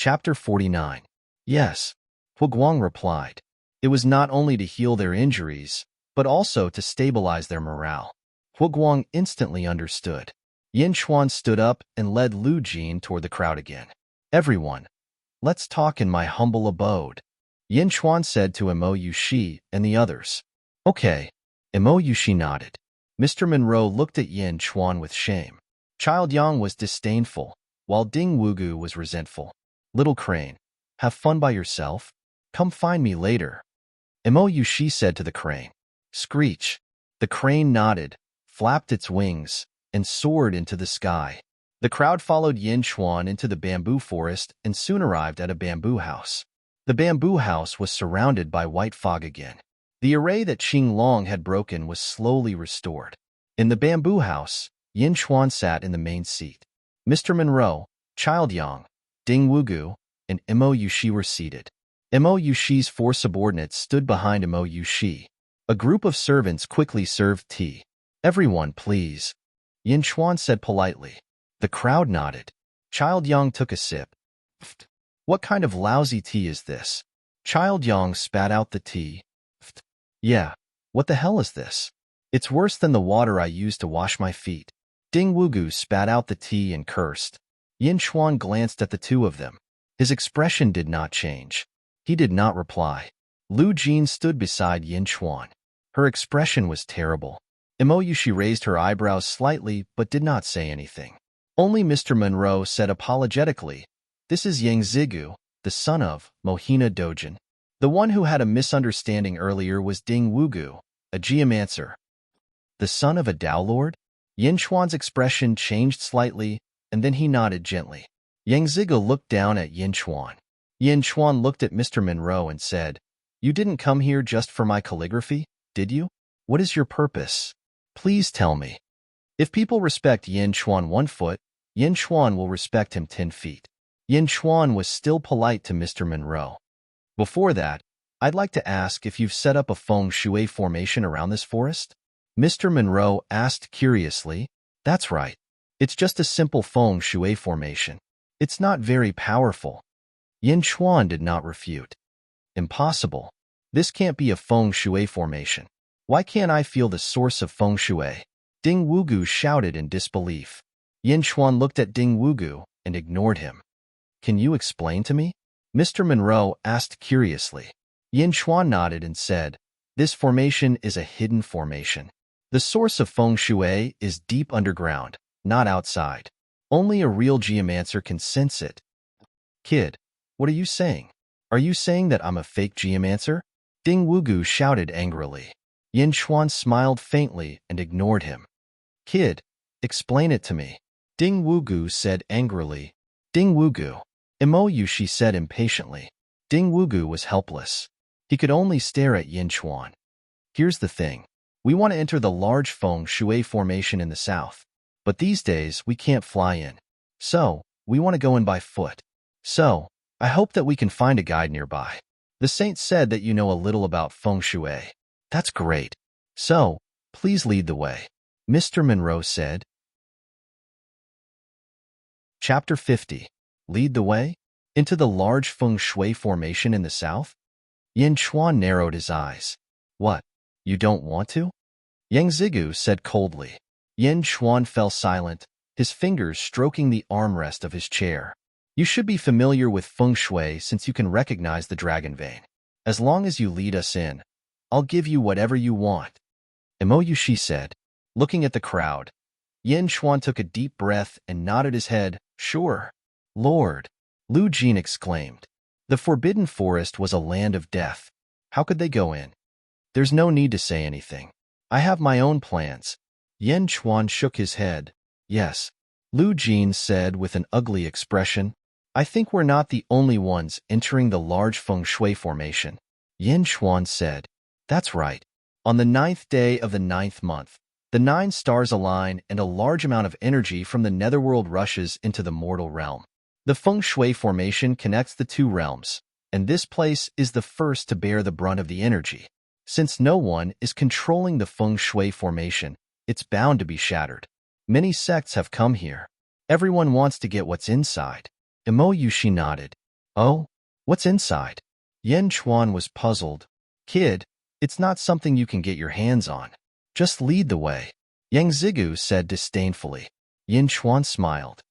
Chapter 49. Yes, Huguang replied. It was not only to heal their injuries, but also to stabilize their morale. Huguang instantly understood. Yin Xuan stood up and led Lu Jin toward the crowd again. Everyone, let's talk in my humble abode, Yin Xuan said to Mo Yushi and the others. Okay, Mo Yushi nodded. Mr. Monroe looked at Yin Xuan with shame. Child Yang was disdainful, while Ding Wugu was resentful. Little crane, have fun by yourself? Come find me later, Mo Yushi said to the crane. Screech. The crane nodded, flapped its wings, and soared into the sky. The crowd followed Yin Xuan into the bamboo forest and soon arrived at a bamboo house. The bamboo house was surrounded by white fog again. The array that Qing Long had broken was slowly restored. In the bamboo house, Yin Xuan sat in the main seat. Mr. Monroe, Child Yang, Ding Wugu, and Mo Yushi were seated. Mo Yushi's 4 subordinates stood behind Mo Yushi. A group of servants quickly served tea. Everyone, please, Yin Xuan said politely. The crowd nodded. Child Yang took a sip. Pfft. What kind of lousy tea is this? Child Yang spat out the tea. Pfft. Yeah, what the hell is this? It's worse than the water I use to wash my feet. Ding Wugu spat out the tea and cursed. Yin Xuan glanced at the two of them. His expression did not change. He did not reply. Lu Jin stood beside Yin Xuan. Her expression was terrible. Mo Yushi raised her eyebrows slightly but did not say anything. Only Mr. Monroe said apologetically, "This is Yang Zigu, the son of Mohina Dojin." The one who had a misunderstanding earlier was Ding Wugu, a geomancer. The son of a Dao Lord? Yin Xuan's expression changed slightly, and then he nodded gently. Yang Zigu looked down at Yin Xuan. Yin Xuan looked at Mr. Monroe and said, "You didn't come here just for my calligraphy, did you? What is your purpose? Please tell me." If people respect Yin Xuan 1 foot, Yin Xuan will respect him 10 feet. Yin Xuan was still polite to Mr. Monroe. Before that, I'd like to ask if you've set up a feng shui formation around this forest? Mr. Monroe asked curiously. That's right. It's just a simple feng shui formation. It's not very powerful. Yin Xuan did not refute. Impossible. This can't be a feng shui formation. Why can't I feel the source of feng shui? Ding Wugu shouted in disbelief. Yin Xuan looked at Ding Wugu and ignored him. Can you explain to me? Mr. Monroe asked curiously. Yin Xuan nodded and said, this formation is a hidden formation. The source of feng shui is deep underground, not outside. Only a real geomancer can sense it. Kid, what are you saying? Are you saying that I'm a fake geomancer? Ding Wugu shouted angrily. Yin Xuan smiled faintly and ignored him. Kid, explain it to me. Ding Wugu said angrily. Ding Wugu. Mo Yushi said impatiently. Ding Wugu was helpless. He could only stare at Yin Xuan. Here's the thing. We want to enter the large feng shui formation in the south. But these days, we can't fly in. So, we want to go in by foot. So, I hope that we can find a guide nearby. The saint said that you know a little about feng shui. That's great. So, please lead the way, Mr. Monroe said. Chapter 50. Lead the way? Into the large feng shui formation in the south? Yin Xuan narrowed his eyes. What? You don't want to? Yang Zigu said coldly. Yin Xuan fell silent, his fingers stroking the armrest of his chair. You should be familiar with feng shui since you can recognize the dragon vein. As long as you lead us in, I'll give you whatever you want, Mo Yushi said. Looking at the crowd, Yin Xuan took a deep breath and nodded his head. Sure. Lord, Lu Jin exclaimed. The forbidden forest was a land of death. How could they go in? There's no need to say anything. I have my own plans. Yin Xuan shook his head. Yes, Lu Jin said with an ugly expression. I think we're not the only ones entering the large feng shui formation. Yin Xuan said. That's right. On the 9th day of the 9th month, the 9 stars align and a large amount of energy from the netherworld rushes into the mortal realm. The feng shui formation connects the 2 realms, and this place is the first to bear the brunt of the energy. Since no one is controlling the feng shui formation, it's bound to be shattered. Many sects have come here. Everyone wants to get what's inside. Mo Yushi nodded. Oh, what's inside? Yen Chuan was puzzled. Kid, it's not something you can get your hands on. Just lead the way. Yang Zigu said disdainfully. Yin Chuan smiled.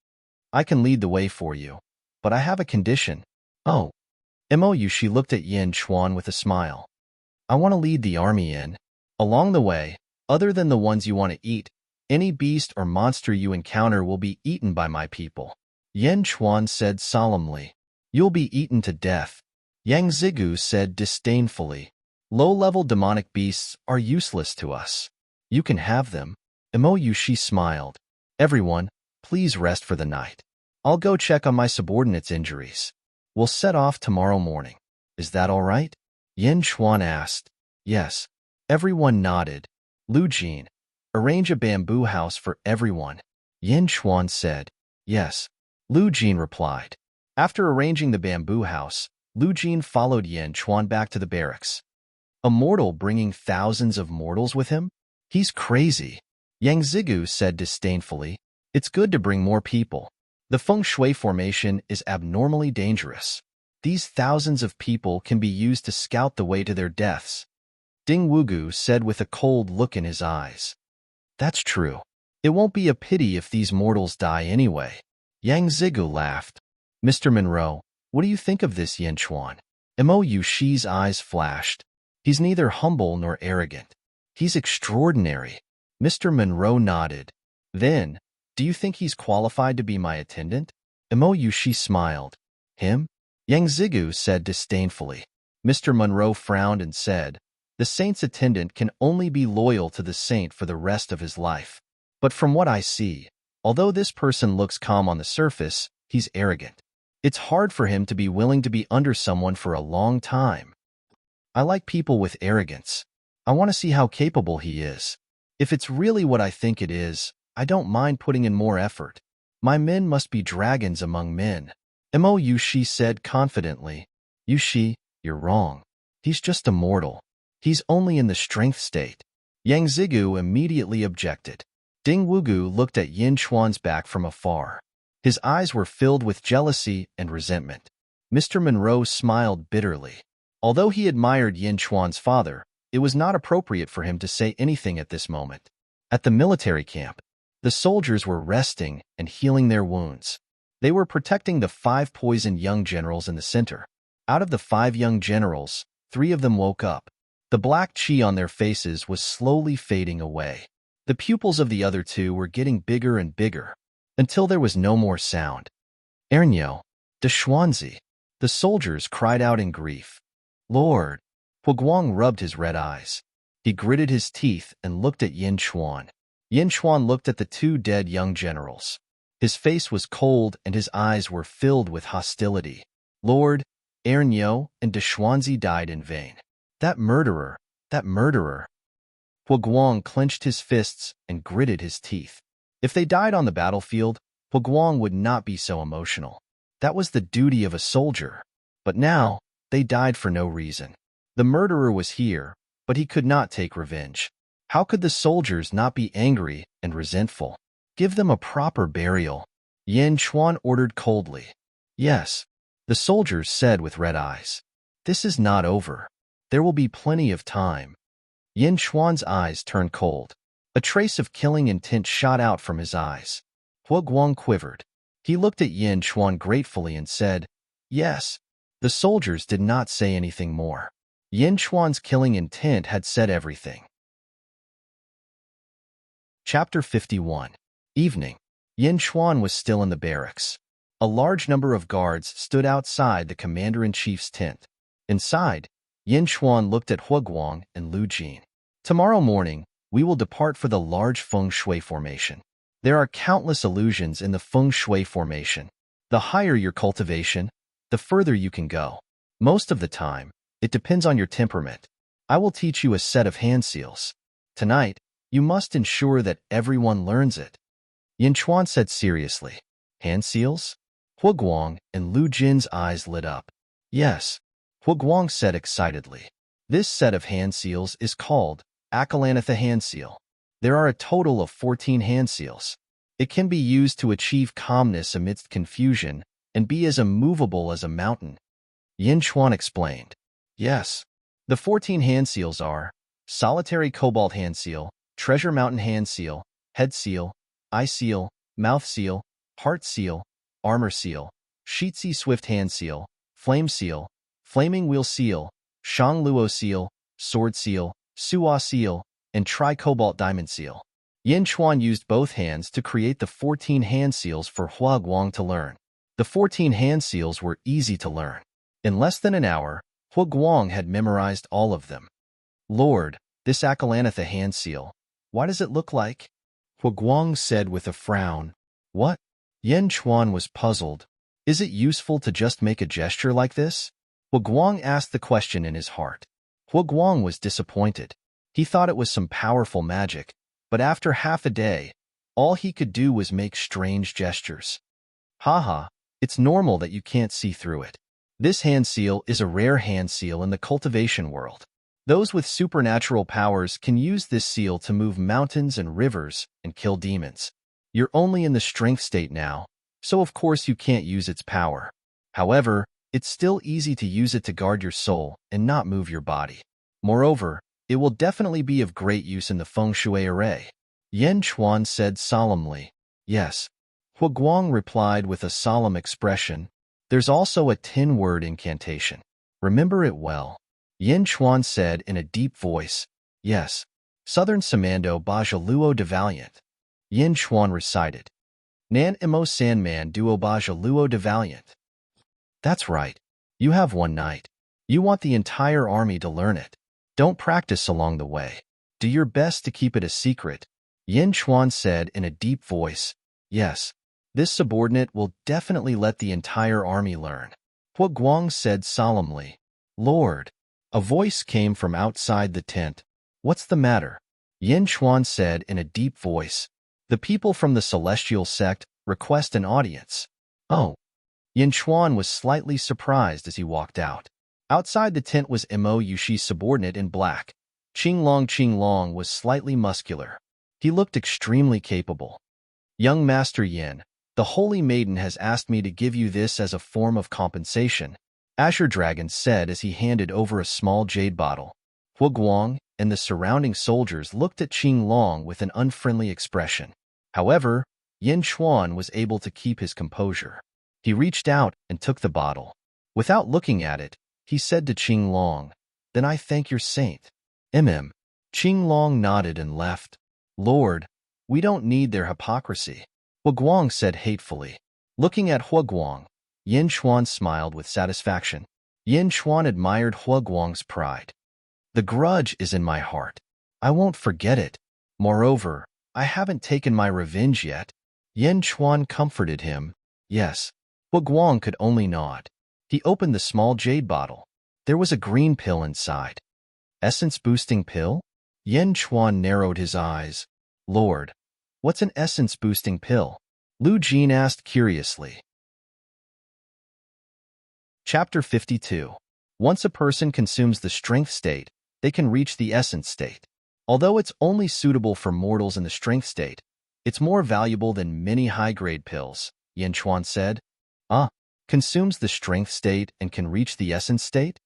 I can lead the way for you, but I have a condition. Oh. Mou, she looked at Yin Chuan with a smile. I want to lead the army in. Along the way, other than the ones you want to eat, any beast or monster you encounter will be eaten by my people. Yen Chuan said solemnly. You'll be eaten to death. Yang Zigu said disdainfully. Low-level demonic beasts are useless to us. You can have them. Mou, she smiled. Everyone, please rest for the night. I'll go check on my subordinates' injuries. We'll set off tomorrow morning. Is that all right? Yen Chuan asked. Yes. Everyone nodded. Lu Jin, arrange a bamboo house for everyone. Yen Chuan said. Yes. Lu Jin replied. After arranging the bamboo house, Lu Jin followed Yen Chuan back to the barracks. A mortal bringing thousands of mortals with him? He's crazy. Yang Zigu said disdainfully. It's good to bring more people. The feng shui formation is abnormally dangerous. These thousands of people can be used to scout the way to their deaths. Ding Wugu said with a cold look in his eyes. That's true. It won't be a pity if these mortals die anyway. Yang Zigu laughed. Mr. Monroe, what do you think of this Yen Chuan? Mou Shi's eyes flashed. He's neither humble nor arrogant. He's extraordinary. Mr. Monroe nodded. Then, do you think he's qualified to be my attendant? Mou Shi smiled. Him? Yang Zigu said disdainfully. Mr. Monroe frowned and said, the saint's attendant can only be loyal to the saint for the rest of his life. But from what I see, although this person looks calm on the surface, he's arrogant. It's hard for him to be willing to be under someone for a long time. I like people with arrogance. I want to see how capable he is. If it's really what I think it is, I don't mind putting in more effort. My men must be dragons among men. Mou Shi said confidently. Yushi, you're wrong. He's just a mortal. He's only in the strength state. Yang Zigu immediately objected. Ding Wugu looked at Yin Chuan's back from afar. His eyes were filled with jealousy and resentment. Mr. Monroe smiled bitterly. Although he admired Yin Chuan's father, it was not appropriate for him to say anything at this moment. At the military camp, the soldiers were resting and healing their wounds. They were protecting the 5 poisoned young generals in the center. Out of the 5 young generals, 3 of them woke up. The black chi on their faces was slowly fading away. The pupils of the other 2 were getting bigger and bigger, until there was no more sound. Ernyo, de Xuanzi. The soldiers cried out in grief. Lord! Huguang rubbed his red eyes. He gritted his teeth and looked at Yin Chuan. Yin Chuan looked at the 2 dead young generals. His face was cold and his eyes were filled with hostility. Lord, Ernyo and de Xuanzi died in vain. That murderer, that murderer. Huguang clenched his fists and gritted his teeth. If they died on the battlefield, Huguang would not be so emotional. That was the duty of a soldier. But now, they died for no reason. The murderer was here, but he could not take revenge. How could the soldiers not be angry and resentful? Give them a proper burial. Yin Chuan ordered coldly. Yes, the soldiers said with red eyes. This is not over. There will be plenty of time. Yin Chuan's eyes turned cold. A trace of killing intent shot out from his eyes. Huguang quivered. He looked at Yin Chuan gratefully and said, Yes. The soldiers did not say anything more. Yin Chuan's killing intent had said everything. Chapter 51. Evening. Yin Chuan was still in the barracks. A large number of guards stood outside the commander-in-chief's tent. Inside, Yin Chuan looked at Huguang and Lu Jin. Tomorrow morning, we will depart for the large feng shui formation. There are countless illusions in the feng shui formation. The higher your cultivation, the further you can go. Most of the time, it depends on your temperament. I will teach you a set of hand seals. Tonight, you must ensure that everyone learns it. Yin Chuan said seriously. Hand seals? Huguang and Lu Jin's eyes lit up. Yes, Huguang said excitedly. This set of hand seals is called Akalanatha hand seal. There are a total of 14 hand seals. It can be used to achieve calmness amidst confusion and be as immovable as a mountain. Yin Chuan explained. Yes. The 14 hand seals are Solitary Cobalt Hand Seal, Treasure Mountain Hand Seal, Head Seal, Eye Seal, Mouth Seal, Heart Seal, Armor Seal, Sheetsea Swift Hand Seal, Flame Seal, Flaming Wheel Seal, Shang Luo Seal, Sword Seal, Suo Seal, and Tri-Cobalt Diamond Seal. Yin Chuan used both hands to create the 14 hand seals for Hua Guang to learn. The 14 hand seals were easy to learn. In less than an hour, Hua Guang had memorized all of them. Lord, this Akalantha hand seal, why does it look like? Hua Guang said with a frown. What? Yin Chuan was puzzled. Is it useful to just make a gesture like this? Hua Guang asked the question in his heart. Hua Guang was disappointed. He thought it was some powerful magic, but after half a day, all he could do was make strange gestures. Haha, it's normal that you can't see through it. This hand seal is a rare hand seal in the cultivation world. Those with supernatural powers can use this seal to move mountains and rivers and kill demons. You're only in the strength state now, so of course you can't use its power. However, it's still easy to use it to guard your soul and not move your body. Moreover, it will definitely be of great use in the feng shui array. Yin Chuan said solemnly. Yes. Hua Guang replied with a solemn expression. There's also a 10-word incantation. Remember it well. Yin Chuan said in a deep voice. Yes. Southern Samando Baja Luo de Valiant. Yin Chuan recited. Nan Imo Sandman Duo Baja Luo de Valiant. That's right. You have one night. You want the entire army to learn it. Don't practice along the way. Do your best to keep it a secret. Yin Chuan said in a deep voice. Yes. This subordinate will definitely let the entire army learn. Hua Guang said solemnly. Lord. A voice came from outside the tent. What's the matter? Yin Chuan said in a deep voice. The people from the celestial sect request an audience. Oh. Yin Chuan was slightly surprised as he walked out. Outside the tent was Mo Yushi's subordinate in black. Qing Long was slightly muscular. He looked extremely capable. Young Master Yin, the Holy Maiden has asked me to give you this as a form of compensation, Azure Dragon said as he handed over a small jade bottle. Hua Guang and the surrounding soldiers looked at Qing Long with an unfriendly expression. However, Yin Chuan was able to keep his composure. He reached out and took the bottle. Without looking at it, he said to Qing Long, Then I thank your saint. Qing Long nodded and left. Lord, we don't need their hypocrisy. Hua Guang said hatefully. Looking at Hua Guang, Yin Chuan smiled with satisfaction. Yin Chuan admired Hua Guang's pride. The grudge is in my heart. I won't forget it. Moreover, I haven't taken my revenge yet. Yin Chuan comforted him. Yes. Hua Guang could only nod. He opened the small jade bottle. There was a green pill inside. Essence-boosting pill? Yin Chuan narrowed his eyes. Lord, what's an essence-boosting pill? Lu Jin asked curiously. Chapter 52. Once a person consumes the strength state, they can reach the essence state. Although it's only suitable for mortals in the strength state, it's more valuable than many high-grade pills, Yin Chuan said. Consumes the strength state and can reach the essence state?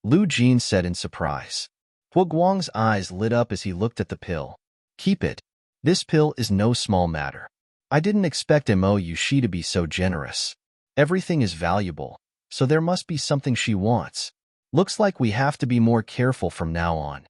Lu Jin said in surprise. Hua Guang's eyes lit up as he looked at the pill. Keep it. This pill is no small matter. I didn't expect Mo Yushi to be so generous. Everything is valuable, so there must be something she wants. Looks like we have to be more careful from now on.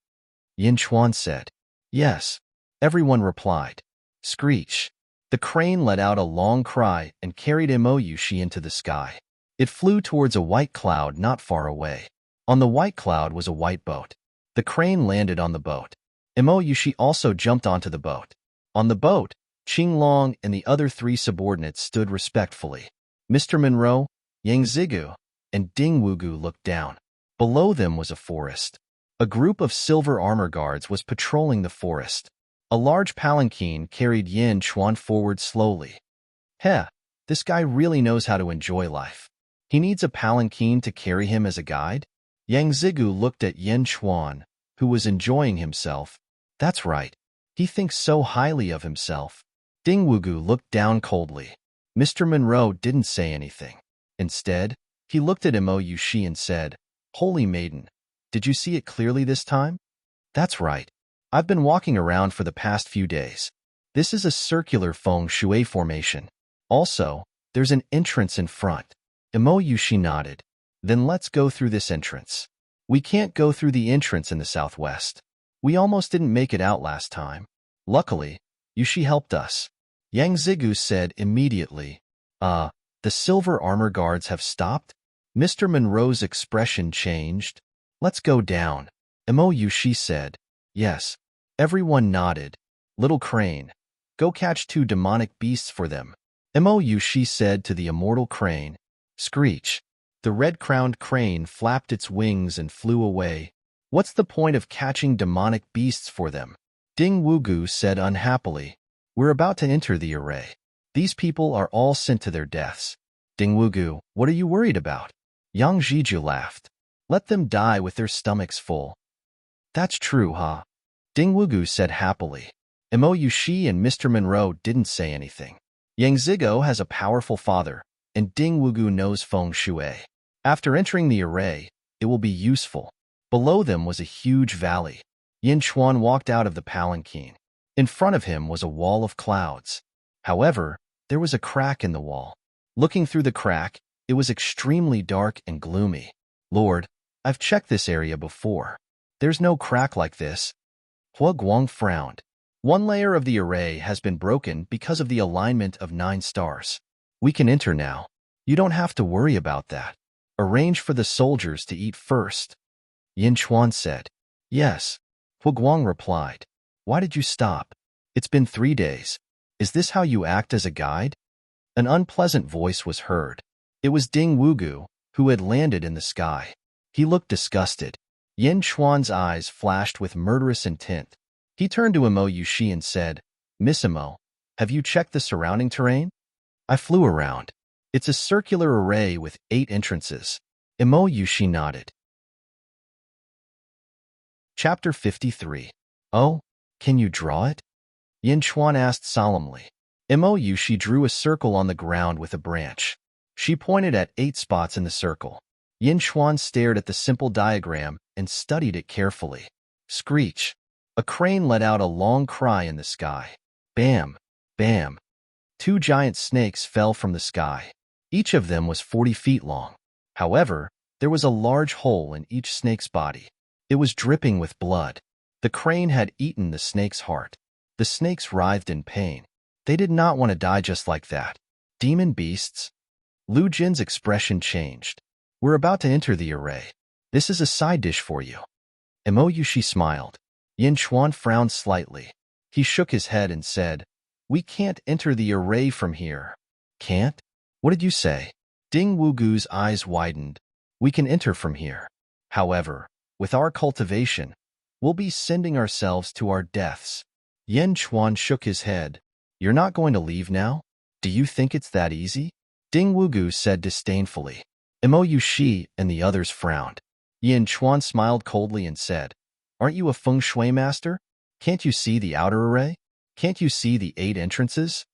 Yin Chuan said. Yes. Everyone replied. Screech. The crane let out a long cry and carried Mo Yushi into the sky. It flew towards a white cloud not far away. On the white cloud was a white boat. The crane landed on the boat. Mo Yushi also jumped onto the boat. On the boat, Qing Long and the other 3 subordinates stood respectfully. Mr. Monroe, Yang Zigu, and Ding Wugu looked down. Below them was a forest. A group of silver armor guards was patrolling the forest. A large palanquin carried Yin Chuan forward slowly. This guy really knows how to enjoy life. He needs a palanquin to carry him as a guide? Yang Zigu looked at Yin Chuan, who was enjoying himself. That's right. He thinks so highly of himself. Ding Wugu looked down coldly. Mr. Monroe didn't say anything. Instead, he looked at Imo Yushi and said, "Holy maiden, did you see it clearly this time?" "That's right. I've been walking around for the past few days. This is a circular feng shui formation. Also, there's an entrance in front." Imo Yushi nodded. "Then let's go through this entrance." "We can't go through the entrance in the southwest. We almost didn't make it out last time. Luckily, Yushi helped us." Yang Zigu said immediately. The silver armor guards have stopped?" Mr. Monroe's expression changed. "Let's go down." Imo Yushi said. "Yes." Everyone nodded. "Little Crane, go catch 2 demonic beasts for them." Imo Yushi said to the immortal crane. Screech. The red-crowned crane flapped its wings and flew away. "What's the point of catching demonic beasts for them?" Ding Wugu said unhappily. "We're about to enter the array. These people are all sent to their deaths." Ding Wugu, what are you worried about? Yang Zhiju laughed. "Let them die with their stomachs full." "That's true, huh?" Ding Wugu said happily. Imo Yushi and Mr. Monroe didn't say anything. Yang Zigo has a powerful father, and Ding Wugu knows feng shui. After entering the array, it will be useful. Below them was a huge valley. Yin Chuan walked out of the palanquin. In front of him was a wall of clouds. However, there was a crack in the wall. Looking through the crack, it was extremely dark and gloomy. "Lord, I've checked this area before. There's no crack like this." Hua Guang frowned. "One layer of the array has been broken because of the alignment of 9 stars. We can enter now. You don't have to worry about that. Arrange for the soldiers to eat first." Yin Chuan said. "Yes." Hua Guang replied. "Why did you stop? It's been 3 days. Is this how you act as a guide?" An unpleasant voice was heard. It was Ding Wugu, who had landed in the sky. He looked disgusted. Yin Chuan's eyes flashed with murderous intent. He turned to Imo Yushi and said, "Miss Imo, have you checked the surrounding terrain?" "I flew around. It's a circular array with 8 entrances." Imo Yushi nodded. Chapter 53. "Oh, can you draw it?" Yin Chuan asked solemnly. Imo Yushi drew a circle on the ground with a branch. She pointed at 8 spots in the circle. Yin Chuan stared at the simple diagram and studied it carefully. Screech. A crane let out a long cry in the sky. Bam! Bam! 2 giant snakes fell from the sky. Each of them was 40 feet long. However, there was a large hole in each snake's body. It was dripping with blood. The crane had eaten the snake's heart. The snakes writhed in pain. They did not want to die just like that. Demon beasts? Lu Jin's expression changed. "We're about to enter the array. This is a side dish for you." Imo Yushi smiled. Yin Chuan frowned slightly. He shook his head and said, "We can't enter the array from here." "Can't? What did you say?" Ding Wugu's eyes widened. "We can enter from here. However, with our cultivation, we'll be sending ourselves to our deaths." Yin Chuan shook his head. "You're not going to leave now? Do you think it's that easy?" Ding Wugu said disdainfully. Imo Yushi and the others frowned. Yin Chuan smiled coldly and said, "Aren't you a feng shui master? Can't you see the outer array? Can't you see the 8 entrances?"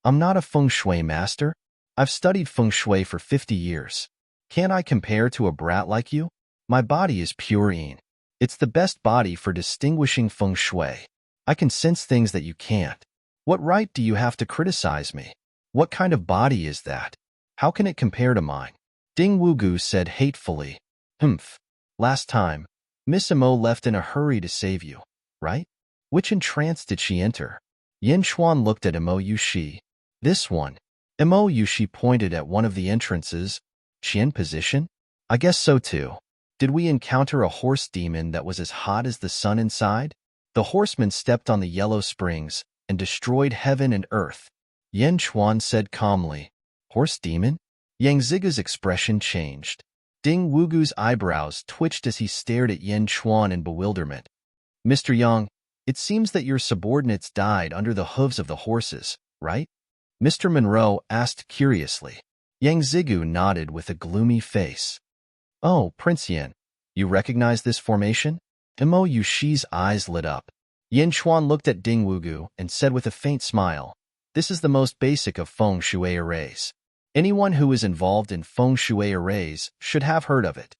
I'm not a feng shui master. I've studied feng shui for 50 years. Can't I compare to a brat like you? My body is pure yin. It's the best body for distinguishing feng shui. I can sense things that you can't. What right do you have to criticize me? What kind of body is that? How can it compare to mine?" Ding Wugu said hatefully. "Humph. Last time, Miss Imo left in a hurry to save you, right? Which entrance did she enter?" Yin Chuan looked at Imo Yushi. "This one." Imo Yushi pointed at one of the entrances. "She in position?" "I guess so too. Did we encounter a horse demon that was as hot as the sun inside?" "The horseman stepped on the yellow springs and destroyed heaven and earth." Yin Chuan said calmly. "Horse demon?" Yang Ziga's expression changed. Ding Wugu's eyebrows twitched as he stared at Yin Chuan in bewilderment. "Mr. Yang, it seems that your subordinates died under the hooves of the horses, right?" Mr. Monroe asked curiously. Yang Zigu nodded with a gloomy face. "Oh, Prince Yin, you recognize this formation?" Imo Yushi's eyes lit up. Yin Chuan looked at Ding Wugu and said with a faint smile, "This is the most basic of feng shui arrays. Anyone who is involved in feng shui arrays should have heard of it.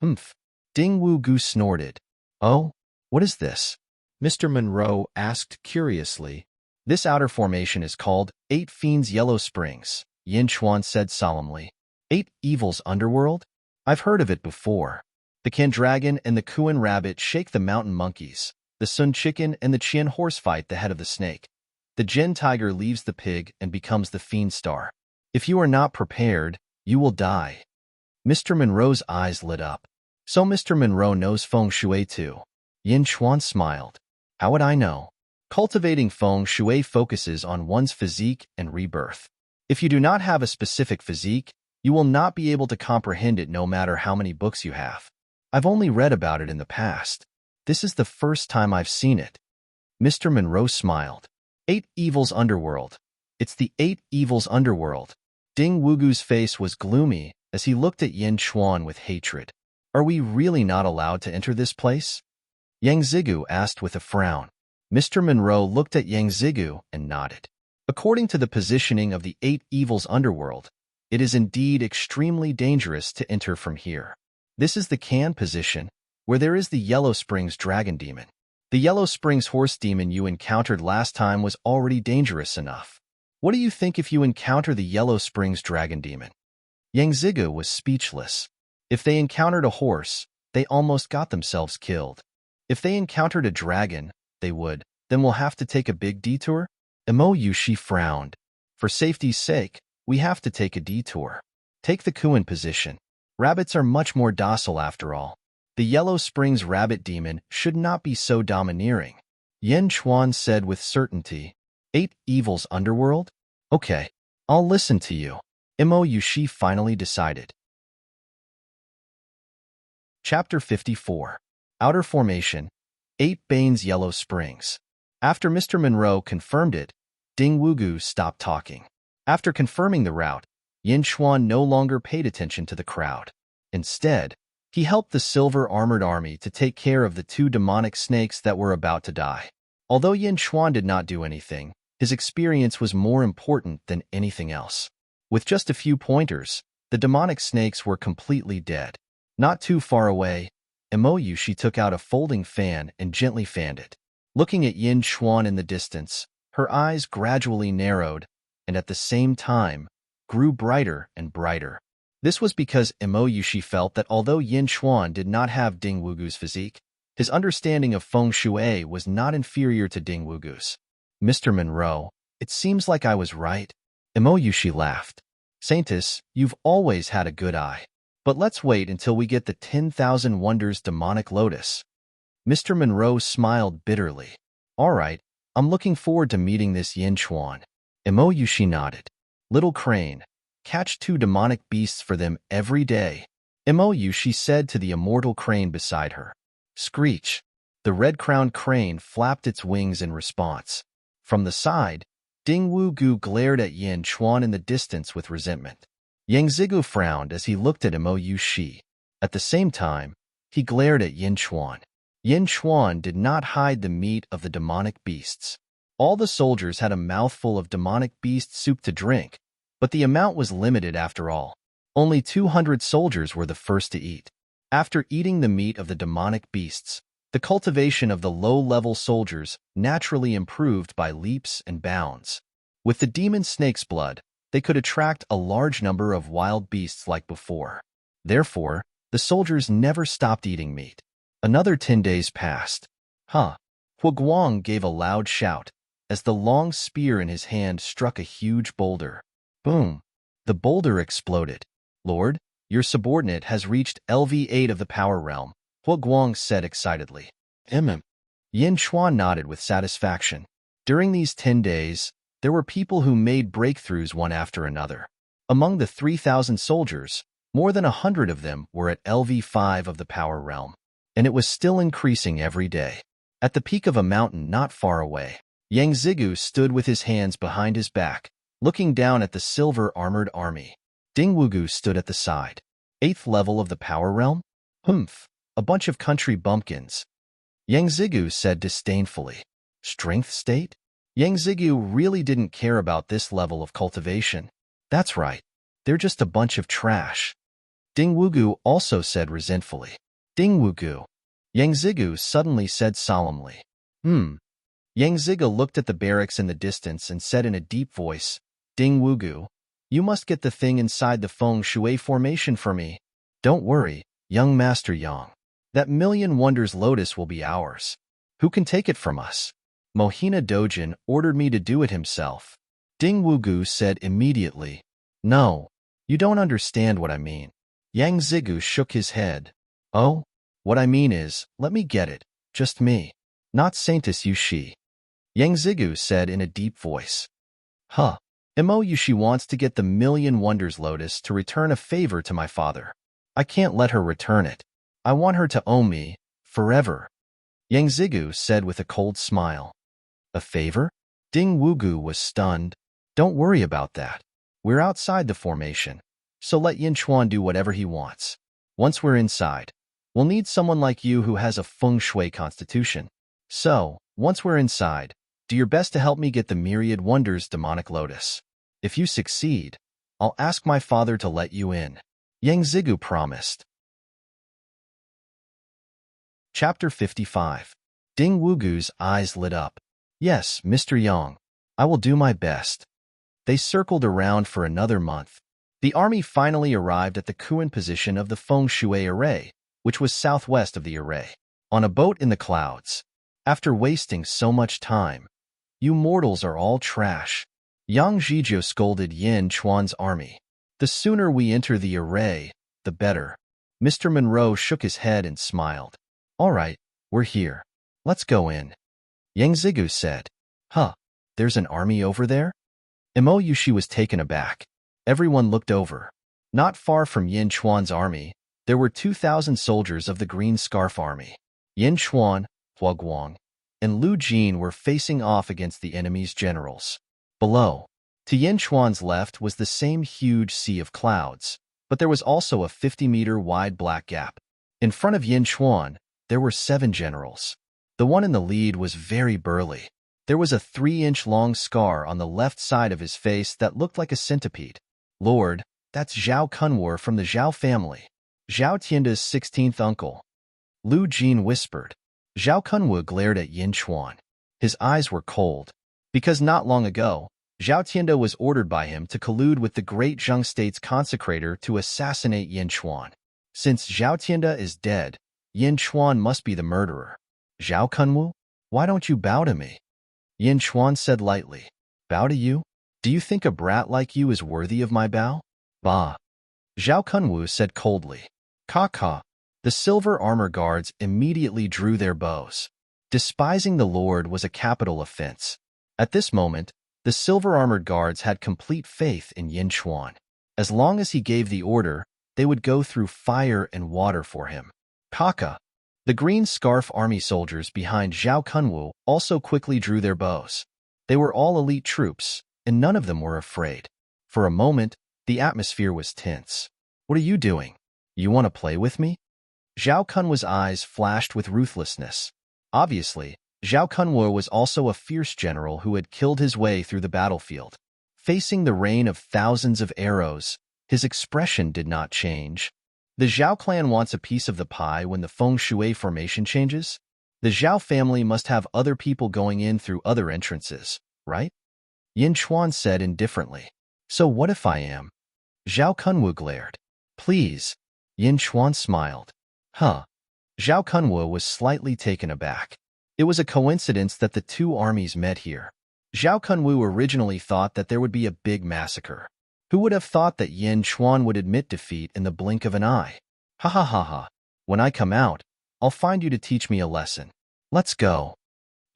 Humph. Ding Wugu snorted. Oh, what is this? Mr. Monroe asked curiously. This outer formation is called 8 Fiends Yellow Springs, Yin Chuan said solemnly. 8 Evils Underworld? I've heard of it before. The Candragon and the Kuan Rabbit shake the mountain monkeys. The Sun Chicken and the Qian Horse fight the head of the snake. The Jin Tiger leaves the pig and becomes the Fiend Star. If you are not prepared, you will die. Mr. Monroe's eyes lit up. So Mr. Monroe knows feng shui too. Yin Chuan smiled. How would I know? Cultivating feng shui focuses on one's physique and rebirth. If you do not have a specific physique, you will not be able to comprehend it no matter how many books you have. I've only read about it in the past. This is the first time I've seen it. Mr. Monroe smiled. 8 Evils Underworld. It's the 8 Evils Underworld. Ding Wugu's face was gloomy as he looked at Yin Chuan with hatred. Are we really not allowed to enter this place? Yang Zigu asked with a frown. Mr. Monroe looked at Yang Zigu and nodded. According to the positioning of the 8 Evils Underworld, it is indeed extremely dangerous to enter from here. This is the Can position, where there is the Yellow Springs Dragon Demon. The Yellow Springs Horse Demon you encountered last time was already dangerous enough. What do you think if you encounter the Yellow Springs Dragon Demon? Yang Zigu was speechless. If they encountered a horse, they almost got themselves killed. If they encountered a dragon, they would. Then we'll have to take a big detour? Imo Yushi frowned. For safety's sake, we have to take a detour. Take the Kuan position. Rabbits are much more docile after all. The Yellow Springs Rabbit Demon should not be so domineering. Yin Chuan said with certainty. 8 Evils Underworld? Okay, I'll listen to you. Imo Yushi finally decided. Chapter 54. Outer Formation, 8 Bane's Yellow Springs. After Mr. Monroe confirmed it, Ding Wugu stopped talking. After confirming the route, Yin Chuan no longer paid attention to the crowd. Instead, he helped the silver-armored army to take care of the 2 demonic snakes that were about to die. Although Yin Chuan did not do anything, his experience was more important than anything else. With just a few pointers, the demonic snakes were completely dead. Not too far away, Imo Yushi took out a folding fan and gently fanned it. Looking at Yin Chuan in the distance, her eyes gradually narrowed and at the same time grew brighter and brighter. This was because Imo Yushi felt that although Yin Chuan did not have Ding Wugu's physique, his understanding of feng shui was not inferior to Ding Wugu's. Mr. Monroe, it seems like I was right. Imo Yushi laughed. Saintus, you've always had a good eye. But let's wait until we get the 10,000 Wonders Demonic Lotus. Mr. Monroe smiled bitterly. All right, I'm looking forward to meeting this Yin Chuan. Imo Yushi nodded. Little Crane, catch 2 demonic beasts for them every day. Imo Yushi said to the immortal crane beside her. Screech. The red-crowned crane flapped its wings in response. From the side, Ding Wugu glared at Yin Chuan in the distance with resentment. Yang Zigu frowned as he looked at Imo Yushi. At the same time, he glared at Yin Chuan. Yin Chuan did not hide the meat of the demonic beasts. All the soldiers had a mouthful of demonic beast soup to drink, but the amount was limited after all. Only 200 soldiers were the first to eat. After eating the meat of the demonic beasts, the cultivation of the low-level soldiers naturally improved by leaps and bounds. With the demon snake's blood, they could attract a large number of wild beasts like before. Therefore, the soldiers never stopped eating meat. Another 10 days passed. Huh. Huguang gave a loud shout as the long spear in his hand struck a huge boulder. Boom. The boulder exploded. Lord, your subordinate has reached LV8 of the Power Realm, Huguang said excitedly. Yin Chuan nodded with satisfaction. During these 10 days, there were people who made breakthroughs one after another. Among the 3,000 soldiers, more than 100 of them were at LV5 of the Power Realm, and it was still increasing every day. At the peak of a mountain not far away, Yang Zigu stood with his hands behind his back, looking down at the silver-armored army. Ding Wugu stood at the side. 8th level of the Power Realm? Humph. A bunch of country bumpkins. Yang Zigu said disdainfully. Strength state? Yang Zigu really didn't care about this level of cultivation. That's right. They're just a bunch of trash. Ding Wugu also said resentfully. Ding Wugu. Yang Zigu suddenly said solemnly. Yang Ziga looked at the barracks in the distance and said in a deep voice, Ding Wugu, you must get the thing inside the feng shui formation for me. Don't worry, young Master Yang. That million wonders lotus will be ours. Who can take it from us? Mohina Dojin ordered me to do it himself. Ding Wugu said immediately, No, you don't understand what I mean. Yang Zigu shook his head. Oh? What I mean is, let me get it, just me. Not Saintess Yushi. Yang Zigu said in a deep voice. Imo Yushi wants to get the million wonders lotus to return a favor to my father. I can't let her return it. I want her to owe me, forever. Yang Zigu said with a cold smile. A favor? Ding Wugu was stunned. Don't worry about that. We're outside the formation, so let Yin Chuan do whatever he wants. Once we're inside, we'll need someone like you who has a feng shui constitution. So, once we're inside, do your best to help me get the myriad wonders demonic lotus. If you succeed, I'll ask my father to let you in. Yang Zigu promised. Chapter 55. Ding Wugu's eyes lit up. Yes, Mr. Yang. I will do my best. They circled around for another month. The army finally arrived at the Kuan position of the feng shui array, which was southwest of the array, on a boat in the clouds. After wasting so much time, you mortals are all trash. Yang Zhizhou scolded Yin Chuan's army. The sooner we enter the array, the better. Mr. Monroe shook his head and smiled. All right, we're here. Let's go in. Yang Zigu said. There's an army over there? Imo Yushi was taken aback. Everyone looked over. Not far from Yin Chuan's army, there were 2,000 soldiers of the Green Scarf Army. Yin Chuan, Hua Guang, and Lu Jin were facing off against the enemy's generals. Below, to Yin Chuan's left was the same huge sea of clouds, but there was also a 50-meter wide black gap. In front of Yin Chuan, there were 7 generals. The one in the lead was very burly. There was a 3-inch long scar on the left side of his face that looked like a centipede. Lord, that's Zhao Kunwar from the Zhao family. Zhao Tianda's 16th uncle. Lu Jin whispered. Zhao Kunwu glared at Yin Chuan. His eyes were cold, because not long ago, Zhao Tianda was ordered by him to collude with the great Zheng state's consecrator to assassinate Yin Chuan. Since Zhao Tianda is dead, Yin Chuan must be the murderer. Zhao Kunwu, why don't you bow to me? Yin Chuan said lightly. Bow to you? Do you think a brat like you is worthy of my bow? Bah. Zhao Kunwu said coldly. Ka. The silver armor guards immediately drew their bows. Despising the Lord was a capital offense. At this moment, the silver-armored guards had complete faith in Yin Chuan. As long as he gave the order, they would go through fire and water for him. Kaka. The green scarf army soldiers behind Zhao Kunwu also quickly drew their bows. They were all elite troops, and none of them were afraid. For a moment, the atmosphere was tense. What are you doing? You want to play with me? Zhao Kunwu's eyes flashed with ruthlessness. Obviously, Zhao Kunwu was also a fierce general who had killed his way through the battlefield. Facing the rain of thousands of arrows, his expression did not change. The Zhao clan wants a piece of the pie when the feng shui formation changes. The Zhao family must have other people going in through other entrances, right? Yin Chuan said indifferently. So what if I am? Zhao Kunwu glared. Please. Yin Chuan smiled. Zhao Kunwu was slightly taken aback. It was a coincidence that the two armies met here. Zhao Kunwu originally thought that there would be a big massacre. Who would have thought that Yin Chuan would admit defeat in the blink of an eye? Ha. When I come out, I'll find you to teach me a lesson. Let's go.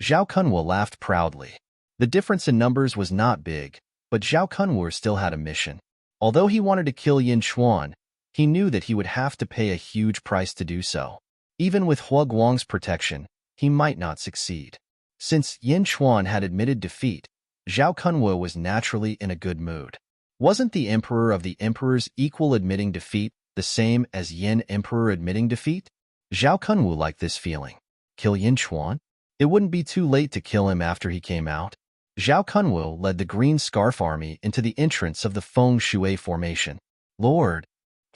Zhao Kunwu laughed proudly. The difference in numbers was not big, but Zhao Kunwu still had a mission. Although he wanted to kill Yin Chuan, he knew that he would have to pay a huge price to do so. Even with Hua Guang's protection, he might not succeed. Since Yin Chuan had admitted defeat, Zhao Kunwu was naturally in a good mood. Wasn't the Emperor of the Emperor's equal admitting defeat the same as Yin Emperor admitting defeat? Zhao Kunwu liked this feeling. Kill Yin Chuan? It wouldn't be too late to kill him after he came out. Zhao Kunwu led the Green Scarf Army into the entrance of the Feng Shui formation. Lord,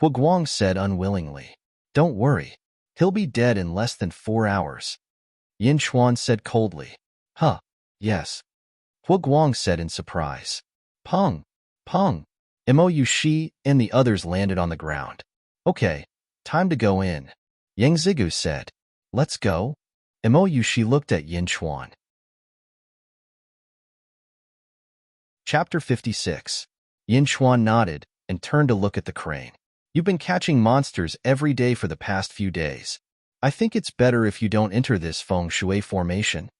Hu Guang said unwillingly. Don't worry. He'll be dead in less than 4 hours. Yin Chuan said coldly. Huh, yes. Hu Guang said in surprise. Peng, Peng. Mou Shi and the others landed on the ground. Okay, time to go in. Yang Zigu said. Let's go. Mou Shi looked at Yin Chuan. Chapter 56. Yin Chuan nodded and turned to look at the crane. You've been catching monsters every day for the past few days. I think it's better if you don't enter this Feng Shui formation.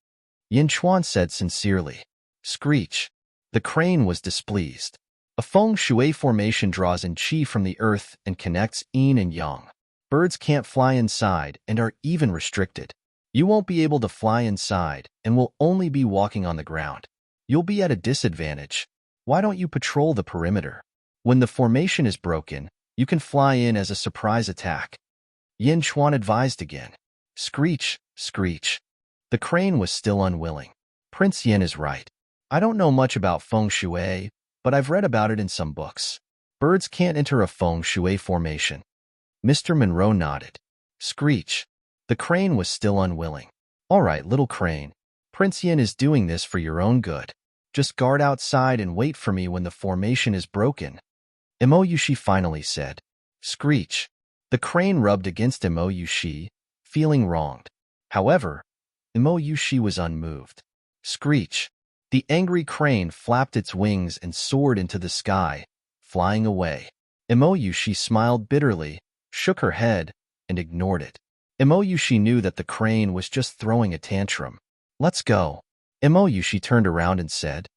Yin Chuan said sincerely. Screech. The crane was displeased. A Feng Shui formation draws in qi from the earth and connects yin and yang. Birds can't fly inside and are even restricted. You won't be able to fly inside and will only be walking on the ground. You'll be at a disadvantage. Why don't you patrol the perimeter? When the formation is broken, you can fly in as a surprise attack. Yin Chuan advised again. Screech, screech. The crane was still unwilling. Prince Yin is right. I don't know much about Feng Shui, but I've read about it in some books. Birds can't enter a Feng Shui formation. Mr. Monroe nodded. Screech. The crane was still unwilling. All right, little crane. Prince Yin is doing this for your own good. Just guard outside and wait for me when the formation is broken. Mou Shi finally said. Screech. The crane rubbed against Mou Shi, feeling wronged. However, Mou Shi was unmoved. Screech. The angry crane flapped its wings and soared into the sky, flying away. Mou Shi smiled bitterly, shook her head, and ignored it. Mou Shi knew that the crane was just throwing a tantrum. Let's go. Mou Shi turned around and said.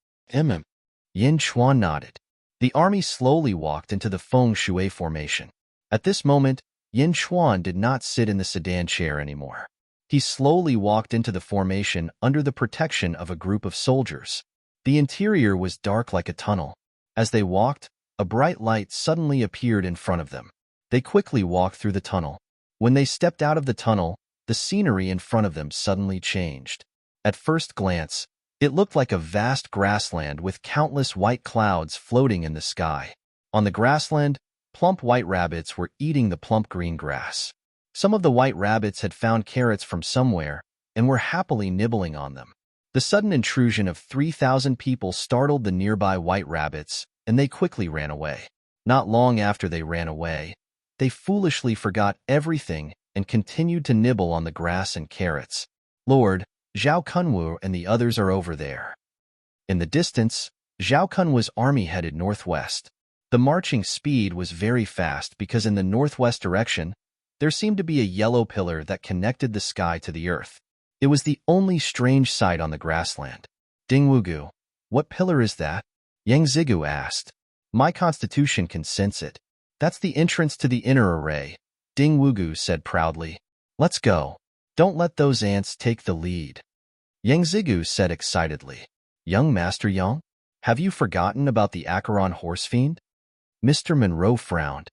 Yin Chuan nodded. The army slowly walked into the Feng Shui formation. At this moment, Yin Chuan did not sit in the sedan chair anymore. He slowly walked into the formation under the protection of a group of soldiers. The interior was dark like a tunnel. As they walked, a bright light suddenly appeared in front of them. They quickly walked through the tunnel. When they stepped out of the tunnel, the scenery in front of them suddenly changed. At first glance, it looked like a vast grassland with countless white clouds floating in the sky. On the grassland, plump white rabbits were eating the plump green grass. Some of the white rabbits had found carrots from somewhere and were happily nibbling on them. The sudden intrusion of 3,000 people startled the nearby white rabbits, and they quickly ran away. Not long after they ran away, they foolishly forgot everything and continued to nibble on the grass and carrots. Lord, Zhao Kunwu and the others are over there. In the distance, Zhao Kunwu's army headed northwest. The marching speed was very fast because in the northwest direction, there seemed to be a yellow pillar that connected the sky to the earth. It was the only strange sight on the grassland. Ding Wugu, what pillar is that? Yang Zigu asked. My constitution can sense it. That's the entrance to the inner array, Ding Wugu said proudly. Let's go. Don't let those ants take the lead. Yang Zigu said excitedly. Young Master Yang, have you forgotten about the Acheron horse fiend? Mr. Monroe frowned.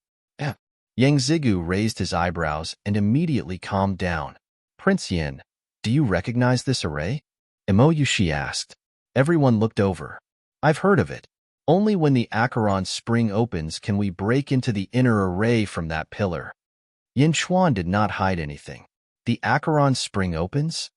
Yang Zigu raised his eyebrows and immediately calmed down. Prince Yin, do you recognize this array? Mou Shi asked. Everyone looked over. I've heard of it. Only when the Acheron spring opens can we break into the inner array from that pillar. Yin Chuan did not hide anything. The Acheron spring opens?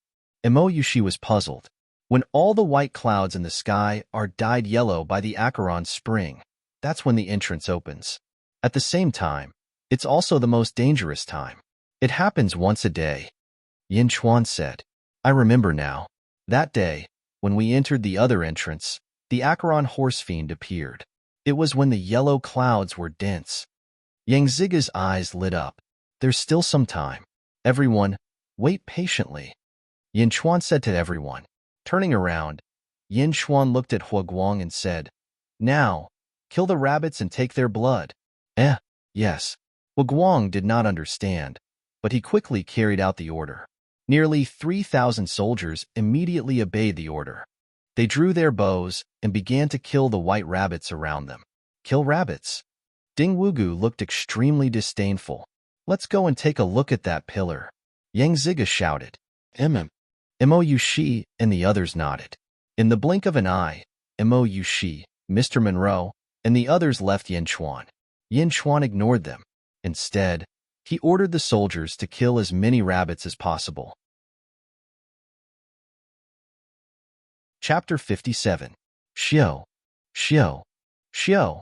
Mou Shi was puzzled. When all the white clouds in the sky are dyed yellow by the Acheron spring, that's when the entrance opens. At the same time, it's also the most dangerous time. It happens once a day. Yin Chuan said. I remember now. That day, when we entered the other entrance, the Acheron horse fiend appeared. It was when the yellow clouds were dense. Yang Zigu's eyes lit up. There's still some time. Everyone, wait patiently. Yin Chuan said to everyone. Turning around, Yin Chuan looked at Hu Guang and said, Now, kill the rabbits and take their blood. Yes. Hu Guang did not understand, but he quickly carried out the order. Nearly 3,000 soldiers immediately obeyed the order. They drew their bows and began to kill the white rabbits around them. Kill rabbits? Ding Wugu looked extremely disdainful. Let's go and take a look at that pillar. Yang Ziga shouted. Mou Shi and the others nodded. In the blink of an eye, Mo Yushi, Mr. Monroe, and the others left Yin Chuan. Yin Chuan ignored them. Instead, he ordered the soldiers to kill as many rabbits as possible. Chapter 57. Xiao. Xiao. Xiao.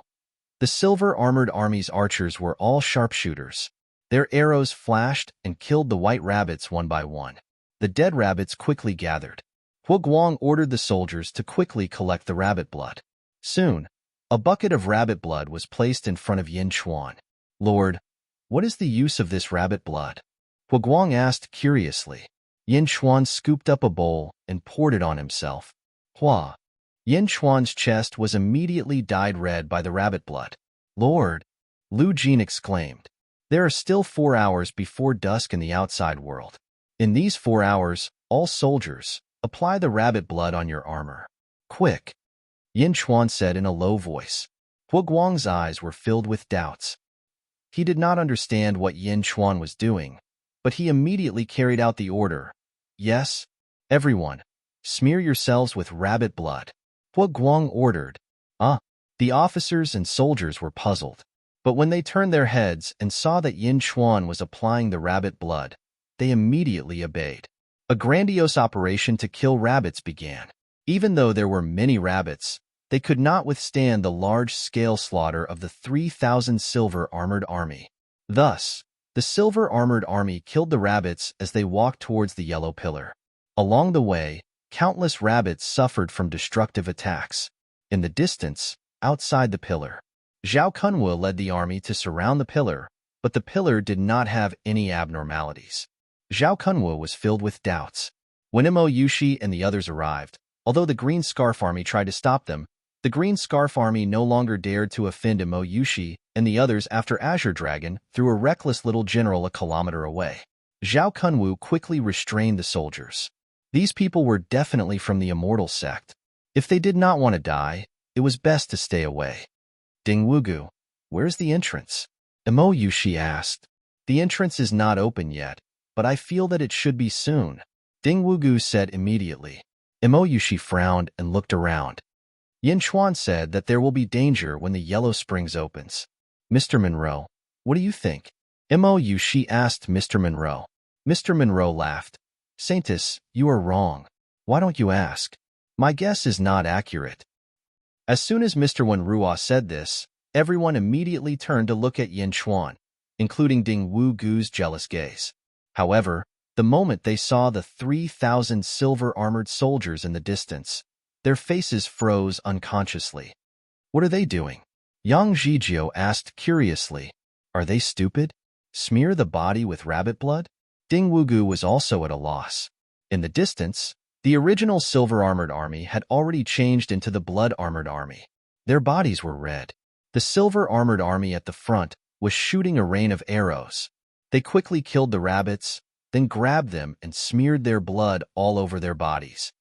The silver-armored army's archers were all sharpshooters. Their arrows flashed and killed the white rabbits one by one. The dead rabbits quickly gathered. Hu Guang ordered the soldiers to quickly collect the rabbit blood. Soon, a bucket of rabbit blood was placed in front of Yin Chuan. "Lord, what is the use of this rabbit blood?" Hu Guang asked curiously. Yin Chuan scooped up a bowl and poured it on himself. Hua. Yin Chuan's chest was immediately dyed red by the rabbit blood. "Lord," Lu Jin exclaimed, "there are still 4 hours before dusk in the outside world. In these 4 hours, all soldiers, apply the rabbit blood on your armor. Quick," Yin Chuan said in a low voice. Hu Guang's eyes were filled with doubts. He did not understand what Yin Chuan was doing, but he immediately carried out the order. "Yes, everyone, smear yourselves with rabbit blood," Hu Guang ordered. The officers and soldiers were puzzled. But when they turned their heads and saw that Yin Chuan was applying the rabbit blood, they immediately obeyed. A grandiose operation to kill rabbits began. Even though there were many rabbits, they could not withstand the large-scale slaughter of the 3,000 silver-armored army. Thus, the silver-armored army killed the rabbits as they walked towards the yellow pillar. Along the way, countless rabbits suffered from destructive attacks. In the distance, outside the pillar, Zhao Kunwu led the army to surround the pillar, but the pillar did not have any abnormalities. Zhao Kunwu was filled with doubts. When Mo Yushi and the others arrived, although the Green Scarf Army tried to stop them, the Green Scarf Army no longer dared to offend Mo Yushi and the others after Azure Dragon threw a reckless little general a kilometer away. Zhao Kunwu quickly restrained the soldiers. These people were definitely from the Immortal sect. If they did not want to die, it was best to stay away. "Ding Wugu, where's the entrance?" Mo Yushi asked. "The entrance is not open yet, but I feel that it should be soon," Ding Wugu said immediately. Mo Yushi frowned and looked around. Yin Chuan said that there will be danger when the Yellow Springs opens. "Mr. Monroe, what do you think?" Mo Yushi asked Mr. Monroe. Mr. Monroe laughed. "Saintus, you are wrong. Why don't you ask? My guess is not accurate." As soon as Mr. Wenrua said this, everyone immediately turned to look at Yin Chuan, including Ding Wugu's jealous gaze. However, the moment they saw the 3,000 silver-armored soldiers in the distance, their faces froze unconsciously. "What are they doing?" Yang Zhijiu asked curiously. "Are they stupid? Smear the body with rabbit blood?" Ding Wugu was also at a loss. In the distance, the original silver-armored army had already changed into the blood-armored army. Their bodies were red. The silver-armored army at the front was shooting a rain of arrows. They quickly killed the rabbits, then grabbed them and smeared their blood all over their bodies.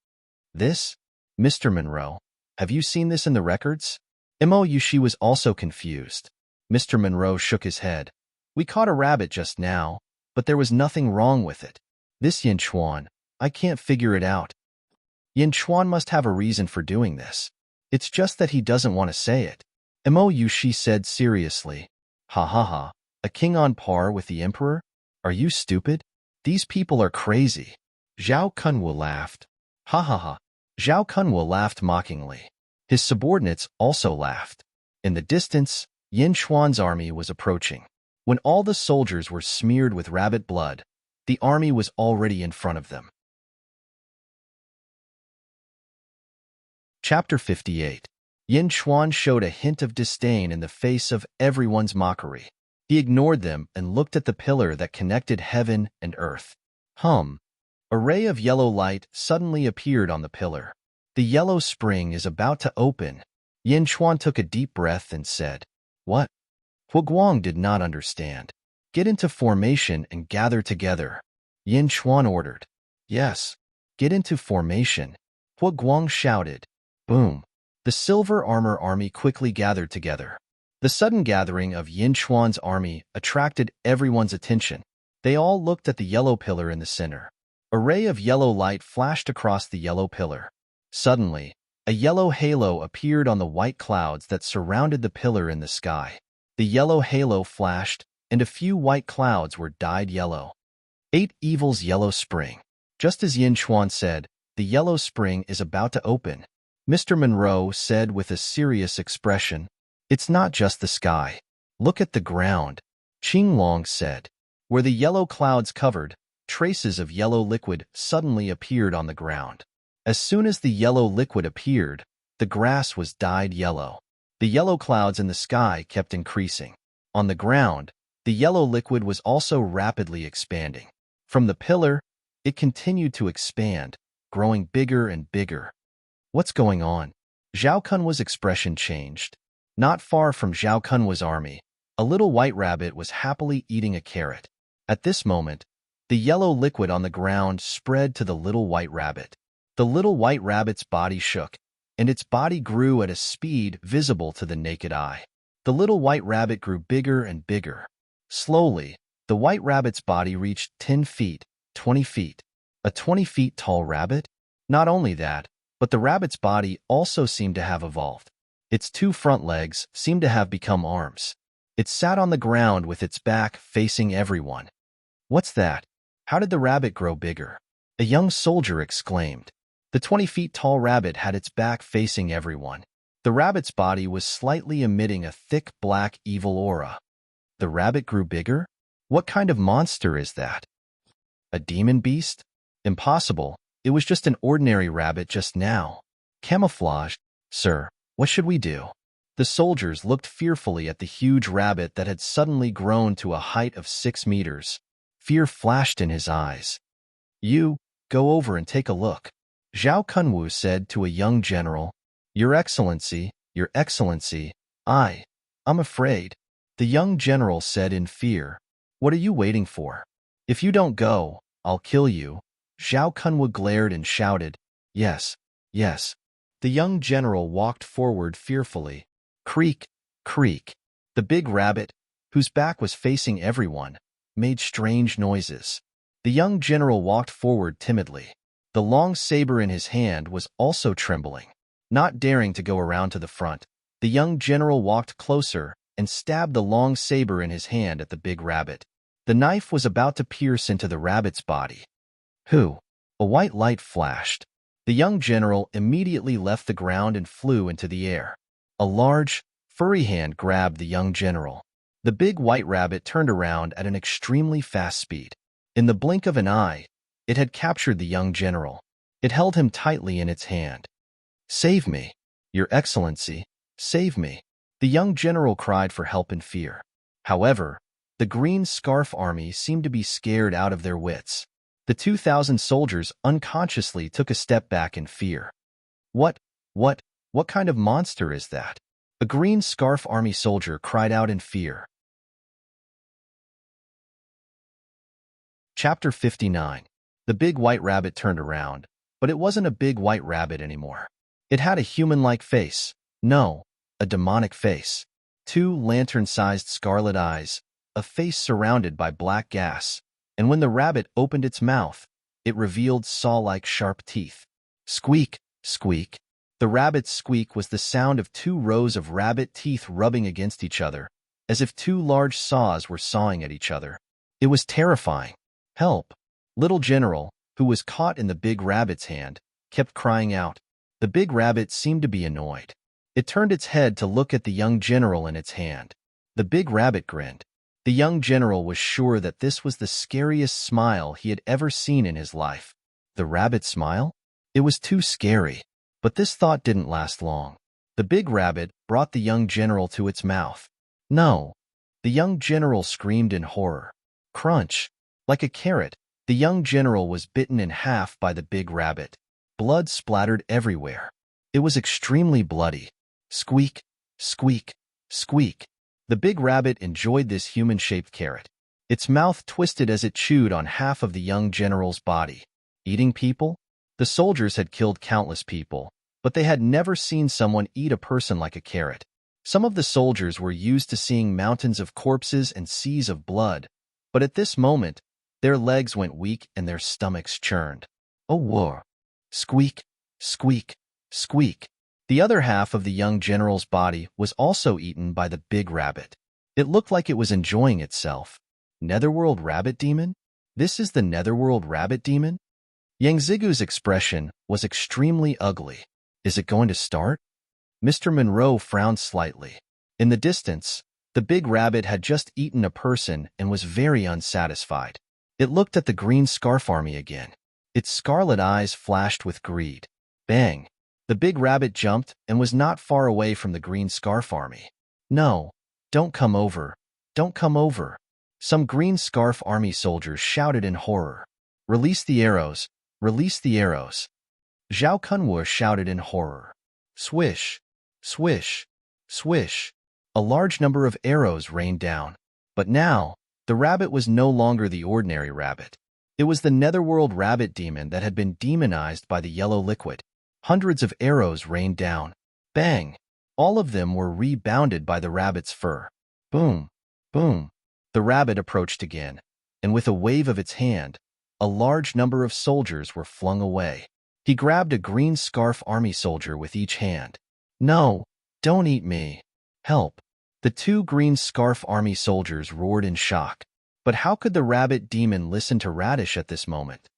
"This? Mr. Monroe, have you seen this in the records?" Mo Yushi was also confused. Mr. Monroe shook his head. "We caught a rabbit just now, but there was nothing wrong with it. This Yin Chuan, I can't figure it out. Yin Chuan must have a reason for doing this. It's just that he doesn't want to say it." Mo Yushi said seriously. "Ha ha ha, a king on par with the emperor? Are you stupid? These people are crazy." Zhao Kunwu laughed. "Ha ha ha." Zhao Kunwu laughed mockingly. His subordinates also laughed. In the distance, Yin Chuan's army was approaching. When all the soldiers were smeared with rabbit blood, the army was already in front of them. Chapter 58. Yin Chuan showed a hint of disdain in the face of everyone's mockery. He ignored them and looked at the pillar that connected heaven and earth. A ray of yellow light suddenly appeared on the pillar. "The Yellow Spring is about to open." Yin Chuan took a deep breath and said, "What?" Hu Guang did not understand. "Get into formation and gather together," Yin Chuan ordered. "Yes, get into formation," Hu Guang shouted. Boom. The Silver Armor Army quickly gathered together. The sudden gathering of Yin Chuan's army attracted everyone's attention. They all looked at the yellow pillar in the center. A ray of yellow light flashed across the yellow pillar. Suddenly, a yellow halo appeared on the white clouds that surrounded the pillar in the sky. The yellow halo flashed, and a few white clouds were dyed yellow. 8 Evil's Yellow Spring. Just as Yin Chuan said, the yellow spring is about to open. Mr. Monroe said with a serious expression, "It's not just the sky. Look at the ground." Qing Long said, "Where the yellow clouds covered, traces of yellow liquid suddenly appeared on the ground. As soon as the yellow liquid appeared, the grass was dyed yellow. The yellow clouds in the sky kept increasing. On the ground, the yellow liquid was also rapidly expanding. From the pillar, it continued to expand, growing bigger and bigger." "What's going on?" Zhao Kunwa's expression changed. Not far from Zhao Kunwa's army, a little white rabbit was happily eating a carrot. At this moment, the yellow liquid on the ground spread to the little white rabbit. The little white rabbit's body shook, and its body grew at a speed visible to the naked eye. The little white rabbit grew bigger and bigger. Slowly, the white rabbit's body reached 10 feet, 20 feet. A 20 feet tall rabbit? Not only that, but the rabbit's body also seemed to have evolved. Its 2 front legs seemed to have become arms. It sat on the ground with its back facing everyone. "What's that? How did the rabbit grow bigger?" a young soldier exclaimed. The 20 feet tall rabbit had its back facing everyone. The rabbit's body was slightly emitting a thick black evil aura. The rabbit grew bigger? What kind of monster is that? A demon beast? Impossible. It was just an ordinary rabbit just now. Camouflage. "Sir, what should we do?" The soldiers looked fearfully at the huge rabbit that had suddenly grown to a height of 6 meters. Fear flashed in his eyes. "You, go over and take a look," Zhao Kunwu said to a young general. Your Excellency, I'm afraid," the young general said in fear. "What are you waiting for? If you don't go, I'll kill you." Zhao Kunwu glared and shouted, "Yes, yes." The young general walked forward fearfully. Creak, creak. The big rabbit, whose back was facing everyone, made strange noises. The young general walked forward timidly. The long saber in his hand was also trembling. Not daring to go around to the front, the young general walked closer and stabbed the long saber in his hand at the big rabbit. The knife was about to pierce into the rabbit's body. "Who?" A white light flashed. The young general immediately left the ground and flew into the air. A large, furry hand grabbed the young general. The big white rabbit turned around at an extremely fast speed. In the blink of an eye, it had captured the young general. It held him tightly in its hand. "Save me, Your Excellency, save me." The young general cried for help in fear. However, the Green Scarf Army seemed to be scared out of their wits. The 2,000 soldiers unconsciously took a step back in fear. What kind of monster is that?" A Green Scarf Army soldier cried out in fear. Chapter 59. The big white rabbit turned around, but it wasn't a big white rabbit anymore. It had a human-like face. No, a demonic face. 2 lantern-sized scarlet eyes, a face surrounded by black gas, and when the rabbit opened its mouth, it revealed saw-like sharp teeth. Squeak, squeak. The rabbit's squeak was the sound of 2 rows of rabbit teeth rubbing against each other, as if 2 large saws were sawing at each other. It was terrifying. "Help!" Little General, who was caught in the big rabbit's hand, kept crying out. The big rabbit seemed to be annoyed. It turned its head to look at the young general in its hand. The big rabbit grinned. The young general was sure that this was the scariest smile he had ever seen in his life. The rabbit smile? It was too scary. But this thought didn't last long. The big rabbit brought the young general to its mouth. "No!" The young general screamed in horror. Crunch! Like a carrot, the young general was bitten in half by the big rabbit. Blood splattered everywhere. It was extremely bloody. Squeak, squeak, squeak. The big rabbit enjoyed this human-shaped carrot. Its mouth twisted as it chewed on half of the young general's body. Eating people? The soldiers had killed countless people, but they had never seen someone eat a person like a carrot. Some of the soldiers were used to seeing mountains of corpses and seas of blood, but at this moment, their legs went weak and their stomachs churned. "Oh, war!" Squeak, squeak, Squeak. The other half of the young general's body was also eaten by the big rabbit. It looked like it was enjoying itself. Netherworld Rabbit Demon? This is the Netherworld Rabbit Demon? Yang Zigu's expression was extremely ugly. Is it going to start? Mr. Monroe frowned slightly. In the distance, the big rabbit had just eaten a person and was very unsatisfied. It looked at the green scarf army again. Its scarlet eyes flashed with greed. Bang! The big rabbit jumped and was not far away from the green scarf army. No, don't come over. Don't come over. Some green scarf army soldiers shouted in horror. Release the arrows. Release the arrows. Zhao Kunwu shouted in horror. Swish, swish, swish. A large number of arrows rained down. But now, the rabbit was no longer the ordinary rabbit. It was the Netherworld Rabbit Demon that had been demonized by the yellow liquid. Hundreds of arrows rained down. Bang! All of them were rebounded by the rabbit's fur. Boom! Boom! The rabbit approached again, and with a wave of its hand, a large number of soldiers were flung away. He grabbed a green scarf army soldier with each hand. No! Don't eat me! Help! The two green scarf army soldiers roared in shock. But how could the rabbit demon listen to Radish at this moment?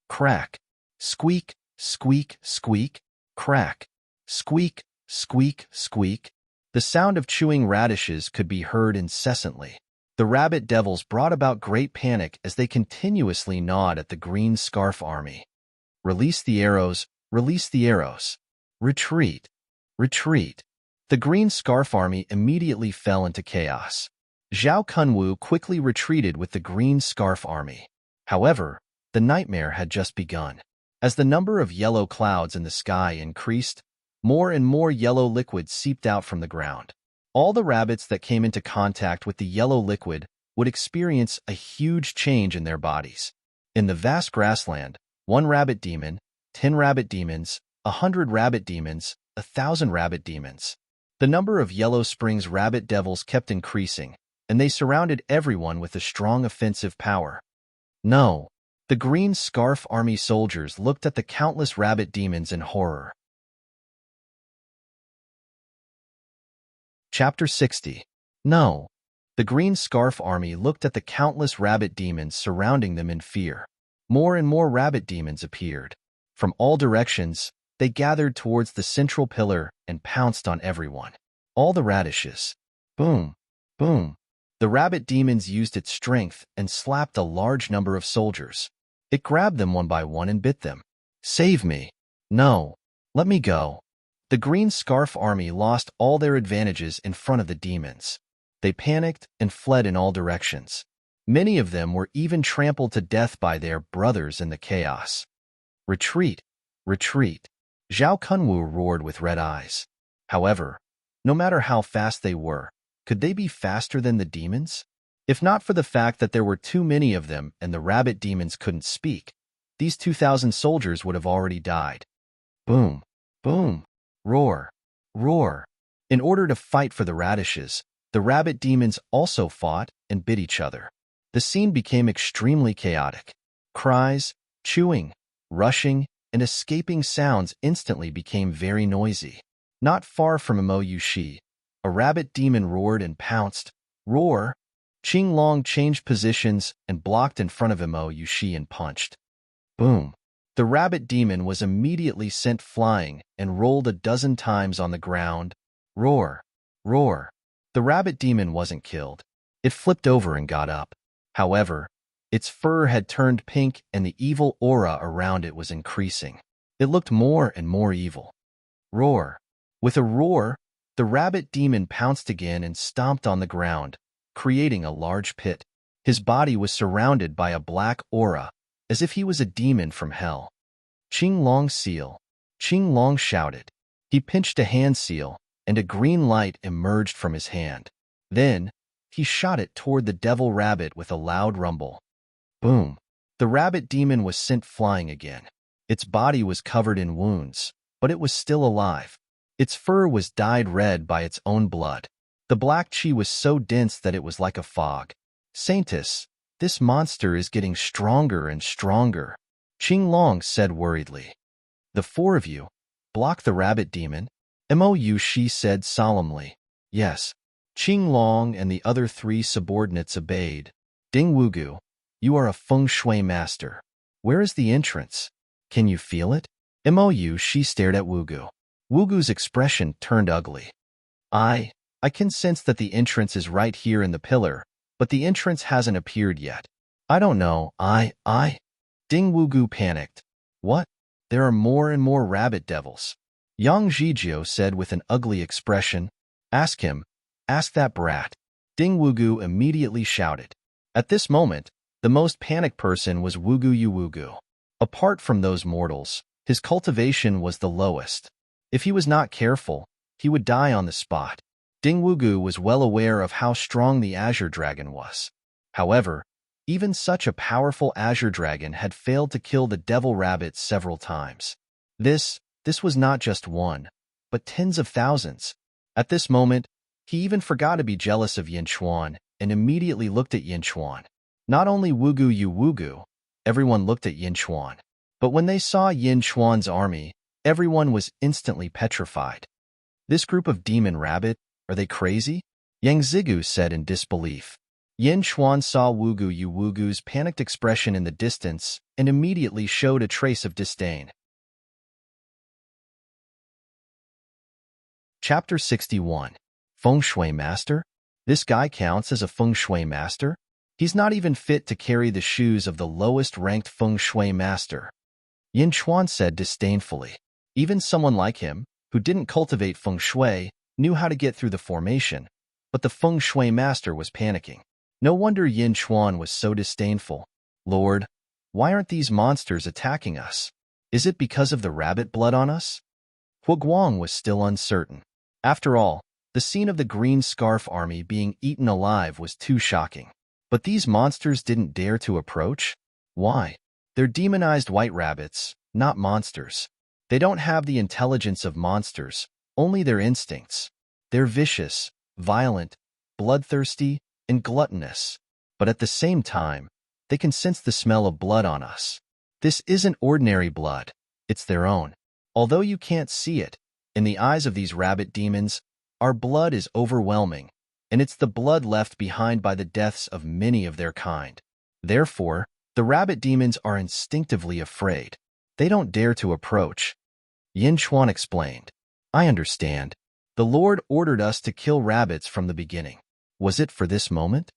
Crack! Squeak! Squeak! Squeak! Crack! Squeak! Squeak! Squeak! The sound of chewing radishes could be heard incessantly. The rabbit devils brought about great panic as they continuously gnawed at the green scarf army. Release the arrows! Release the arrows! Retreat! Retreat! The green scarf army immediately fell into chaos. Zhao Kunwu quickly retreated with the green scarf army. However, the nightmare had just begun. As the number of yellow clouds in the sky increased, more and more yellow liquid seeped out from the ground. All the rabbits that came into contact with the yellow liquid would experience a huge change in their bodies. In the vast grassland, 1 rabbit demon, 10 rabbit demons, 100 rabbit demons, 1,000 rabbit demons. The number of Yellow Springs rabbit devils kept increasing, and they surrounded everyone with a strong offensive power. No. The green scarf army soldiers looked at the countless rabbit demons in horror. Chapter 60. No. The green scarf army looked at the countless rabbit demons surrounding them in fear. More and more rabbit demons appeared. From all directions, they gathered towards the central pillar and pounced on everyone. All the radishes. Boom. Boom. The rabbit demons used its strength and slapped a large number of soldiers. It grabbed them one by one and bit them. Save me. No. Let me go. The green scarf army lost all their advantages in front of the demons. They panicked and fled in all directions. Many of them were even trampled to death by their brothers in the chaos. Retreat. Retreat. Zhao Kunwu roared with red eyes. However, no matter how fast they were, could they be faster than the demons? If not for the fact that there were too many of them and the rabbit demons couldn't speak, these 2,000 soldiers would have already died. Boom. Boom. Roar. Roar. In order to fight for the radishes, the rabbit demons also fought and bit each other. The scene became extremely chaotic. Cries, chewing, rushing, and escaping sounds instantly became very noisy. Not far from Imo Yushi, a rabbit demon roared and pounced. Roar! Qing Long changed positions and blocked in front of Imo Yushi and punched. Boom! The rabbit demon was immediately sent flying and rolled a dozen times on the ground. Roar! Roar! The rabbit demon wasn't killed. It flipped over and got up. However, its fur had turned pink and the evil aura around it was increasing. It looked more and more evil. Roar! With a roar, the rabbit demon pounced again and stomped on the ground, creating a large pit. His body was surrounded by a black aura, as if he was a demon from hell. Qing Long seal. Qing Long shouted. He pinched a hand seal, and a green light emerged from his hand. Then, he shot it toward the devil rabbit with a loud rumble. Boom! The rabbit demon was sent flying again. Its body was covered in wounds, but it was still alive. Its fur was dyed red by its own blood. The black chi was so dense that it was like a fog. Saintus, this monster is getting stronger and stronger, Qing Long said worriedly. The 4 of you, block the rabbit demon? Mou, she said solemnly. Yes. Qing Long and the other 3 subordinates obeyed. Ding Wugu, you are a feng shui master. Where is the entrance? Can you feel it? Mou, she stared at Wugu. Wugu's expression turned ugly. I can sense that the entrance is right here in the pillar, but the entrance hasn't appeared yet. I don't know, Ding Wugu panicked. What? There are more and more rabbit devils. Yang Zhijio said with an ugly expression. Ask him. Ask that brat. Ding Wugu immediately shouted. At this moment, the most panicked person was Wugu Yu Wugu. Apart from those mortals, his cultivation was the lowest. If he was not careful, he would die on the spot. Ding Wugu was well aware of how strong the Azure Dragon was. However, even such a powerful Azure Dragon had failed to kill the devil rabbits several times. This was not just one, but tens of thousands. At this moment, he even forgot to be jealous of Yin Chuan and immediately looked at Yin Chuan. Not only Wugu Yu Wugu, everyone looked at Yin Chuan. But when they saw Yin Chuan's army, everyone was instantly petrified. This group of demon rabbit, are they crazy? Yang Zigu said in disbelief. Yin Chuan saw Wugu Yu Wugu's panicked expression in the distance and immediately showed a trace of disdain. Chapter 61. Feng Shui Master? This guy counts as a Feng Shui Master? He's not even fit to carry the shoes of the lowest-ranked Feng Shui Master. Yin Chuan said disdainfully. Even someone like him, who didn't cultivate Feng Shui, knew how to get through the formation, but the Feng Shui Master was panicking. No wonder Yin Chuan was so disdainful. Lord, why aren't these monsters attacking us? Is it because of the rabbit blood on us? Huguang was still uncertain. After all, the scene of the Green Scarf Army being eaten alive was too shocking. But these monsters didn't dare to approach? Why? They're demonized white rabbits, not monsters. They don't have the intelligence of monsters, only their instincts. They're vicious, violent, bloodthirsty, and gluttonous. But at the same time, they can sense the smell of blood on us. This isn't ordinary blood. It's their own. Although you can't see it, in the eyes of these rabbit demons, our blood is overwhelming, and it's the blood left behind by the deaths of many of their kind. Therefore, the rabbit demons are instinctively afraid. They don't dare to approach. Yin Chuan explained. I understand. The Lord ordered us to kill rabbits from the beginning. Was it for this moment?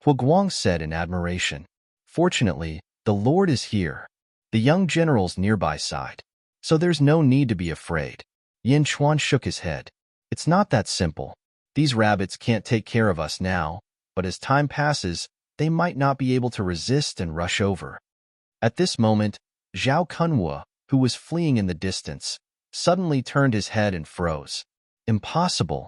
Huguang said in admiration. Fortunately, the Lord is here. The young generals nearby sighed. So there's no need to be afraid. Yin Chuan shook his head. It's not that simple. These rabbits can't take care of us now, but as time passes, they might not be able to resist and rush over. At this moment, Zhao Kunwu, who was fleeing in the distance, suddenly turned his head and froze. Impossible!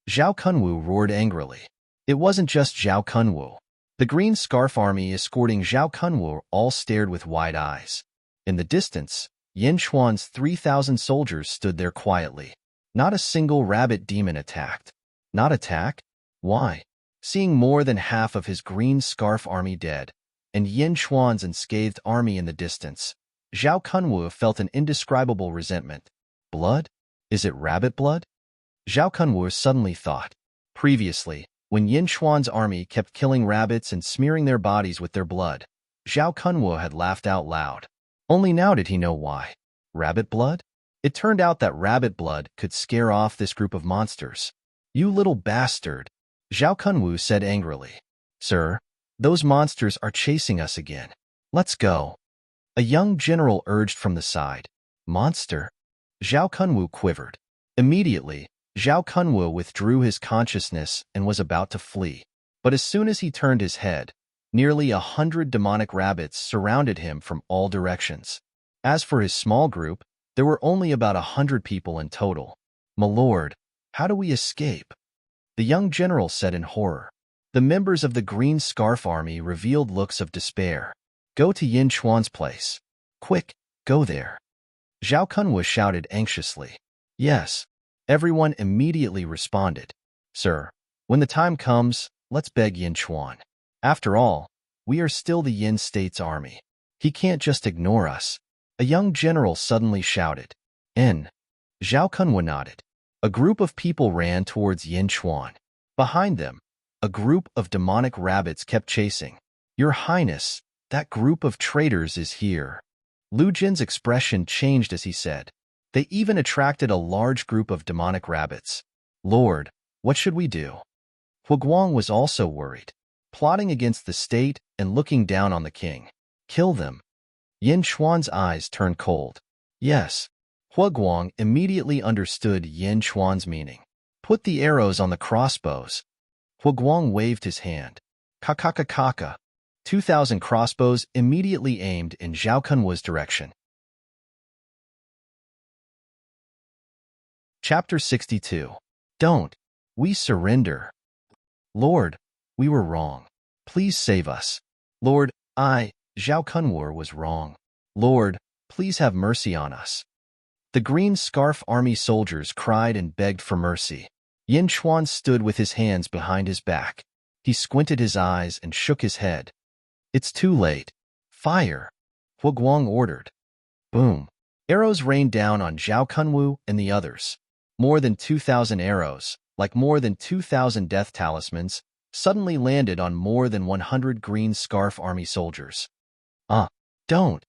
Zhao Kunwu roared angrily. It wasn't just Zhao Kunwu. The Green Scarf Army escorting Zhao Kunwu all stared with wide eyes. In the distance, Yin Chuan's 3,000 soldiers stood there quietly. Not a single rabbit demon attacked. Not attack? Why? Seeing more than half of his Green Scarf Army dead, and Yin Chuan's unscathed army in the distance, Zhao Kunwu felt an indescribable resentment. Blood? Is it rabbit blood? Zhao Kunwu suddenly thought. Previously, when Yin Chuan's army kept killing rabbits and smearing their bodies with their blood, Zhao Kunwu had laughed out loud. Only now did he know why. Rabbit blood? It turned out that rabbit blood could scare off this group of monsters. You little bastard, Zhao Kunwu said angrily. Sir, those monsters are chasing us again. Let's go. A young general urged from the side. Monster? Zhao Kunwu quivered. Immediately, Zhao Kunwu withdrew his consciousness and was about to flee. But as soon as he turned his head, nearly 100 demonic rabbits surrounded him from all directions. As for his small group, there were only about 100 people in total. My lord, how do we escape? The young general said in horror. The members of the Green Scarf Army revealed looks of despair. Go to Yin Chuan's place. Quick, go there. Zhao Kunwu shouted anxiously. Yes. Everyone immediately responded. Sir, when the time comes, let's beg Yin Chuan. After all, we are still the Yin State's army. He can't just ignore us. A young general suddenly shouted. Zhao Kunwa nodded. A group of people ran towards Yin Chuan. Behind them, a group of demonic rabbits kept chasing. Your Highness, that group of traitors is here. Lu Jin's expression changed as he said. They even attracted a large group of demonic rabbits. Lord, what should we do? Hu Guang was also worried, plotting against the state and looking down on the king. Kill them. Yin Chuan's eyes turned cold. Yes. Hu Guang immediately understood Yin Chuan's meaning. Put the arrows on the crossbows. Hu Guang waved his hand. Ka-ka-ka-ka-ka. 2,000 crossbows immediately aimed in Zhao Kunwa's direction. Chapter 62. Don't. We surrender. Lord, we were wrong. Please save us. Lord, Zhao Kunwa was wrong. Lord, please have mercy on us. The green scarf army soldiers cried and begged for mercy. Yin Chuan stood with his hands behind his back. He squinted his eyes and shook his head. It's too late. Fire. Hu Guang ordered. Boom. Arrows rained down on Zhao Kunwa and the others. More than 2,000 arrows, like more than 2,000 death talismans, suddenly landed on more than 100 green scarf army soldiers. Don't.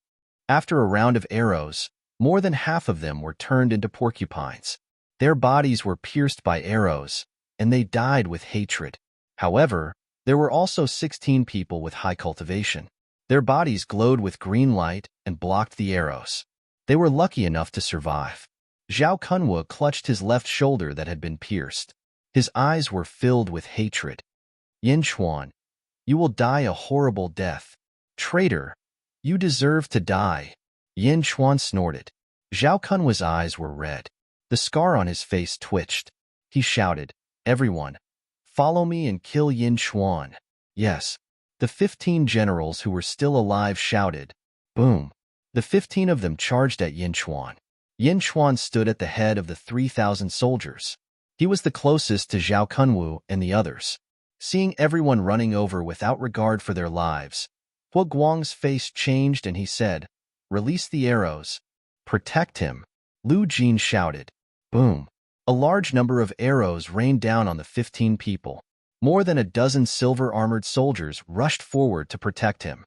After a round of arrows, more than half of them were turned into porcupines. Their bodies were pierced by arrows, and they died with hatred. However, there were also 16 people with high cultivation. Their bodies glowed with green light and blocked the arrows. They were lucky enough to survive. Zhao Kunwa clutched his left shoulder that had been pierced. His eyes were filled with hatred. Yin Chuan, you will die a horrible death. Traitor, you deserve to die. Yin Chuan snorted. Zhao Kunwa's eyes were red. The scar on his face twitched. He shouted, Everyone, follow me and kill Yin Chuan. Yes. The 15 generals who were still alive shouted. Boom. The 15 of them charged at Yin Chuan. Yin Chuan stood at the head of the 3,000 soldiers. He was the closest to Zhao Kunwa and the others. Seeing everyone running over without regard for their lives, Hu Guang's face changed and he said, Release the arrows. Protect him. Lu Jin shouted. Boom. A large number of arrows rained down on the 15 people. More than a dozen silver-armored soldiers rushed forward to protect him.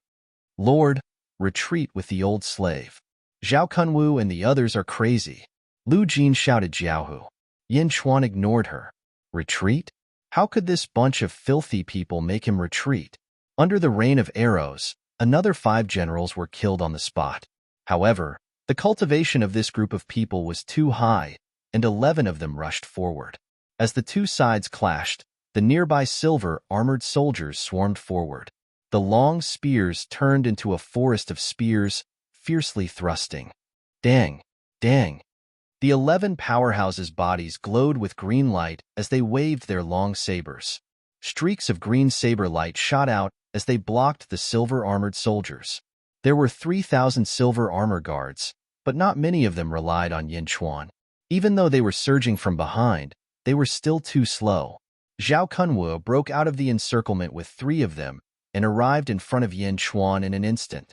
Lord, retreat with the old slave. Zhao Kunwa and the others are crazy. Lu Jin shouted Jiaohu. Yin Chuan ignored her. Retreat? How could this bunch of filthy people make him retreat? Under the rain of arrows, another 5 generals were killed on the spot. However, the cultivation of this group of people was too high, and 11 of them rushed forward. As the two sides clashed, the nearby silver-armored soldiers swarmed forward. The long spears turned into a forest of spears, fiercely thrusting. Dang! Dang! The 11 powerhouses' bodies glowed with green light as they waved their long sabers. Streaks of green saber light shot out as they blocked the silver-armored soldiers. There were 3,000 silver armor guards, but not many of them relied on Yin Chuan. Even though they were surging from behind, they were still too slow. Zhao Kunwa broke out of the encirclement with 3 of them and arrived in front of Yin Chuan in an instant.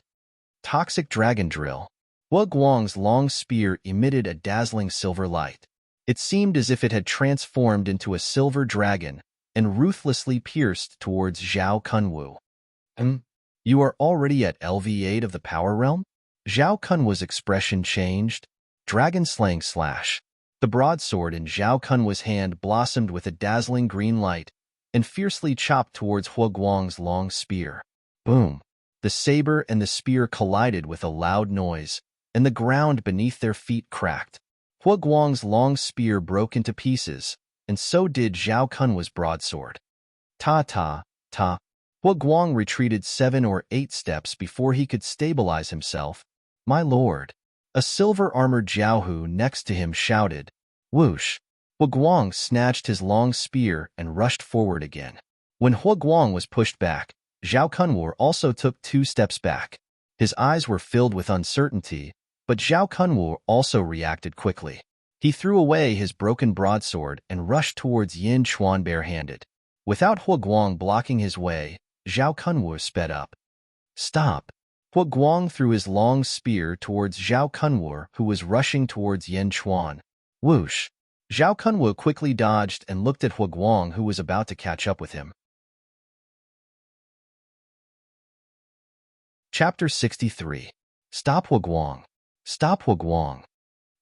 Toxic Dragon Drill. Hu Guang's long spear emitted a dazzling silver light. It seemed as if it had transformed into a silver dragon and ruthlessly pierced towards Zhao Kunwa. You are already at LV8 of the Power Realm? Zhao Kunwa's expression changed. Dragon Slaying Slash. The broadsword in Zhao Kunwa's hand blossomed with a dazzling green light and fiercely chopped towards Hu Guang's long spear. Boom! The saber and the spear collided with a loud noise, and the ground beneath their feet cracked. Hu Guang's long spear broke into pieces, and so did Zhao Kunwa's broadsword. Ta. Hu Guang retreated 7 or 8 steps before he could stabilize himself. My lord! A silver-armored Jiaohu next to him shouted. Whoosh! Hu Guang snatched his long spear and rushed forward again. When Hu Guang was pushed back, Zhao Kunwa also took 2 steps back. His eyes were filled with uncertainty, but Zhao Kunwa also reacted quickly. He threw away his broken broadsword and rushed towards Yin Chuan barehanded. Without Hu Guang blocking his way, Zhao Kunwa sped up. Stop! Hu Guang threw his long spear towards Zhao Kunwa, who was rushing towards Yin Chuan. Whoosh! Zhao Kunwu quickly dodged and looked at Huguang, who was about to catch up with him. Chapter 63. Stop Huguang! Stop Huguang!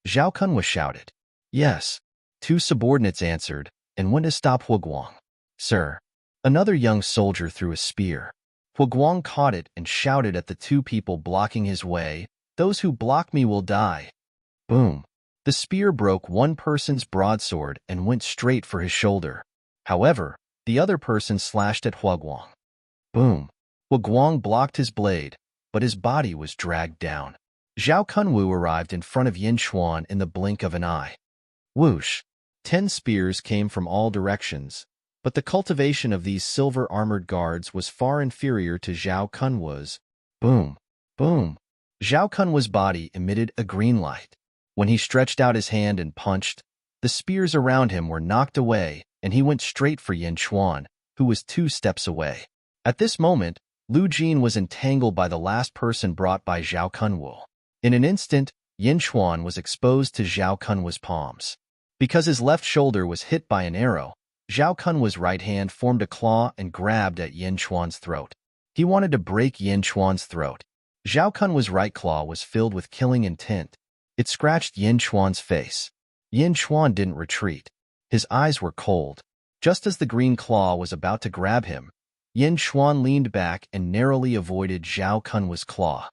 Zhao Kunwu shouted. Yes. Two subordinates answered, and went to stop Huguang. Sir. Another young soldier threw a spear. Huguang caught it and shouted at the two people blocking his way, "Those who block me will die." Boom. The spear broke one person's broadsword and went straight for his shoulder. However, the other person slashed at Huguang. Boom. Huguang blocked his blade, but his body was dragged down. Zhao Kunwu arrived in front of Yin Xuan in the blink of an eye. Whoosh! 10 spears came from all directions, but the cultivation of these silver-armored guards was far inferior to Zhao Kunwu's. Boom! Boom! Zhao Kunwu's body emitted a green light. When he stretched out his hand and punched, the spears around him were knocked away, and he went straight for Yin Xuan, who was 2 steps away. At this moment, Lu Jin was entangled by the last person brought by Zhao Kunwu. In an instant, Yin Xuan was exposed to Zhao Kunwu's palms. Because his left shoulder was hit by an arrow, Zhao Kunwu's right hand formed a claw and grabbed at Yin Xuan's throat. He wanted to break Yin Xuan's throat. Zhao Kunwu's right claw was filled with killing intent. It scratched Yin Xuan's face. Yin Xuan didn't retreat. His eyes were cold. Just as the green claw was about to grab him, Yin Xuan leaned back and narrowly avoided Zhao Kunwu's claw.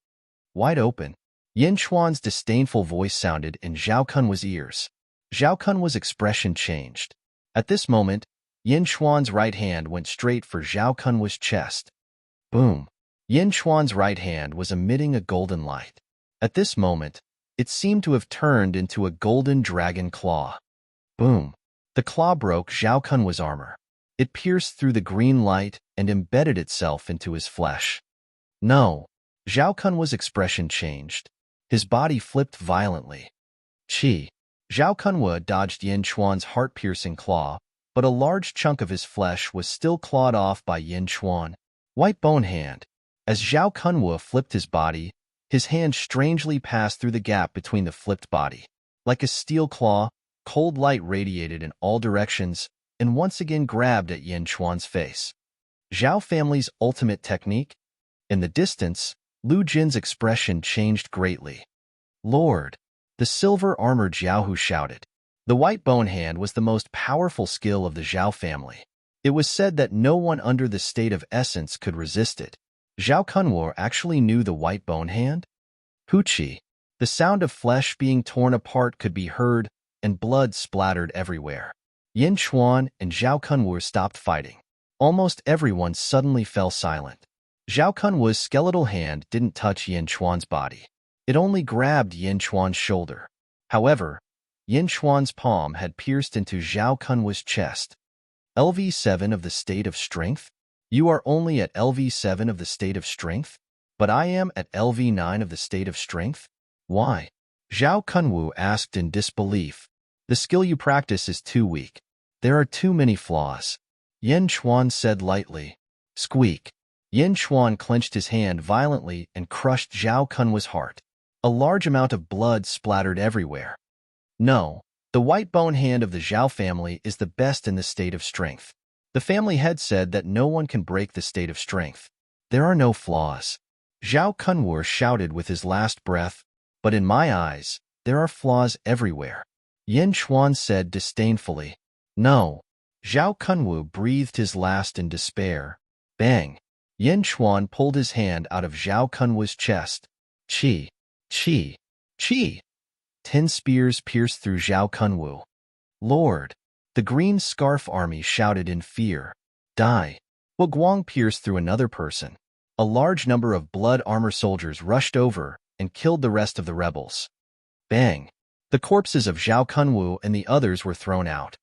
Wide open, Yin Xuan's disdainful voice sounded in Zhao Kunwu's ears. Zhao Kunwu's expression changed. At this moment, Yin Xuan's right hand went straight for Zhao Kunwu's chest. Boom! Yin Xuan's right hand was emitting a golden light. At this moment, it seemed to have turned into a golden dragon claw. Boom! The claw broke Zhao Kunwu's armor. It pierced through the green light and embedded itself into his flesh. No! Zhao Kunwu's expression changed. His body flipped violently. Chi! Zhao Kunwu dodged Yin Xuan's heart-piercing claw, but a large chunk of his flesh was still clawed off by Yin Xuan. White bone hand. As Zhao Kunwu flipped his body, his hand strangely passed through the gap between the flipped body. Like a steel claw, cold light radiated in all directions and once again grabbed at Yin Xuan's face. Zhao family's ultimate technique? In the distance, Lu Jin's expression changed greatly. Lord! The silver-armored Zhao shouted. The white bone hand was the most powerful skill of the Zhao family. It was said that no one under the state of essence could resist it. Zhao Kunwu actually knew the white bone hand? Hoochie! The sound of flesh being torn apart could be heard, and blood splattered everywhere. Yin Xuan and Zhao Kunwu stopped fighting. Almost everyone suddenly fell silent. Zhao Kunwu's skeletal hand didn't touch Yin Xuan's body. It only grabbed Yin Xuan's shoulder. However, Yin Xuan's palm had pierced into Zhao Kunwu's chest. LV7 of the state of strength? You are only at LV7 of the state of strength? But I am at LV9 of the state of strength? Why? Zhao Kunwu asked in disbelief. The skill you practice is too weak. There are too many flaws. Yin Xuan said lightly. Squeak. Yin Xuan clenched his hand violently and crushed Zhao Kunwu's heart. A large amount of blood splattered everywhere. No, the white bone hand of the Zhao family is the best in the state of strength. The family head said that no one can break the state of strength. There are no flaws. Zhao Kunwu shouted with his last breath, but in my eyes, there are flaws everywhere. Yin Xuan said disdainfully. No. Zhao Kunwu breathed his last in despair. Bang! Yin Xuan pulled his hand out of Zhao Kunwu's chest. Chi! Chi! Chi! 10 spears pierced through Zhao Kunwu. Lord! The green scarf army shouted in fear. Die! Huguang pierced through another person. A large number of blood armor soldiers rushed over and killed the rest of the rebels. Bang! The corpses of Zhao Kunwu and the others were thrown out.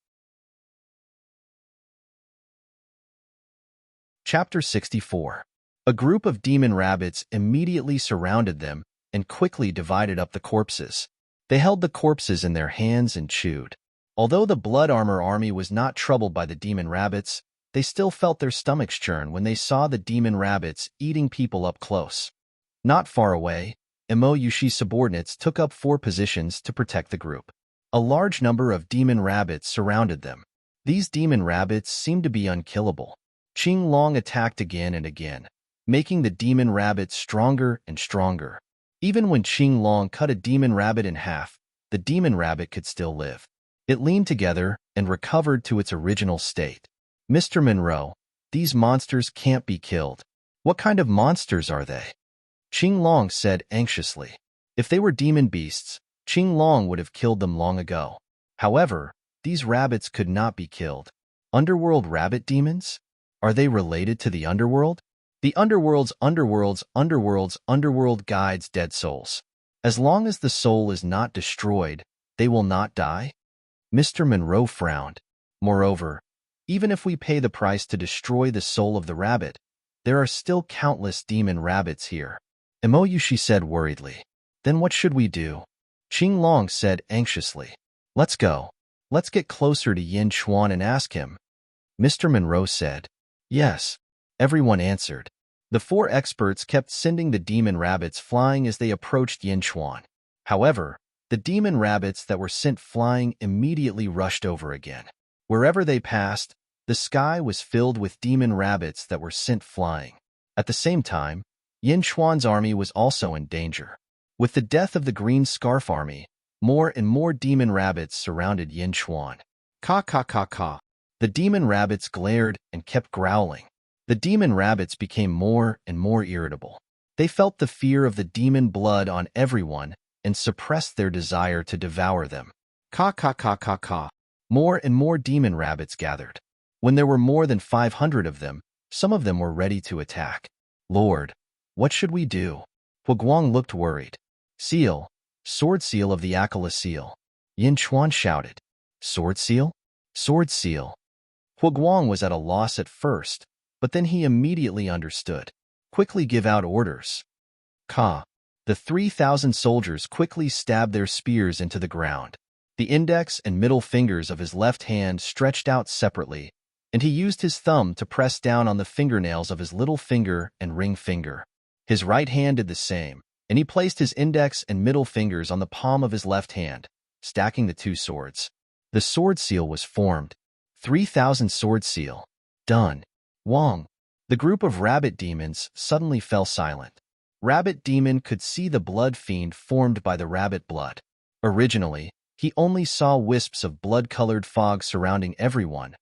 Chapter 64. A group of demon rabbits immediately surrounded them and quickly divided up the corpses. They held the corpses in their hands and chewed. Although the blood armor army was not troubled by the demon rabbits, they still felt their stomachs churn when they saw the demon rabbits eating people up close. Not far away, Imo Yushi's subordinates took up 4 positions to protect the group. A large number of demon rabbits surrounded them. These demon rabbits seemed to be unkillable. Qinglong attacked again and again, making the demon rabbit stronger and stronger. Even when Qinglong cut a demon rabbit in half, the demon rabbit could still live. It leaned together and recovered to its original state. Mr. Monroe, these monsters can't be killed. What kind of monsters are they? Qinglong said anxiously. If they were demon beasts, Qinglong would have killed them long ago. However, these rabbits could not be killed. Underworld rabbit demons? Are they related to the underworld? The underworld guides dead souls. As long as the soul is not destroyed, they will not die? Mr. Monroe frowned. Moreover, even if we pay the price to destroy the soul of the rabbit, there are still countless demon rabbits here. Imoyushi said worriedly. Then what should we do? Qinglong said anxiously. Let's go. Let's get closer to Yin Chuan and ask him. Mr. Monroe said. Yes. Everyone answered. The four experts kept sending the demon rabbits flying as they approached Yin Chuan. However, the demon rabbits that were sent flying immediately rushed over again. Wherever they passed, the sky was filled with demon rabbits that were sent flying. At the same time, Yin Chuan's army was also in danger. With the death of the Green Scarf Army, more and more demon rabbits surrounded Yin Chuan. Ka ka ka ka. The demon rabbits glared and kept growling. The demon rabbits became more and more irritable. They felt the fear of the demon blood on everyone and suppressed their desire to devour them. Ka ka ka ka ka. More and more demon rabbits gathered. When there were more than 500 of them, some of them were ready to attack. Lord, what should we do? Huguang looked worried. Seal, sword seal of the Akala seal. Yin Chuan shouted. Sword seal? Sword seal. Huguang was at a loss at first, but then he immediately understood. Quickly give out orders. Ka. The 3,000 soldiers quickly stabbed their spears into the ground. The index and middle fingers of his left hand stretched out separately, and he used his thumb to press down on the fingernails of his little finger and ring finger. His right hand did the same, and he placed his index and middle fingers on the palm of his left hand, stacking the two swords. The sword seal was formed. 3,000 sword seal. Done. Wong. The group of rabbit demons suddenly fell silent. Rabbit Demon could see the blood fiend formed by the rabbit blood. Originally, he only saw wisps of blood-colored fog surrounding everyone,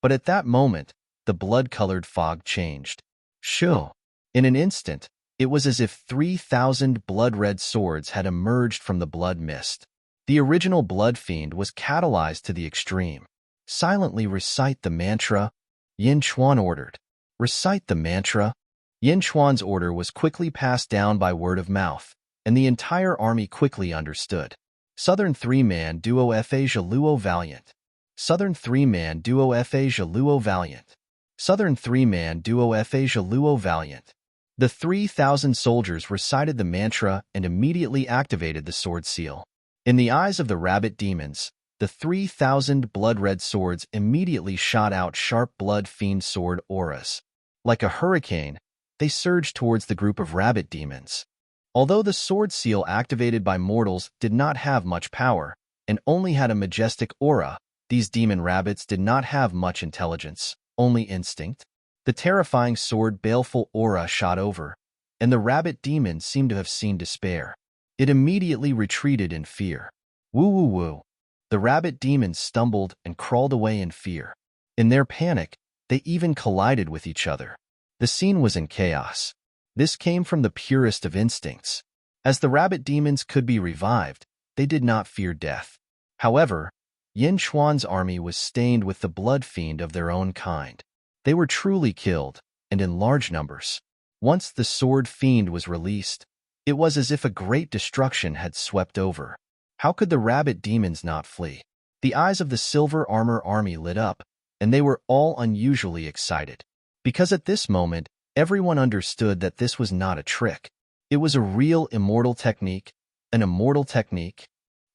but at that moment, the blood-colored fog changed. Shoo! In an instant, it was as if 3,000 blood-red swords had emerged from the blood mist. The original blood fiend was catalyzed to the extreme. Silently recite the mantra, Yin Chuan ordered. Recite the mantra. Yin Chuan's order was quickly passed down by word of mouth, and the entire army quickly understood. Southern three-man duo Fa Jaluo Valiant. Southern three-man duo Fa Jaluo Valiant. Southern three-man duo Fa Jaluo Valiant. The 3,000 soldiers recited the mantra and immediately activated the sword seal. In the eyes of the rabbit demons, the 3,000 blood-red swords immediately shot out sharp blood fiend sword auras. Like a hurricane, they surged towards the group of rabbit demons. Although the sword seal activated by mortals did not have much power and only had a majestic aura, these demon rabbits did not have much intelligence, only instinct. The terrifying sword baleful aura shot over, and the rabbit demon seemed to have seen despair. It immediately retreated in fear. Woo woo woo. The rabbit demons stumbled and crawled away in fear. In their panic, they even collided with each other. The scene was in chaos. This came from the purest of instincts. As the rabbit demons could be revived, they did not fear death. However, Yin Chuan's army was stained with the blood fiend of their own kind. They were truly killed, and in large numbers. Once the sword fiend was released, it was as if a great destruction had swept over. How could the rabbit demons not flee? The eyes of the Silver Armor army lit up, and they were all unusually excited. Because at this moment, everyone understood that this was not a trick. It was a real immortal technique, an immortal technique.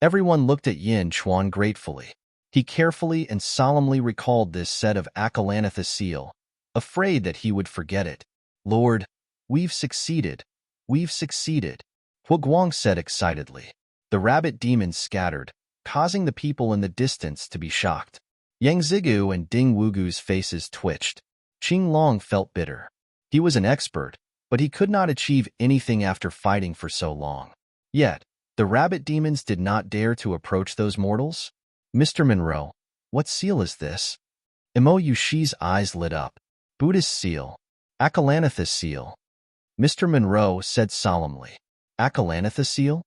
Everyone looked at Yin Chuan gratefully. He carefully and solemnly recalled this set of Akalanatha seal, afraid that he would forget it. Lord, we've succeeded. We've succeeded. Huguang said excitedly. The rabbit demons scattered, causing the people in the distance to be shocked. Yang Zigu and Ding Wugu's faces twitched. Qing Long felt bitter. He was an expert, but he could not achieve anything after fighting for so long. Yet, the rabbit demons did not dare to approach those mortals. Mr. Monroe, what seal is this? Imo Yushi's eyes lit up. Buddhist seal. Akalanatha seal. Mr. Monroe said solemnly. Akalanatha seal?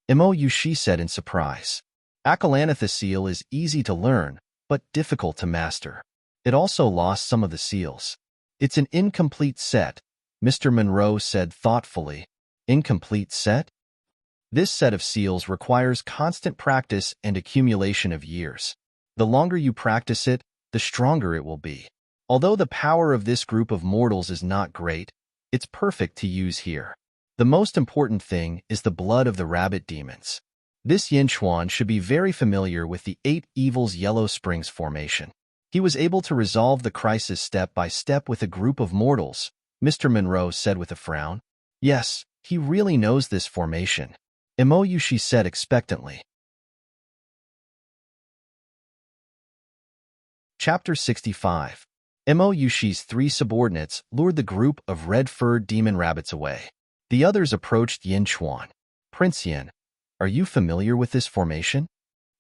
Imo Yushi said in surprise. Akalanatha seal is easy to learn, but difficult to master. It also lost some of the seals. It's an incomplete set, Mr. Monroe said thoughtfully. Incomplete set? This set of seals requires constant practice and accumulation of years. The longer you practice it, the stronger it will be. Although the power of this group of mortals is not great, it's perfect to use here. The most important thing is the blood of the rabbit demons. This Yinchuan should be very familiar with the 8 Evils Yellow Springs formation. He was able to resolve the crisis step by step with a group of mortals, Mr. Monroe said with a frown. Yes, he really knows this formation. Imo Yushi said expectantly. Chapter 65. Imo Yushi's 3 subordinates lured the group of red-furred demon rabbits away. The others approached Yinchuan. Prince Yin, are you familiar with this formation?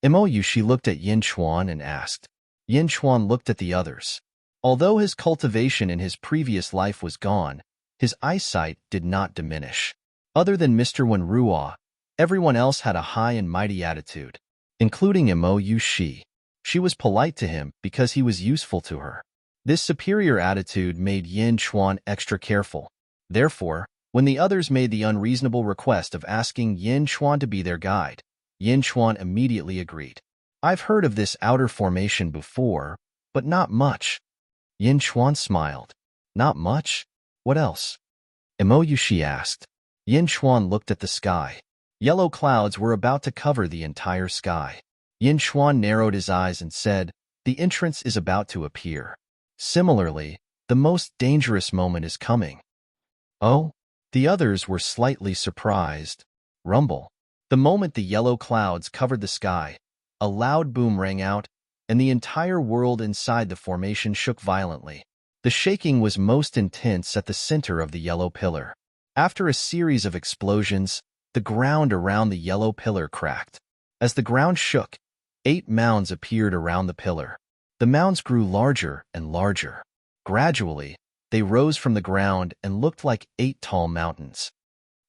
Imo Yushi looked at Yinchuan and asked. Yinchuan looked at the others. Although his cultivation in his previous life was gone, his eyesight did not diminish. Other than Mr. Wenrua, everyone else had a high and mighty attitude, including Imo Yushi. She was polite to him because he was useful to her. This superior attitude made Yin Chuan extra careful. Therefore, when the others made the unreasonable request of asking Yin Chuan to be their guide, Yin Chuan immediately agreed. I've heard of this outer formation before, but not much. Yin Chuan smiled. Not much? What else? Imo Yushi asked. Yin Chuan looked at the sky. Yellow clouds were about to cover the entire sky. Yin Chuan narrowed his eyes and said, the entrance is about to appear. Similarly, the most dangerous moment is coming. Oh? The others were slightly surprised. Rumble. The moment the yellow clouds covered the sky, a loud boom rang out, and the entire world inside the formation shook violently. The shaking was most intense at the center of the yellow pillar. After a series of explosions, the ground around the yellow pillar cracked. As the ground shook, 8 mounds appeared around the pillar. The mounds grew larger and larger. Gradually, they rose from the ground and looked like 8 tall mountains.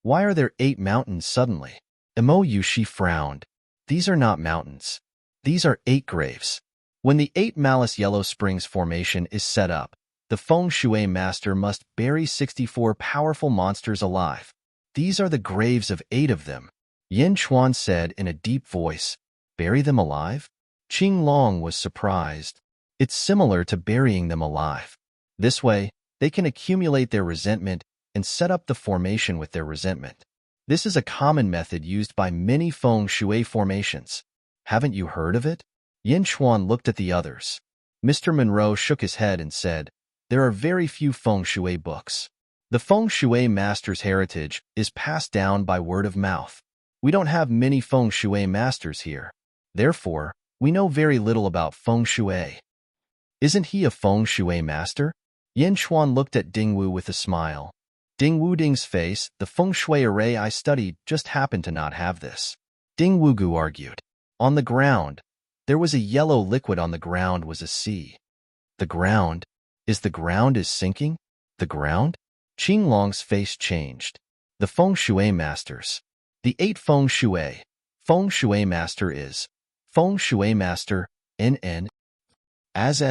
Why are there 8 mountains suddenly? Imo Yushi frowned. These are not mountains. These are 8 graves. When the 8 Malice Yellow Springs formation is set up, the Feng Shui master must bury 64 powerful monsters alive. These are the graves of 8 of them. Yin Chuan said in a deep voice. Bury them alive? Qing Long was surprised. It's similar to burying them alive. This way, they can accumulate their resentment and set up the formation with their resentment. This is a common method used by many Feng Shui formations. Haven't you heard of it? Yin Chuan looked at the others. Mr. Monroe shook his head and said, there are very few Feng Shui books. The Feng Shui master's heritage is passed down by word of mouth. We don't have many Feng Shui masters here. Therefore, we know very little about Feng Shui. Isn't he a Feng Shui master? Yin Chuan looked at Ding Wu with a smile. Ding Wuding's face, the Feng Shui array I studied, just happened to not have this. Ding Wugu argued. On the ground, there was a yellow liquid on the ground was a sea. The ground? Is the ground is sinking? The ground? Qing Long's face changed. The Feng Shui masters. The 8 Feng Shui. Feng Shui master is. Feng Shui master, NN. As.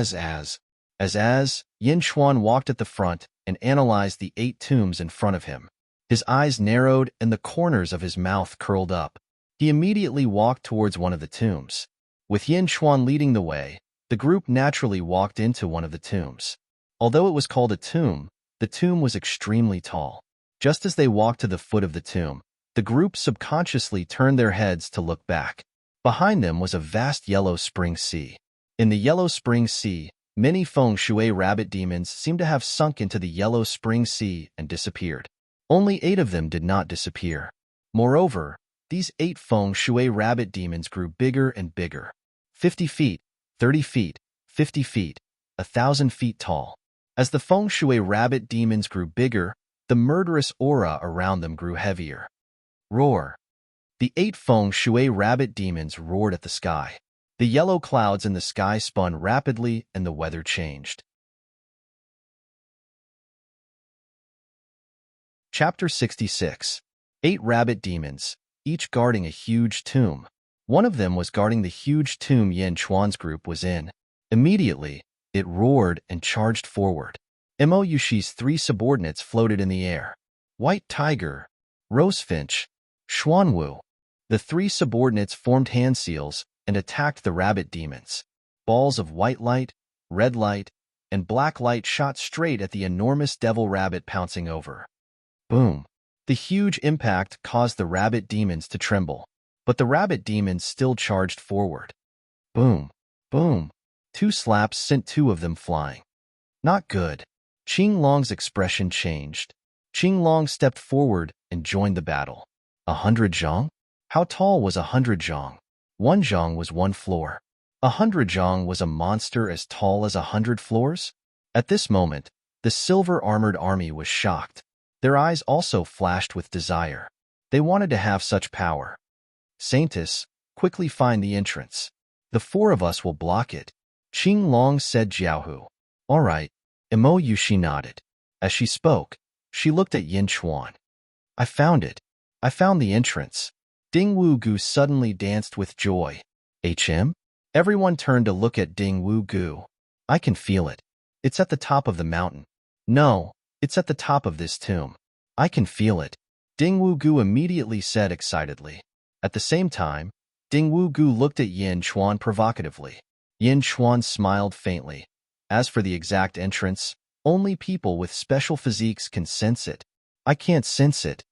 Yin Chuan walked at the front and analyzed the 8 tombs in front of him. His eyes narrowed and the corners of his mouth curled up. He immediately walked towards one of the tombs. With Yin Chuan leading the way, the group naturally walked into one of the tombs. Although it was called a tomb, the tomb was extremely tall. Just as they walked to the foot of the tomb, the group subconsciously turned their heads to look back. Behind them was a vast yellow spring sea. In the yellow spring sea, many Feng Shui rabbit demons seemed to have sunk into the yellow spring sea and disappeared. Only 8 of them did not disappear. Moreover, These 8 feng shui rabbit demons grew bigger and bigger. 50 feet, 30 feet, 50 feet, 1,000 feet tall. As the feng shui rabbit demons grew bigger, the murderous aura around them grew heavier. Roar. The 8 feng shui rabbit demons roared at the sky. The yellow clouds in the sky spun rapidly and the weather changed. Chapter 66. 8 rabbit demons, each guarding a huge tomb. One of them was guarding the huge tomb Yin Chuan's group was in. Immediately, it roared and charged forward. Mo Yushi's 3 subordinates floated in the air. White Tiger, Rosefinch, Xuanwu. The 3 subordinates formed hand seals and attacked the rabbit demons. Balls of white light, red light, and black light shot straight at the enormous devil rabbit pouncing over. Boom! The huge impact caused the rabbit demons to tremble, but the rabbit demons still charged forward. Boom! Boom! 2 slaps sent 2 of them flying. Not good. Qing Long's expression changed. Qing Long stepped forward and joined the battle. 100 zhang? How tall was 100 zhang? 1 zhang was 1 floor. 100 zhang was a monster as tall as 100 floors? At this moment, the silver-armored army was shocked. Their eyes also flashed with desire. They wanted to have such power. Saintus, quickly find the entrance. The 4 of us will block it. Qing Long said Jiaohu. All right. Mo Yushi nodded. As she spoke, she looked at Yin Chuan. I found it. I found the entrance. Ding Wu Gu suddenly danced with joy. HM? Everyone turned to look at Ding Wu Gu. I can feel it. It's at the top of the mountain. No, it's at the top of this tomb. I can feel it. Ding Wu Gu immediately said excitedly. At the same time, Ding Wu Gu looked at Yin Chuan provocatively. Yin Chuan smiled faintly. As for the exact entrance, only people with special physiques can sense it. I can't sense it.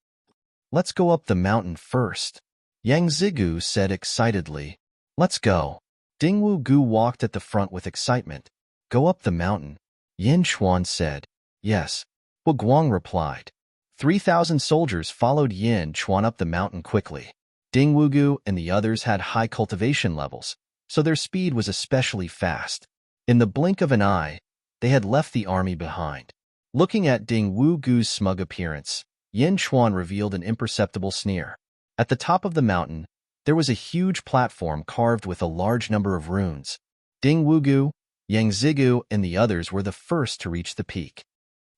Let's go up the mountain first. Yang Zigu said excitedly. Let's go. Ding Wu Gu walked at the front with excitement. Go up the mountain. Yin Chuan said. Yes. Wu Guang replied. 3,000 soldiers followed Yin Chuan up the mountain quickly. Ding Wu Gu and the others had high cultivation levels, so their speed was especially fast. In the blink of an eye, they had left the army behind. Looking at Ding Wu Gu's smug appearance, Yin Chuan revealed an imperceptible sneer. At the top of the mountain, there was a huge platform carved with a large number of runes. Ding Wu Gu, Yang Zigu, and the others were the first to reach the peak.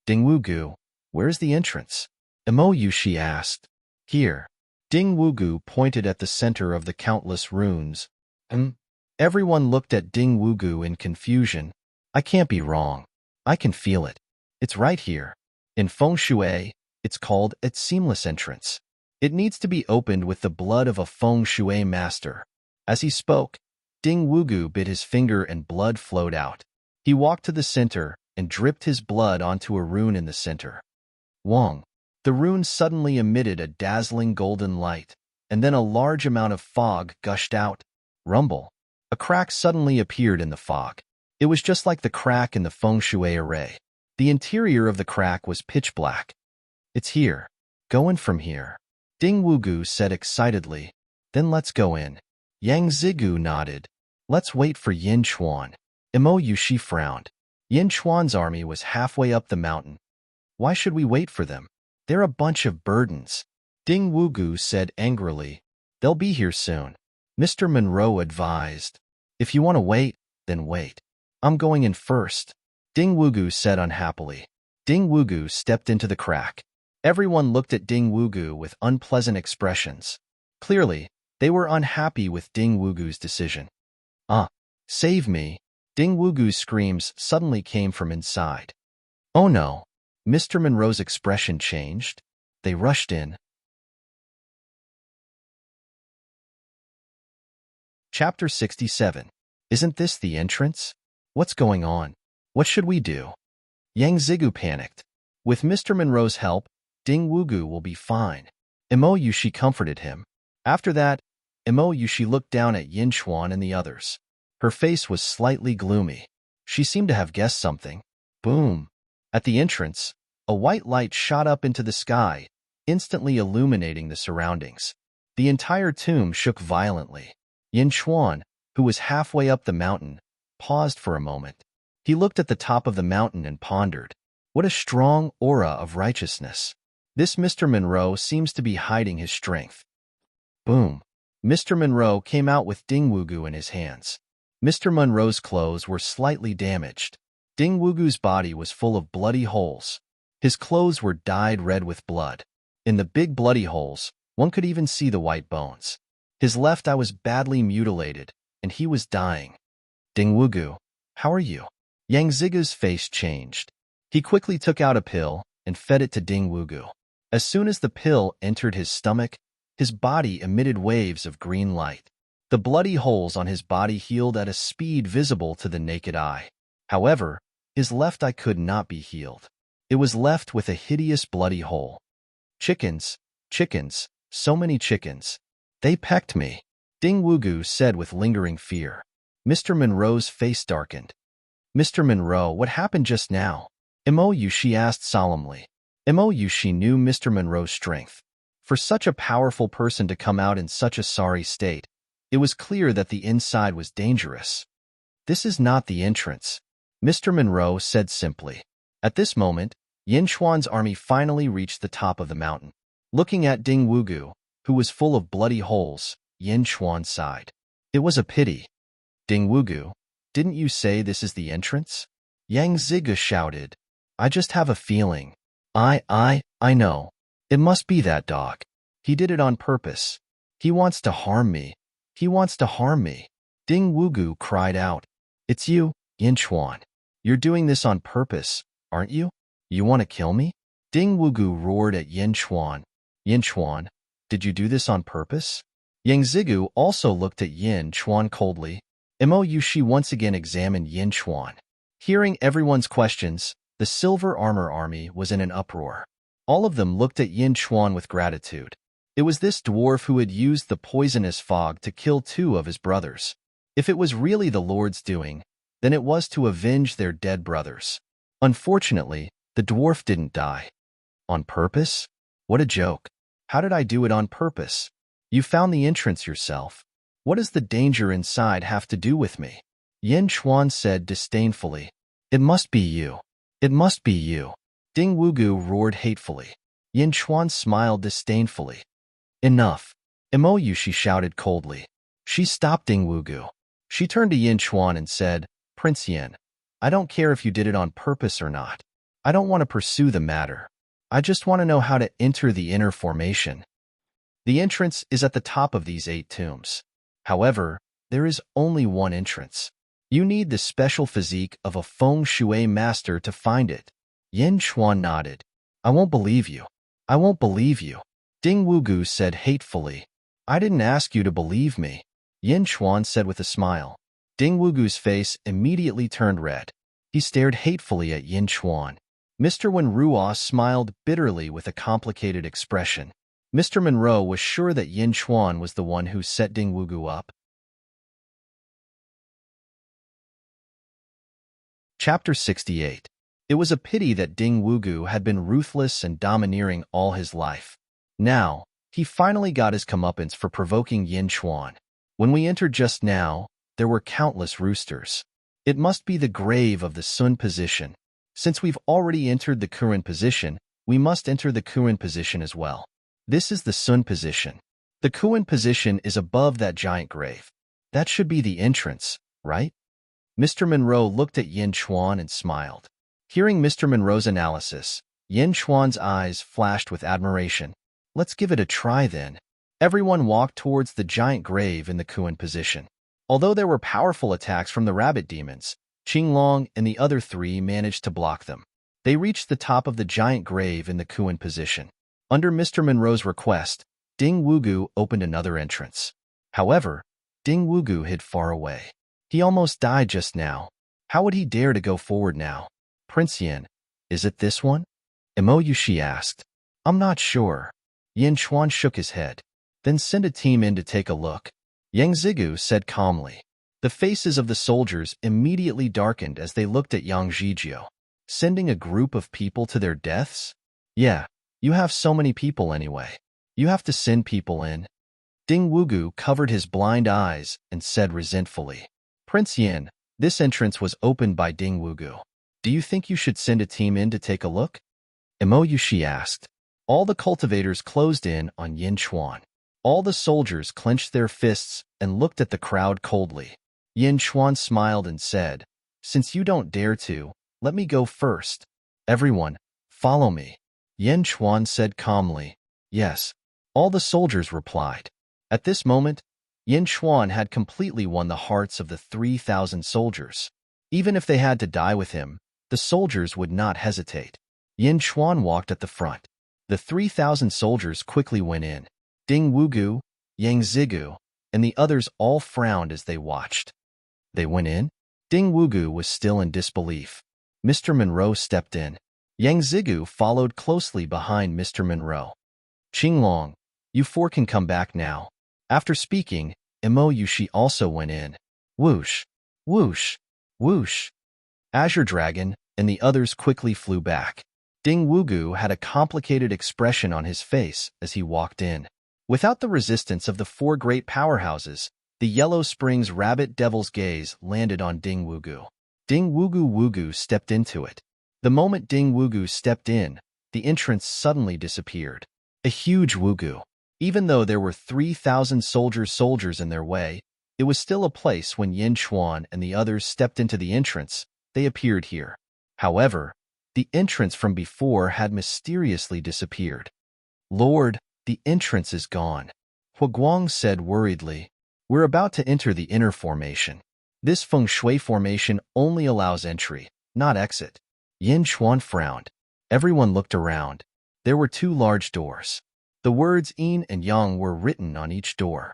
Ding Wu Gu, where's the entrance? Mo Yushi asked. Here. Ding Wu Gu pointed at the center of the countless runes. Everyone looked at Ding Wu Gu in confusion. I can't be wrong. I can feel it. It's right here. In feng shui, it's called a seamless entrance. It needs to be opened with the blood of a feng shui master. As he spoke, Ding Wu Gu bit his finger and blood flowed out. He walked to the center and dripped his blood onto a rune in the center. Wong. The rune suddenly emitted a dazzling golden light, and then a large amount of fog gushed out. Rumble. A crack suddenly appeared in the fog. It was just like the crack in the feng shui array. The interior of the crack was pitch black. It's here. Go in from here. Ding Wu Gu said excitedly. Then let's go in. Yang Zigu nodded. Let's wait for Yin Chuan. Mo Yushi frowned. Yin Chuan's army was halfway up the mountain. Why should we wait for them? They're a bunch of burdens. Ding Wu Gu said angrily. They'll be here soon. Mr. Monroe advised. If you want to wait, then wait. I'm going in first. Ding Wu Gu said unhappily. Ding Wu Gu stepped into the crack. Everyone looked at Ding Wu Gu with unpleasant expressions. Clearly, they were unhappy with Ding Wu Gu's decision. Save me. Ding Wu Gu's screams suddenly came from inside. Oh no. Mr. Monroe's expression changed. They rushed in. Chapter 67. Isn't this the entrance? What's going on? What should we do? Yang Zigu panicked. With Mr. Monroe's help, Ding Wu Gu will be fine. Mo Yushi comforted him. After that, Mo Yushi looked down at Yin Chuan and the others. Her face was slightly gloomy. She seemed to have guessed something. Boom! At the entrance, a white light shot up into the sky, instantly illuminating the surroundings. The entire tomb shook violently. Yin Chuan, who was halfway up the mountain, paused for a moment. He looked at the top of the mountain and pondered. What a strong aura of righteousness. This Mr. Monroe seems to be hiding his strength. Boom. Mr. Monroe came out with Ding Wugu in his hands. Mr. Monroe's clothes were slightly damaged. Ding Wugu's body was full of bloody holes. His clothes were dyed red with blood. In the big bloody holes, one could even see the white bones. His left eye was badly mutilated, and he was dying. Ding Wugu, how are you? Yang Ziga's face changed. He quickly took out a pill and fed it to Ding Wugu. As soon as the pill entered his stomach, his body emitted waves of green light. The bloody holes on his body healed at a speed visible to the naked eye. However, his left eye could not be healed. It was left with a hideous bloody hole. Chickens, chickens, so many chickens. They pecked me, Ding Wugu said with lingering fear. Mr. Monroe's face darkened. Mr. Monroe, what happened just now? Mo, she asked solemnly. Mo, she knew Mr. Monroe's strength. For such a powerful person to come out in such a sorry state, it was clear that the inside was dangerous. This is not the entrance, Mr. Monroe said simply. At this moment, Yin Chuan's army finally reached the top of the mountain. Looking at Ding Wugu, who was full of bloody holes, Yin Chuan sighed. It was a pity. Ding Wugu, didn't you say this is the entrance? Yang Ziga shouted. I just have a feeling. I know. It must be that dog. He did it on purpose. He wants to harm me. He wants to harm me. Ding Wugu cried out. It's you, Yin Chuan. You're doing this on purpose, aren't you? You want to kill me? Ding Wugu roared at Yin Chuan. Yin Chuan, did you do this on purpose? Yang Zigu also looked at Yin Chuan coldly. Mo, she once again examined Yin Chuan. Hearing everyone's questions, the Silver Armor Army was in an uproar. All of them looked at Yin Chuan with gratitude. It was this dwarf who had used the poisonous fog to kill 2 of his brothers. If it was really the Lord's doing, then it was to avenge their dead brothers. Unfortunately, the dwarf didn't die. On purpose? What a joke. How did I do it on purpose? You found the entrance yourself. What does the danger inside have to do with me? Yin Chuan said disdainfully. It must be you. It must be you. Ding Wugu roared hatefully. Yin Chuan smiled disdainfully. Enough. Mo, she shouted coldly. She stopped Ding Wugu. She turned to Yin Chuan and said, Prince Yin, I don't care if you did it on purpose or not. I don't want to pursue the matter. I just want to know how to enter the inner formation. The entrance is at the top of these 8 tombs. However, there is only one entrance. You need the special physique of a feng shui master to find it. Yin Chuan nodded. I won't believe you. I won't believe you. Ding Wugu said hatefully. I didn't ask you to believe me. Yin Chuan said with a smile. Ding Wugu's face immediately turned red. He stared hatefully at Yin Chuan. Mr. Wenruo smiled bitterly with a complicated expression. Mr. Monroe was sure that Yin Chuan was the one who set Ding Wugu up. Chapter 68. It was a pity that Ding Wugu had been ruthless and domineering all his life. Now, he finally got his comeuppance for provoking Yin Chuan. When we entered just now, there were countless roosters. It must be the grave of the Sun position. Since we've already entered the Kuren position, we must enter the Kuren position as well. This is the Sun position. The Kuren position is above that giant grave. That should be the entrance, right? Mr. Monroe looked at Yin Chuan and smiled. Hearing Mr. Monroe's analysis, Yin Chuan's eyes flashed with admiration. Let's give it a try then. Everyone walked towards the giant grave in the Kuren position. Although there were powerful attacks from the rabbit demons, Qinglong and the other 3 managed to block them. They reached the top of the giant grave in the Kuren position. Under Mr. Monroe's request, Ding Wugu opened another entrance. However, Ding Wugu hid far away. He almost died just now. How would he dare to go forward now? Prince Yin, is it this one? Mo, she asked. I'm not sure. Yin Chuan shook his head. Then send a team in to take a look. Yang Zigu said calmly. The faces of the soldiers immediately darkened as they looked at Yang Zhijio. Sending a group of people to their deaths? Yeah, you have so many people anyway. You have to send people in. Ding Wugu covered his blind eyes and said resentfully, Prince Yin, this entrance was opened by Ding Wugu. Do you think you should send a team in to take a look? Imo Yushi asked. All the cultivators closed in on Yin Chuan. All the soldiers clenched their fists and looked at the crowd coldly. Yin Chuan smiled and said, Since you don't dare to, let me go first. Everyone, follow me. Yin Chuan said calmly. Yes. All the soldiers replied. At this moment, Yin Chuan had completely won the hearts of the 3,000 soldiers. Even if they had to die with him, the soldiers would not hesitate. Yin Chuan walked at the front. The 3,000 soldiers quickly went in. Ding Wugu, Yang Zigu, and the others all frowned as they watched. They went in? Ding Wugu was still in disbelief. Mr. Monroe stepped in. Yang Zigu followed closely behind Mr. Monroe. Qinglong, you four can come back now. After speaking, Imo Yushi also went in. Whoosh, whoosh, whoosh. Azure Dragon and the others quickly flew back. Ding Wugu had a complicated expression on his face as he walked in. Without the resistance of the four great powerhouses, the Yellow Springs Rabbit Devil's gaze landed on Ding Wugu. Ding Wugu stepped into it. The moment Ding Wugu stepped in, the entrance suddenly disappeared. A huge Wugu. Even though there were 3,000 soldiers in their way, it was still a place. When Yin Chuan and the others stepped into the entrance, they appeared here. However, the entrance from before had mysteriously disappeared. Lord, the entrance is gone. Huguang said worriedly. We're about to enter the inner formation. This feng shui formation only allows entry, not exit. Yin Chuan frowned. Everyone looked around. There were 2 large doors. The words Yin and Yang were written on each door.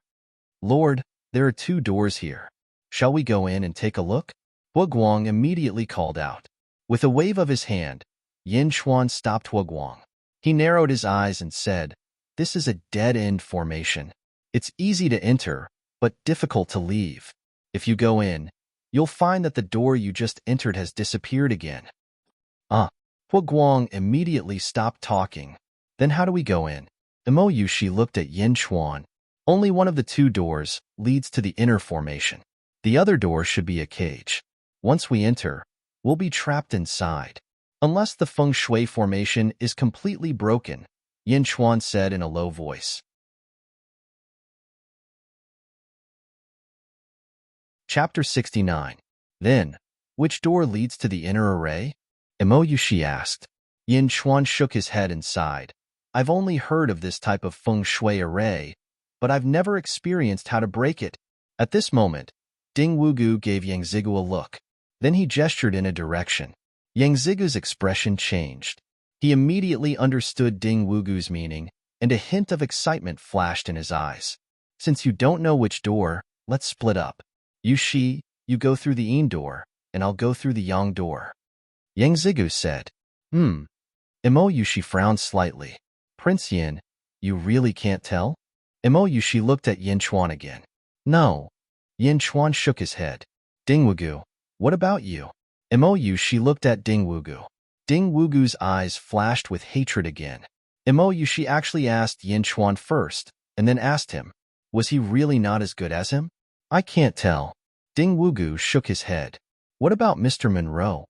Lord, there are 2 doors here. Shall we go in and take a look? Huguang immediately called out. With a wave of his hand, Yin Chuan stopped Huguang. He narrowed his eyes and said, This is a dead-end formation. It's easy to enter, but difficult to leave. If you go in, you'll find that the door you just entered has disappeared again. Huguang immediately stopped talking. Then how do we go in? Imo Yushi looked at Yin Chuan. Only one of the 2 doors leads to the inner formation. The other door should be a cage. Once we enter, we'll be trapped inside. Unless the feng shui formation is completely broken, Yin Chuan said in a low voice. Chapter 69. Then, which door leads to the inner array? Imo Yushi asked. Yin Chuan shook his head and sighed. I've only heard of this type of feng shui array, but I've never experienced how to break it. At this moment, Ding Wugu gave Yang Zigu a look. Then he gestured in a direction. Yang Zigu's expression changed. He immediately understood Ding Wugu's meaning, and a hint of excitement flashed in his eyes. Since you don't know which door, let's split up. Yushi, you go through the Yin door, and I'll go through the Yang door. Yang Zigu said. Imo Yushi frowned slightly. Prince Yin, you really can't tell? Imo Yushi looked at Yin Chuan again. No. Yin Chuan shook his head. Ding Wugu, what about you? Imo Yushi looked at Ding Wugu. Ding Wugu's eyes flashed with hatred again. Imo Yushi actually asked Yin Chuan first, and then asked him, was he really not as good as him? I can't tell. Ding Wugu shook his head. What about Mr. Monroe?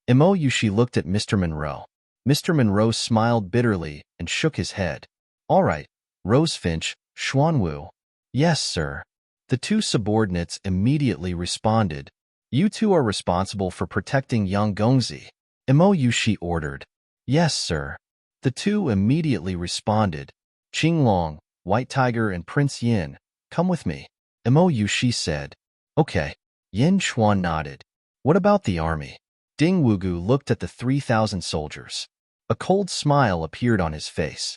Imo Yushi looked at Mr. Monroe. Mr. Monroe smiled bitterly and shook his head. All right, Rosefinch, Xuanwu. Yes, sir. The 2 subordinates immediately responded. You 2 are responsible for protecting Yang Gongzi. Imo Yushi ordered. Yes, sir. The 2 immediately responded. Qinglong, White Tiger and Prince Yin, come with me. Imo Yushi said. Okay. Yin Chuan nodded. What about the army? Ding Wugu looked at the 3,000 soldiers. A cold smile appeared on his face.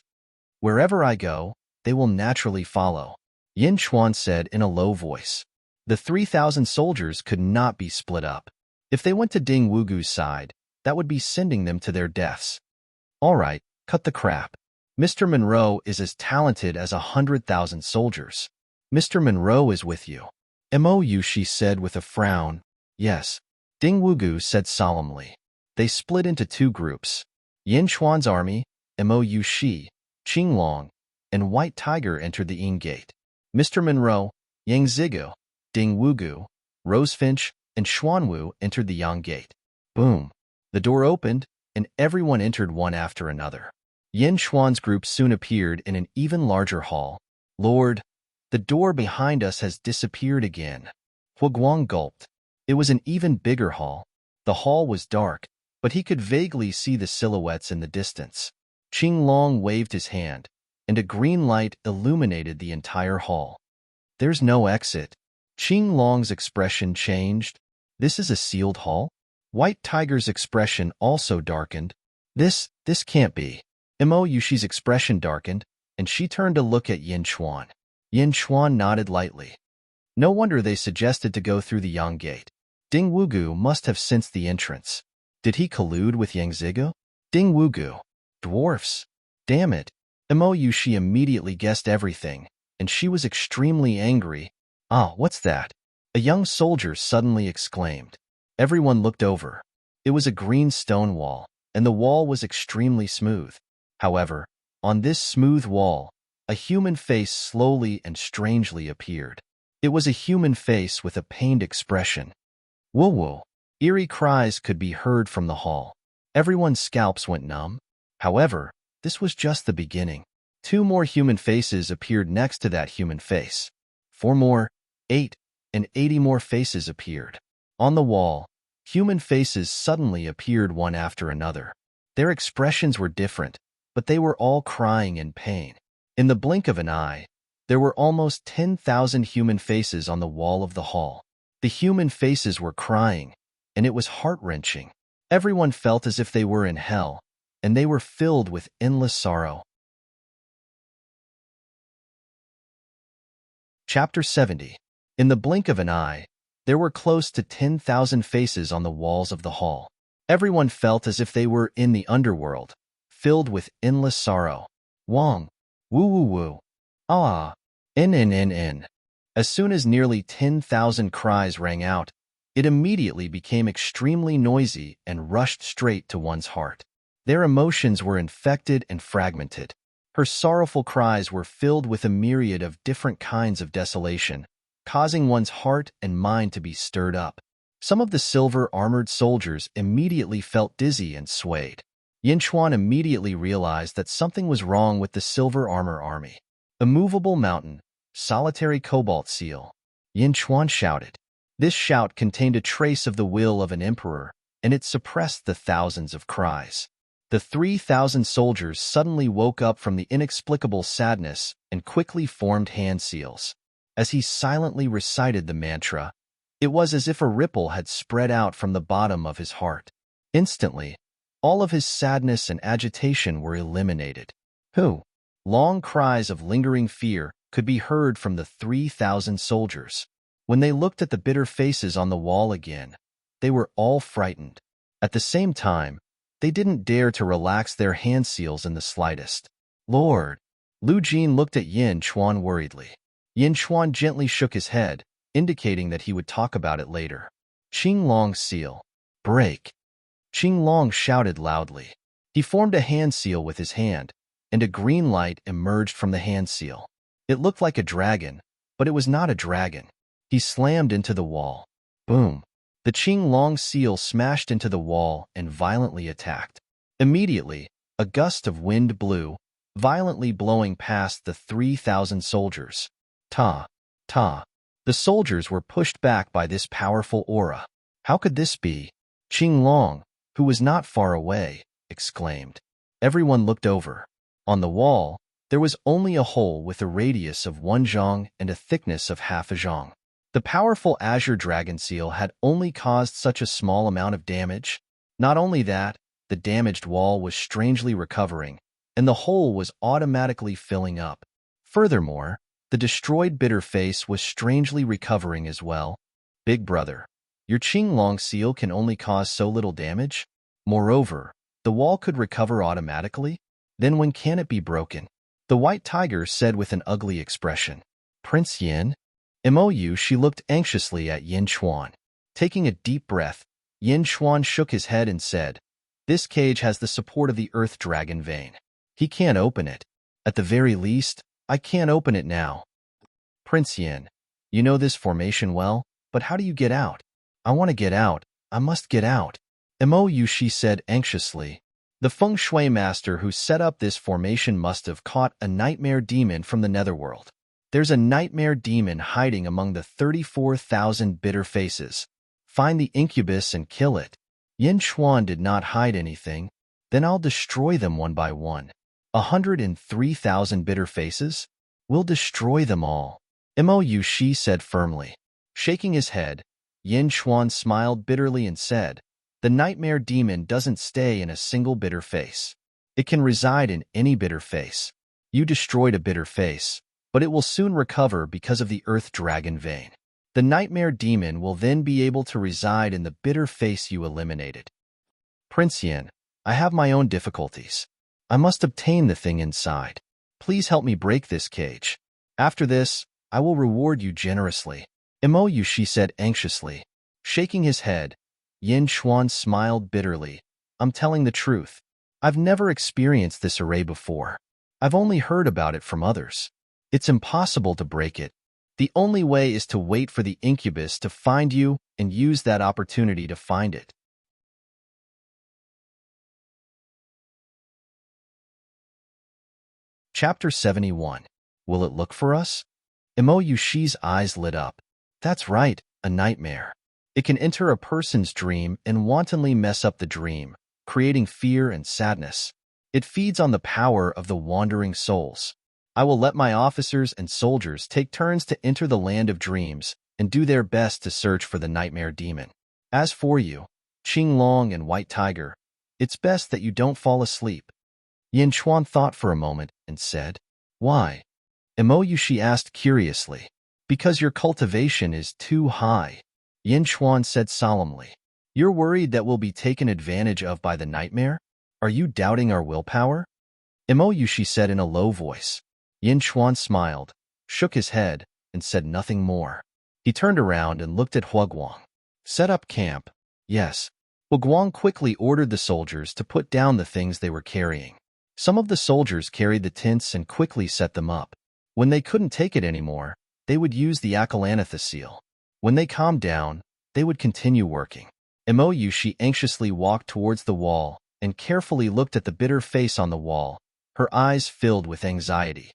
Wherever I go, they will naturally follow. Yin Chuan said in a low voice. The 3,000 soldiers could not be split up. If they went to Ding Wugu's side, that would be sending them to their deaths. All right, cut the crap. Mr. Monroe is as talented as 100,000 soldiers. Mr. Monroe is with you. Imo Yushi said with a frown. Yes. Ding Wugu said solemnly. They split into 2 groups. Yin Chuan's army, Imo Yushi, Qinglong, and White Tiger entered the Yin Gate. Mr. Monroe, Yang Zigu, Ding Wugu, Rosefinch, and Xuanwu entered the Yang Gate. Boom! The door opened, and everyone entered one after another. Yin Xuan's group soon appeared in an even larger hall. Lord, the door behind us has disappeared again. Huguang gulped. It was an even bigger hall. The hall was dark, but he could vaguely see the silhouettes in the distance. Qing Long waved his hand, and a green light illuminated the entire hall. There's no exit. Qing Long's expression changed. This is a sealed hall? White Tiger's expression also darkened. This can't be. Mo Yushi's expression darkened, and she turned to look at Yin Xuan. Yin Xuan nodded lightly. No wonder they suggested to go through the Yang Gate. Ding Wugu must have sensed the entrance. Did he collude with Yang Zigu? Ding Wugu. Dwarfs. Damn it. Mo Yushi immediately guessed everything, and she was extremely angry. Ah, what's that? A young soldier suddenly exclaimed. Everyone looked over. It was a green stone wall, and the wall was extremely smooth. However, on this smooth wall, a human face slowly and strangely appeared. It was a human face with a pained expression. Woo-woo! Eerie cries could be heard from the hall. Everyone's scalps went numb. However, this was just the beginning. 2 more human faces appeared next to that human face. 4 more, 8, and 80 more faces appeared. On the wall, human faces suddenly appeared one after another. Their expressions were different, but they were all crying in pain. In the blink of an eye, there were almost 10,000 human faces on the wall of the hall. The human faces were crying, and it was heart-wrenching. Everyone felt as if they were in hell, and they were filled with endless sorrow. Chapter 70. In the blink of an eye, there were close to 10,000 faces on the walls of the hall. Everyone felt as if they were in the underworld, filled with endless sorrow. Wong. Woo-woo-woo. Ah. N. As soon as nearly 10,000 cries rang out, it immediately became extremely noisy and rushed straight to one's heart. Their emotions were infected and fragmented. Her sorrowful cries were filled with a myriad of different kinds of desolation, causing one's heart and mind to be stirred up. Some of the silver-armored soldiers immediately felt dizzy and swayed. Yin Xuan immediately realized that something was wrong with the silver armor army. Immovable mountain, solitary cobalt seal. Yin Xuan shouted. This shout contained a trace of the will of an emperor, and it suppressed the thousands of cries. The 3,000 soldiers suddenly woke up from the inexplicable sadness and quickly formed hand seals. As he silently recited the mantra, it was as if a ripple had spread out from the bottom of his heart. Instantly, all of his sadness and agitation were eliminated. Long cries of lingering fear could be heard from the 3,000 soldiers. When they looked at the bitter faces on the wall again, they were all frightened. At the same time, they didn't dare to relax their hand seals in the slightest. Lord! Lu Jin looked at Yin Xuan worriedly. Yin Xuan gently shook his head, indicating that he would talk about it later. Qing Long's seal. Break! Qing Long shouted loudly. He formed a hand seal with his hand, and a green light emerged from the hand seal. It looked like a dragon, but it was not a dragon. He slammed into the wall. Boom! The Qing Long seal smashed into the wall and violently attacked. Immediately, a gust of wind blew, violently blowing past the 3,000 soldiers. Ta! The soldiers were pushed back by this powerful aura. How could this be? Qing Long, who was not far away, exclaimed. Everyone looked over. On the wall, there was only a hole with a radius of 1 zhang and a thickness of half a zhang. The powerful azure dragon seal had only caused such a small amount of damage. Not only that, the damaged wall was strangely recovering, and the hole was automatically filling up. Furthermore, the destroyed bitter face was strangely recovering as well. Big brother, your Qing Long seal can only cause so little damage? Moreover, the wall could recover automatically? Then when can it be broken? The white tiger said with an ugly expression. Prince Yin? Mou, she looked anxiously at Yin Xuan. Taking a deep breath, Yin Xuan shook his head and said, This cage has the support of the earth dragon vein. He can't open it. At the very least, I can't open it now. Prince Yin, you know this formation well, but how do you get out? I want to get out. I must get out. She said anxiously. The feng shui master who set up this formation must have caught a nightmare demon from the netherworld. There's a nightmare demon hiding among the 34,000 bitter faces. Find the incubus and kill it. Yin Chuan did not hide anything. Then I'll destroy them one by one. 103,000 bitter faces? We'll destroy them all. Shi said firmly. Shaking his head, Yin Chuan smiled bitterly and said, the nightmare demon doesn't stay in a single bitter face. It can reside in any bitter face. You destroyed a bitter face, but it will soon recover because of the earth dragon vein. The nightmare demon will then be able to reside in the bitter face you eliminated. Prince Yin, I have my own difficulties. I must obtain the thing inside. Please help me break this cage. After this, I will reward you generously. Shi said anxiously. Shaking his head, Yin Chuan smiled bitterly. I'm telling the truth. I've never experienced this array before. I've only heard about it from others. It's impossible to break it. The only way is to wait for the incubus to find you and use that opportunity to find it. Chapter 71. Will it look for us? Shi's eyes lit up. That's right, a nightmare. It can enter a person's dream and wantonly mess up the dream, creating fear and sadness. It feeds on the power of the wandering souls. I will let my officers and soldiers take turns to enter the land of dreams and do their best to search for the nightmare demon. As for you, Qinglong and White Tiger, it's best that you don't fall asleep. Yin Chuan thought for a moment and said, Why? Shi asked curiously. Because your cultivation is too high. Yin Chuan said solemnly. You're worried that we'll be taken advantage of by the nightmare? Are you doubting our willpower? Shi said in a low voice. Yin Chuan smiled, shook his head, and said nothing more. He turned around and looked at Huguang. Set up camp. Yes. Huguang quickly ordered the soldiers to put down the things they were carrying. Some of the soldiers carried the tents and quickly set them up. When they couldn't take it anymore, they would use the Acalanatha seal. When they calmed down, they would continue working. Shi anxiously walked towards the wall and carefully looked at the bitter face on the wall, her eyes filled with anxiety.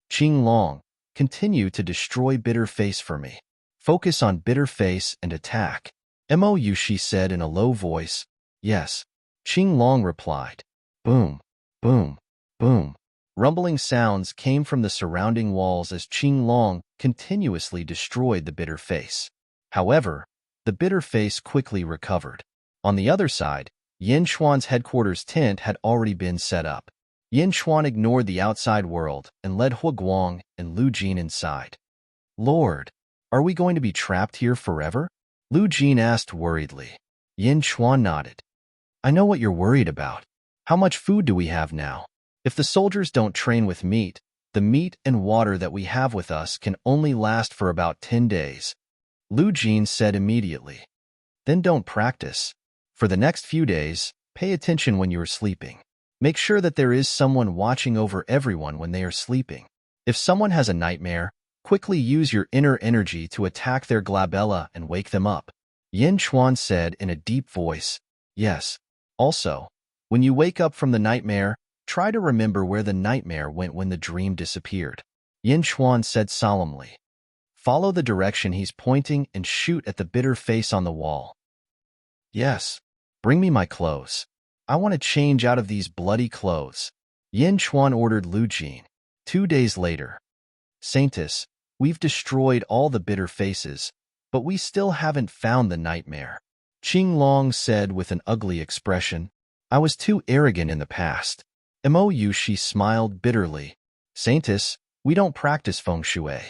Qinglong, continue to destroy bitter face for me. Focus on bitter face and attack. Shi said in a low voice. Yes. Qinglong replied. Boom, boom, boom. Rumbling sounds came from the surrounding walls as Qinglong continuously destroyed the bitter face. However, the bitter face quickly recovered. On the other side, Yin Chuan's headquarters tent had already been set up. Yin Chuan ignored the outside world and led Huguang and Lu Jin inside. Lord, are we going to be trapped here forever? Lu Jin asked worriedly. Yin Chuan nodded. I know what you're worried about. How much food do we have now? If the soldiers don't train with meat, the meat and water that we have with us can only last for about 10 days. Lu Jin said immediately. Then don't practice. For the next few days, pay attention when you are sleeping. Make sure that there is someone watching over everyone when they are sleeping. If someone has a nightmare, quickly use your inner energy to attack their glabella and wake them up. Yin Chuan said in a deep voice. Yes. Also, when you wake up from the nightmare, try to remember where the nightmare went when the dream disappeared. Yin Chuan said solemnly. Follow the direction he's pointing and shoot at the bitter face on the wall. Yes. Bring me my clothes. I want to change out of these bloody clothes. Yin Chuan ordered Lu Jin. 2 days later. Saintess, we've destroyed all the bitter faces, but we still haven't found the nightmare. Qinglong said with an ugly expression. I was too arrogant in the past. She smiled bitterly. Saintess, we don't practice feng shui.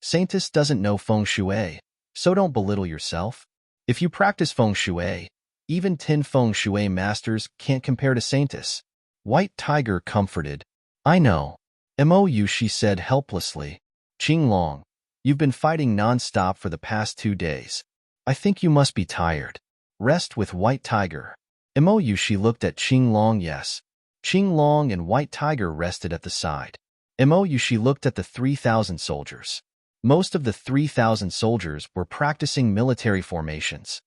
Saintess doesn't know feng shui, so don't belittle yourself. If you practice feng shui, even 10 feng shui masters can't compare to Saintess. White Tiger comforted. I know. She said helplessly. Qinglong, you've been fighting non-stop for the past 2 days. I think you must be tired. Rest with White Tiger. She looked at Qinglong. Yes. Qinglong and White Tiger rested at the side. She looked at the 3,000 soldiers. Most of the 3,000 soldiers were practicing military formations.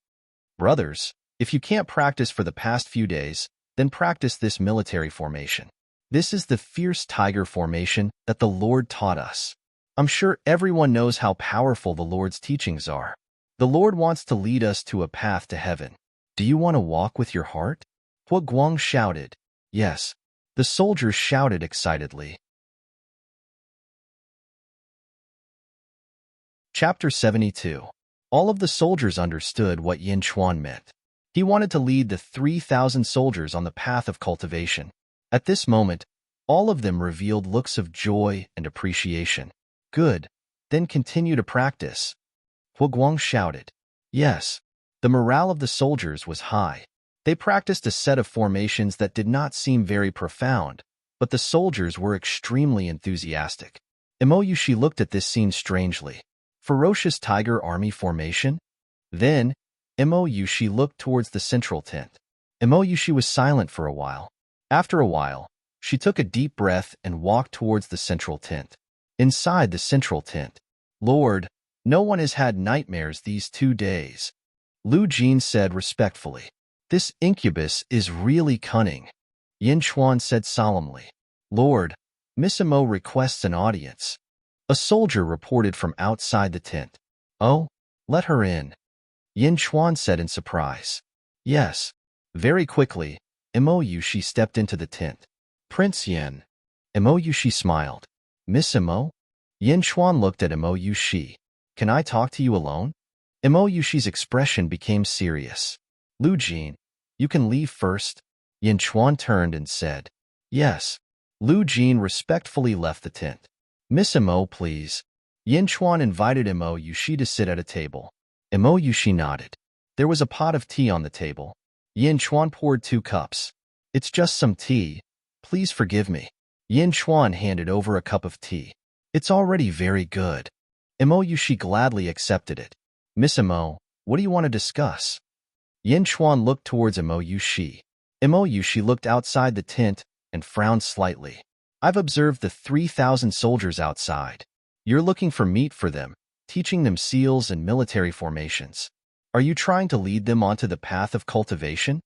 Brothers, if you can't practice for the past few days, then practice this military formation. This is the fierce tiger formation that the Lord taught us. I'm sure everyone knows how powerful the Lord's teachings are. The Lord wants to lead us to a path to heaven. Do you want to walk with your heart? Hua Guang shouted. Yes. The soldiers shouted excitedly. Chapter 72. All of the soldiers understood what Yin Chuan meant. He wanted to lead the 3,000 soldiers on the path of cultivation. At this moment, all of them revealed looks of joy and appreciation. Good. Then continue to practice. Hua Guang shouted. Yes. The morale of the soldiers was high. They practiced a set of formations that did not seem very profound, but the soldiers were extremely enthusiastic. Imoyushi looked at this scene strangely. Ferocious tiger army formation? Then, Imoyushi looked towards the central tent. Imoyushi was silent for a while. After a while, she took a deep breath and walked towards the central tent. Inside the central tent, Lord, no one has had nightmares these 2 days. Lu Jin said respectfully. This incubus is really cunning. Yin Chuan said solemnly. Lord, Miss Imo requests an audience. A soldier reported from outside the tent. Oh, let her in. Yin Chuan said in surprise. Yes. Very quickly, Imoyushi stepped into the tent. Prince Yin. Imoyushi smiled. Miss Imo? Yin Chuan looked at Imoyushi. Can I talk to you alone? Imoyushi's expression became serious. Lu Jin, you can leave first. Yin Chuan turned and said. Yes. Lu Jin respectfully left the tent. Miss Imo, please. Yin Chuan invited Imoyushi to sit at a table. Imoyushi nodded. There was a pot of tea on the table. Yin Chuan poured 2 cups. It's just some tea. Please forgive me. Yin Chuan handed over a cup of tea. It's already very good. Imoyushi gladly accepted it. Miss Imo, what do you want to discuss? Yin Chuan looked towards Imoyushi. Imoyushi looked outside the tent and frowned slightly. I've observed the 3,000 soldiers outside. You're looking for meat for them, teaching them seals and military formations. Are you trying to lead them onto the path of cultivation?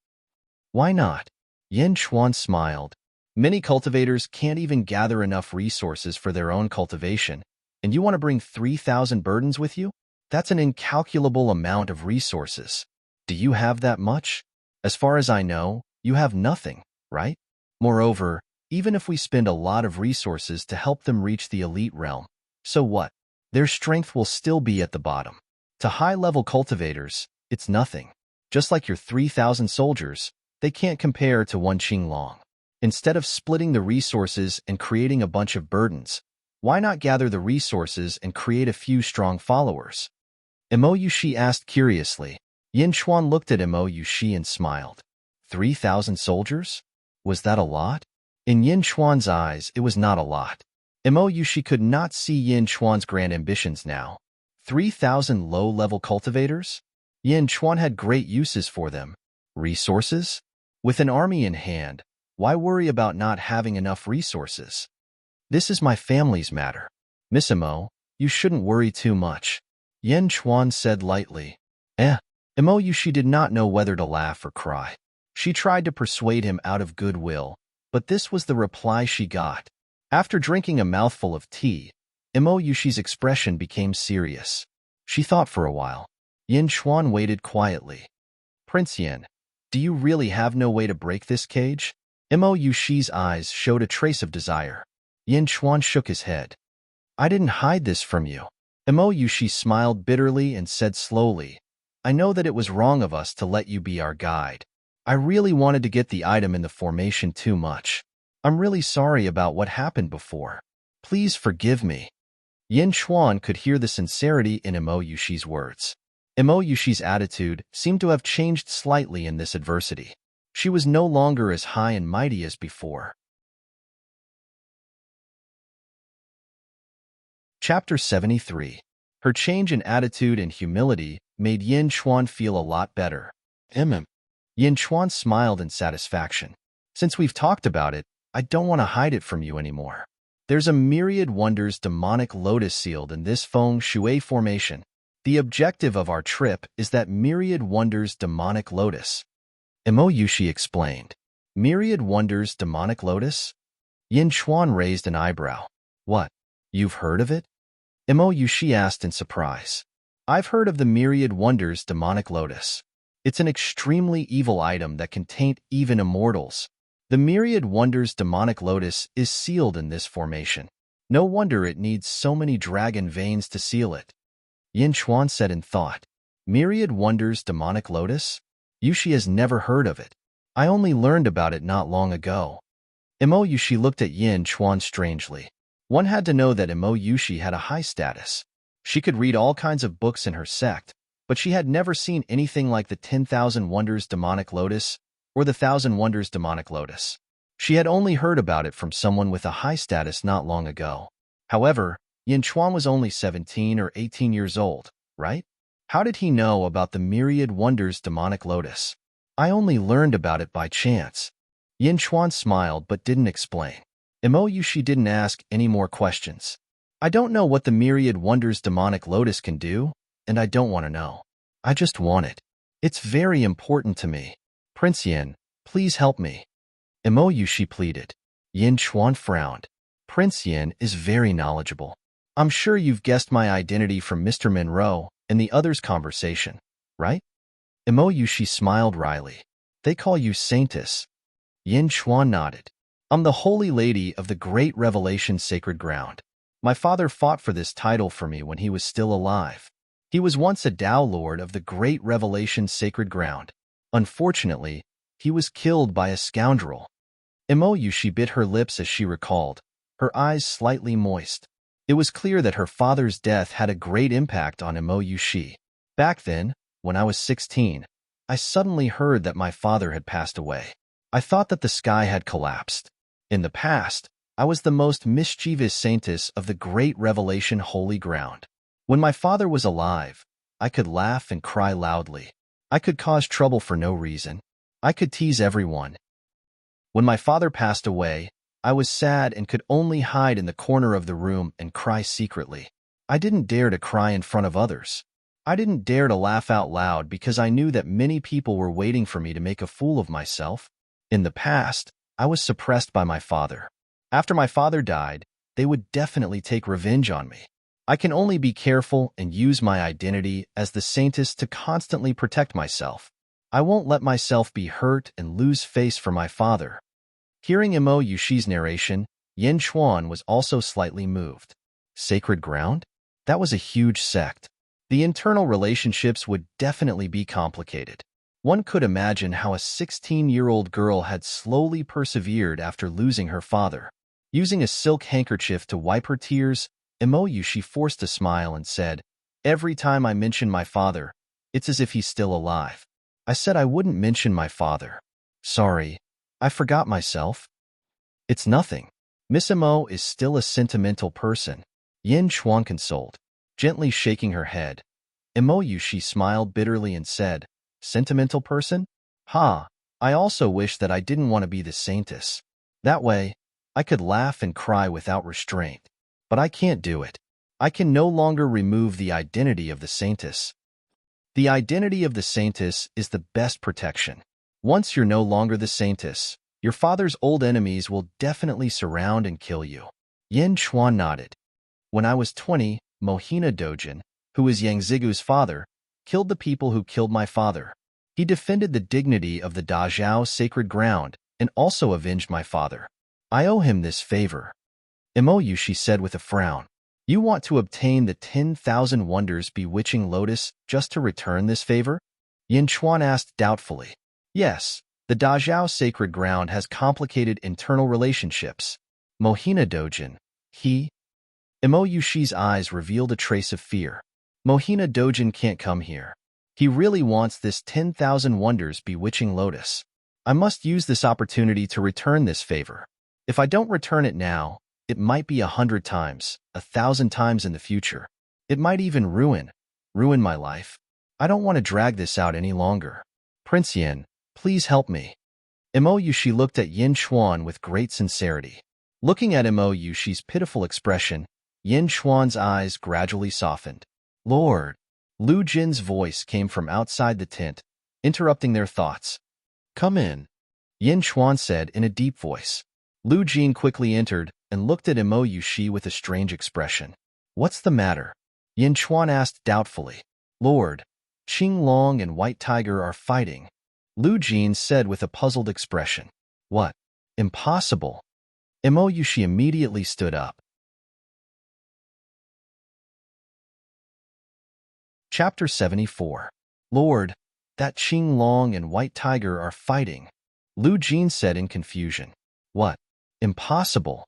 Why not? Yin Chuan smiled. Many cultivators can't even gather enough resources for their own cultivation, and you want to bring 3,000 burdens with you? That's an incalculable amount of resources. Do you have that much? As far as I know, you have nothing, right? Moreover, even if we spend a lot of resources to help them reach the elite realm, so what? Their strength will still be at the bottom. To high-level cultivators, it's nothing. Just like your 3,000 soldiers, they can't compare to one Qinglong. Instead of splitting the resources and creating a bunch of burdens, why not gather the resources and create a few strong followers? Imoyushi asked curiously. Yin Chuan looked at Imoyushi and smiled. 3,000 soldiers? Was that a lot? In Yin Chuan's eyes, it was not a lot. Imoyushi could not see Yin Chuan's grand ambitions now. 3,000 low-level cultivators? Yin Chuan had great uses for them. Resources? With an army in hand, why worry about not having enough resources? This is my family's matter. Miss Imo, you shouldn't worry too much. Yin Chuan said lightly. Imoyushi did not know whether to laugh or cry. She tried to persuade him out of goodwill, but this was the reply she got. After drinking a mouthful of tea, Imoyushi's expression became serious. She thought for a while. Yin Chuan waited quietly. Prince Yin, do you really have no way to break this cage? Imoyushi's eyes showed a trace of desire. Yin Chuan shook his head. I didn't hide this from you. Imoyushi smiled bitterly and said slowly, I know that it was wrong of us to let you be our guide. I really wanted to get the item in the formation too much. I'm really sorry about what happened before. Please forgive me. Yin Chuan could hear the sincerity in Imoyushi's words. Imoyushi's attitude seemed to have changed slightly in this adversity. She was no longer as high and mighty as before. Chapter 73. Her change in attitude and humility made Yin Chuan feel a lot better. Yin Chuan smiled in satisfaction. Since we've talked about it, I don't want to hide it from you anymore. There's a myriad wonders demonic lotus sealed in this feng shui formation. The objective of our trip is that myriad wonders demonic lotus. Imo-Yushi explained. Myriad wonders demonic lotus? Yin Chuan raised an eyebrow. What? You've heard of it? Imo-Yushi asked in surprise. I've heard of the myriad wonders demonic lotus. It's an extremely evil item that can taint even immortals. The myriad wonders demonic lotus is sealed in this formation. No wonder it needs so many dragon veins to seal it. Yin Chuan said in thought. Myriad wonders demonic lotus? Yushi has never heard of it. I only learned about it not long ago. Imo-Yushi looked at Yin Chuan strangely. One had to know that Imo-Yushi had a high status. She could read all kinds of books in her sect, but she had never seen anything like the 10,000 Wonders Demonic Lotus or the 1,000 Wonders Demonic Lotus. She had only heard about it from someone with a high status not long ago. However, Yin Chuan was only 17 or 18 years old, right? How did he know about the myriad wonders demonic lotus? I only learned about it by chance. Yin Chuan smiled but didn't explain. Imo-Yushi didn't ask any more questions. I don't know what the myriad wonders demonic lotus can do, and I don't want to know. I just want it. It's very important to me. Prince Yin, please help me. Imo-Yushi pleaded. Yin Chuan frowned. Prince Yin is very knowledgeable. I'm sure you've guessed my identity from Mr. Monroe and the others' conversation, right? Imo-Yushi smiled wryly. They call you Saintess. Yin Chuan nodded. I'm the Holy Lady of the Great Revelation Sacred Ground. My father fought for this title for me when he was still alive. He was once a Tao Lord of the Great Revelation Sacred Ground. Unfortunately, he was killed by a scoundrel. Imo-Yushi bit her lips as she recalled, her eyes slightly moist. It was clear that her father's death had a great impact on Imo-Yushi. Back then, when I was 16, I suddenly heard that my father had passed away. I thought that the sky had collapsed. In the past, I was the most mischievous saintess of the Great Revelation Holy Ground. When my father was alive, I could laugh and cry loudly. I could cause trouble for no reason. I could tease everyone. When my father passed away, I was sad and could only hide in the corner of the room and cry secretly. I didn't dare to cry in front of others. I didn't dare to laugh out loud because I knew that many people were waiting for me to make a fool of myself. In the past, I was suppressed by my father. After my father died, they would definitely take revenge on me. I can only be careful and use my identity as the saintess to constantly protect myself. I won't let myself be hurt and lose face for my father. Hearing Imo-Yushi's narration, Yin Chuan was also slightly moved. Sacred ground? That was a huge sect. The internal relationships would definitely be complicated. One could imagine how a 16-year-old girl had slowly persevered after losing her father. Using a silk handkerchief to wipe her tears, Imo-Yushi forced a smile and said, "Every time I mention my father, it's as if he's still alive. I said I wouldn't mention my father. Sorry, I forgot myself." It's nothing. Miss Imo is still a sentimental person. Yin Chuan consoled, gently shaking her head. Imo-Yushi smiled bitterly and said, "Sentimental person? Ha, I also wish that I didn't want to be the saintess. That way, I could laugh and cry without restraint. But I can't do it. I can no longer remove the identity of the saintess. The identity of the saintess is the best protection. Once you're no longer the saintess, your father's old enemies will definitely surround and kill you." Yin Chuan nodded. When I was 20, Mohina Dojin, who is Yang Zigu's father, killed the people who killed my father. He defended the dignity of the Dazhao sacred ground and also avenged my father. I owe him this favor. Imo-Yushi said with a frown. You want to obtain the 10,000 wonders bewitching lotus just to return this favor? Yin Chuan asked doubtfully. Yes, the Dazhao sacred ground has complicated internal relationships. Mohina Dojin, he? Imo-Yushi's eyes revealed a trace of fear. Mohina Dojin can't come here. He really wants this 10,000 wonders bewitching lotus. I must use this opportunity to return this favor. If I don't return it now, it might be 100 times, 1,000 times in the future. It might even ruin my life. I don't want to drag this out any longer. Prince Yin, please help me. Imo-Yushi looked at Yin Chuan with great sincerity. Looking at Mo Yushi's pitiful expression, Yin Chuan's eyes gradually softened. Lord! Lu Jin's voice came from outside the tent, interrupting their thoughts. Come in, Yin Chuan said in a deep voice. Lu Jin quickly entered and looked at Mo Yushi with a strange expression. What's the matter? Yin Chuan asked doubtfully. Lord, Qing Long and White Tiger are fighting, Lu Jin said with a puzzled expression. What? Impossible. Mo Yushi immediately stood up. Chapter 74. Lord, that Qing Long and White Tiger are fighting, Lu Jin said in confusion. What? Impossible.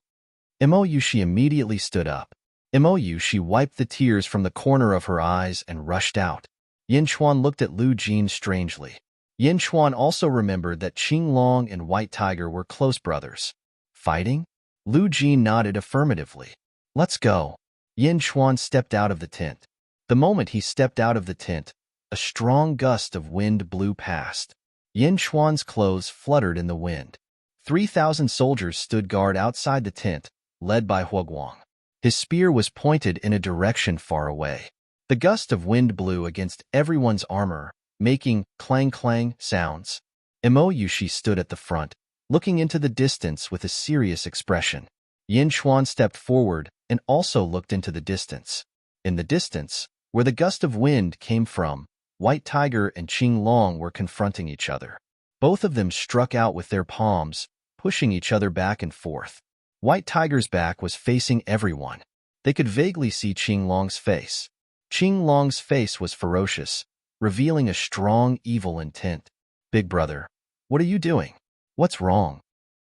Mo Yushi immediately stood up. Mo Yushi wiped the tears from the corner of her eyes and rushed out. Yin Chuan looked at Lu Jin strangely. Yin Chuan also remembered that Qing Long and White Tiger were close brothers. Fighting? Lu Jin nodded affirmatively. Let's go. Yin Chuan stepped out of the tent. The moment he stepped out of the tent, a strong gust of wind blew past. Yin Chuan's clothes fluttered in the wind. 3,000 soldiers stood guard outside the tent, led by Huguang. His spear was pointed in a direction far away. The gust of wind blew against everyone's armor, making clang-clang sounds. Mo Yushi stood at the front, looking into the distance with a serious expression. Yin Chuan stepped forward and also looked into the distance. In the distance, where the gust of wind came from, White Tiger and Qing Long were confronting each other. Both of them struck out with their palms, pushing each other back and forth. White Tiger's back was facing everyone. They could vaguely see Qing Long's face. Qing Long's face was ferocious, revealing a strong evil intent. Big brother, what are you doing? What's wrong?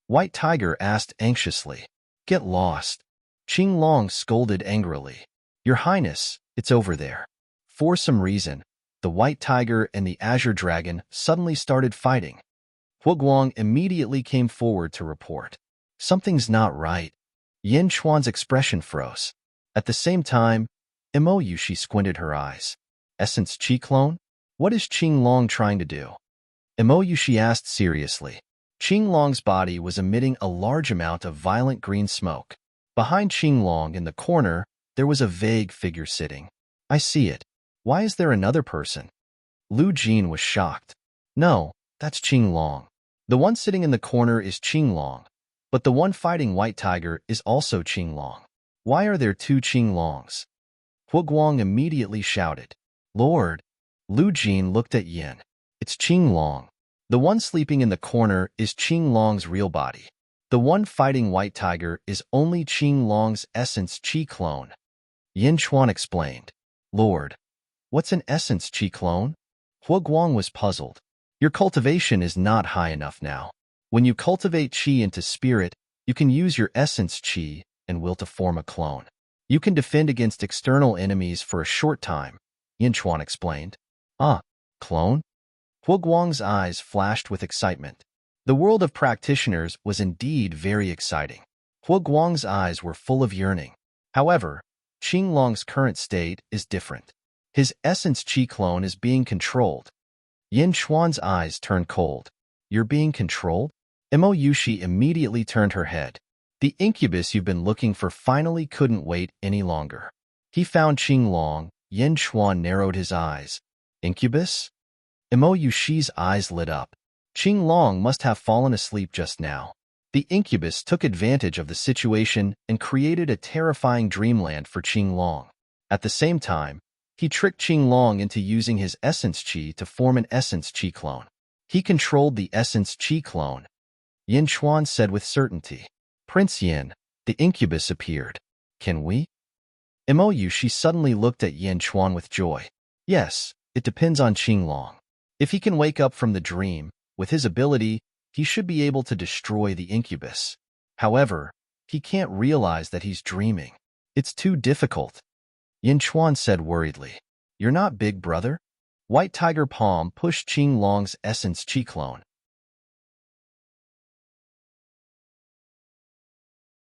White Tiger asked anxiously. Get lost. Qing Long scolded angrily. Your Highness, it's over there. For some reason, the White Tiger and the Azure Dragon suddenly started fighting. Huguang immediately came forward to report. Something's not right. Yin Chuan's expression froze. At the same time, Mo Yushi squinted her eyes. Essence Qi clone? What is Qing Long trying to do? Mo Yushi asked seriously. Qing Long's body was emitting a large amount of violent green smoke. Behind Qing Long in the corner, there was a vague figure sitting. I see it. Why is there another person? Lu Jin was shocked. No, that's Qing Long. The one sitting in the corner is Qing Long, but the one fighting White Tiger is also Qing Long. Why are there two Qing Longs? Huguang immediately shouted. Lord! Lu Jin looked at Yin. It's Qing Long. The one sleeping in the corner is Qing Long's real body. The one fighting White Tiger is only Qing Long's essence Qi clone. Yin Chuan explained. Lord! What's an essence Qi clone? Huguang was puzzled. Your cultivation is not high enough now. When you cultivate Qi into spirit, you can use your essence Qi and will to form a clone. You can defend against external enemies for a short time, Yin Chuan explained. Ah, clone? Huguang's eyes flashed with excitement. The world of practitioners was indeed very exciting. Huguang's eyes were full of yearning. However, Qing Long's current state is different. His essence Qi clone is being controlled. Yin Chuan's eyes turned cold. You're being controlled? Mo Yushi immediately turned her head. The incubus you've been looking for finally couldn't wait any longer. He found Qing Long. Yin Chuan narrowed his eyes. Incubus? Mo Yushi's eyes lit up. Qing Long must have fallen asleep just now. The incubus took advantage of the situation and created a terrifying dreamland for Qing Long. At the same time, he tricked Qing Long into using his essence Qi to form an essence Qi clone. He controlled the essence Qi clone. Yin Chuan said with certainty. Prince Yin, the incubus appeared. Can we? Mo Yushi suddenly looked at Yin Chuan with joy. Yes, it depends on Qing Long. If he can wake up from the dream, with his ability, he should be able to destroy the incubus. However, he can't realize that he's dreaming. It's too difficult. Yin Chuan said worriedly. You're not big brother? White Tiger Palm pushed Qing Long's essence Qi clone.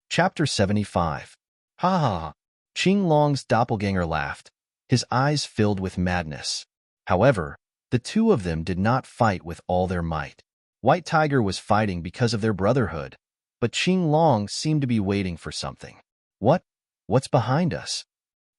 Chapter 75. Ha ha ha. Qing Long's doppelganger laughed. His eyes filled with madness. However, the two of them did not fight with all their might. White Tiger was fighting because of their brotherhood. but Qing Long seemed to be waiting for something. What? What's behind us?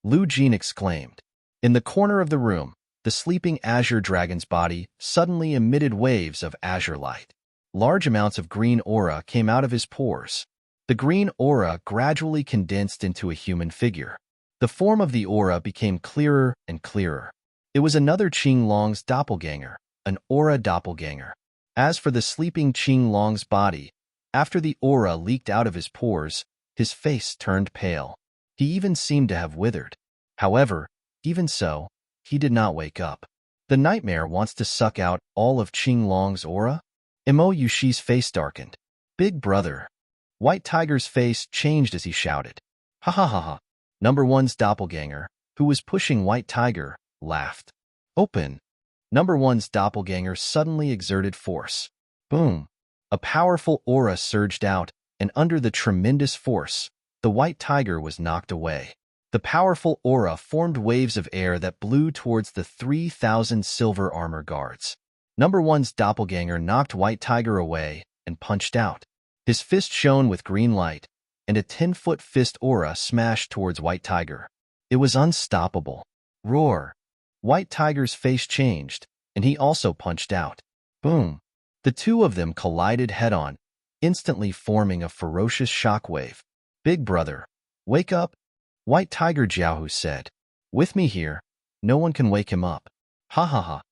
Lu Jin exclaimed. In the corner of the room, the sleeping azure dragon's body suddenly emitted waves of azure light. Large amounts of green aura came out of his pores. The green aura gradually condensed into a human figure. The form of the aura became clearer and clearer. It was another Qing Long's doppelganger, an aura doppelganger. As for the sleeping Qing Long's body, after the aura leaked out of his pores, his face turned pale. He even seemed to have withered. However, even so, he did not wake up. The nightmare wants to suck out all of Qing Long's aura? Imo Yushi's face darkened. Big brother. White Tiger's face changed as he shouted. Ha ha ha ha. Number one's doppelganger, who was pushing White Tiger, laughed. Open. Number one's doppelganger suddenly exerted force. Boom. A powerful aura surged out, and under the tremendous force, the White Tiger was knocked away. The powerful aura formed waves of air that blew towards the 3,000 silver armor guards. Number one's doppelganger knocked White Tiger away and punched out. His fist shone with green light, and a 10-foot fist aura smashed towards White Tiger. It was unstoppable. Roar. White Tiger's face changed, and he also punched out. Boom. The two of them collided head-on, instantly forming a ferocious shockwave. Big brother, wake up. White Tiger Jiaohu said. With me here, no one can wake him up. Ha ha ha.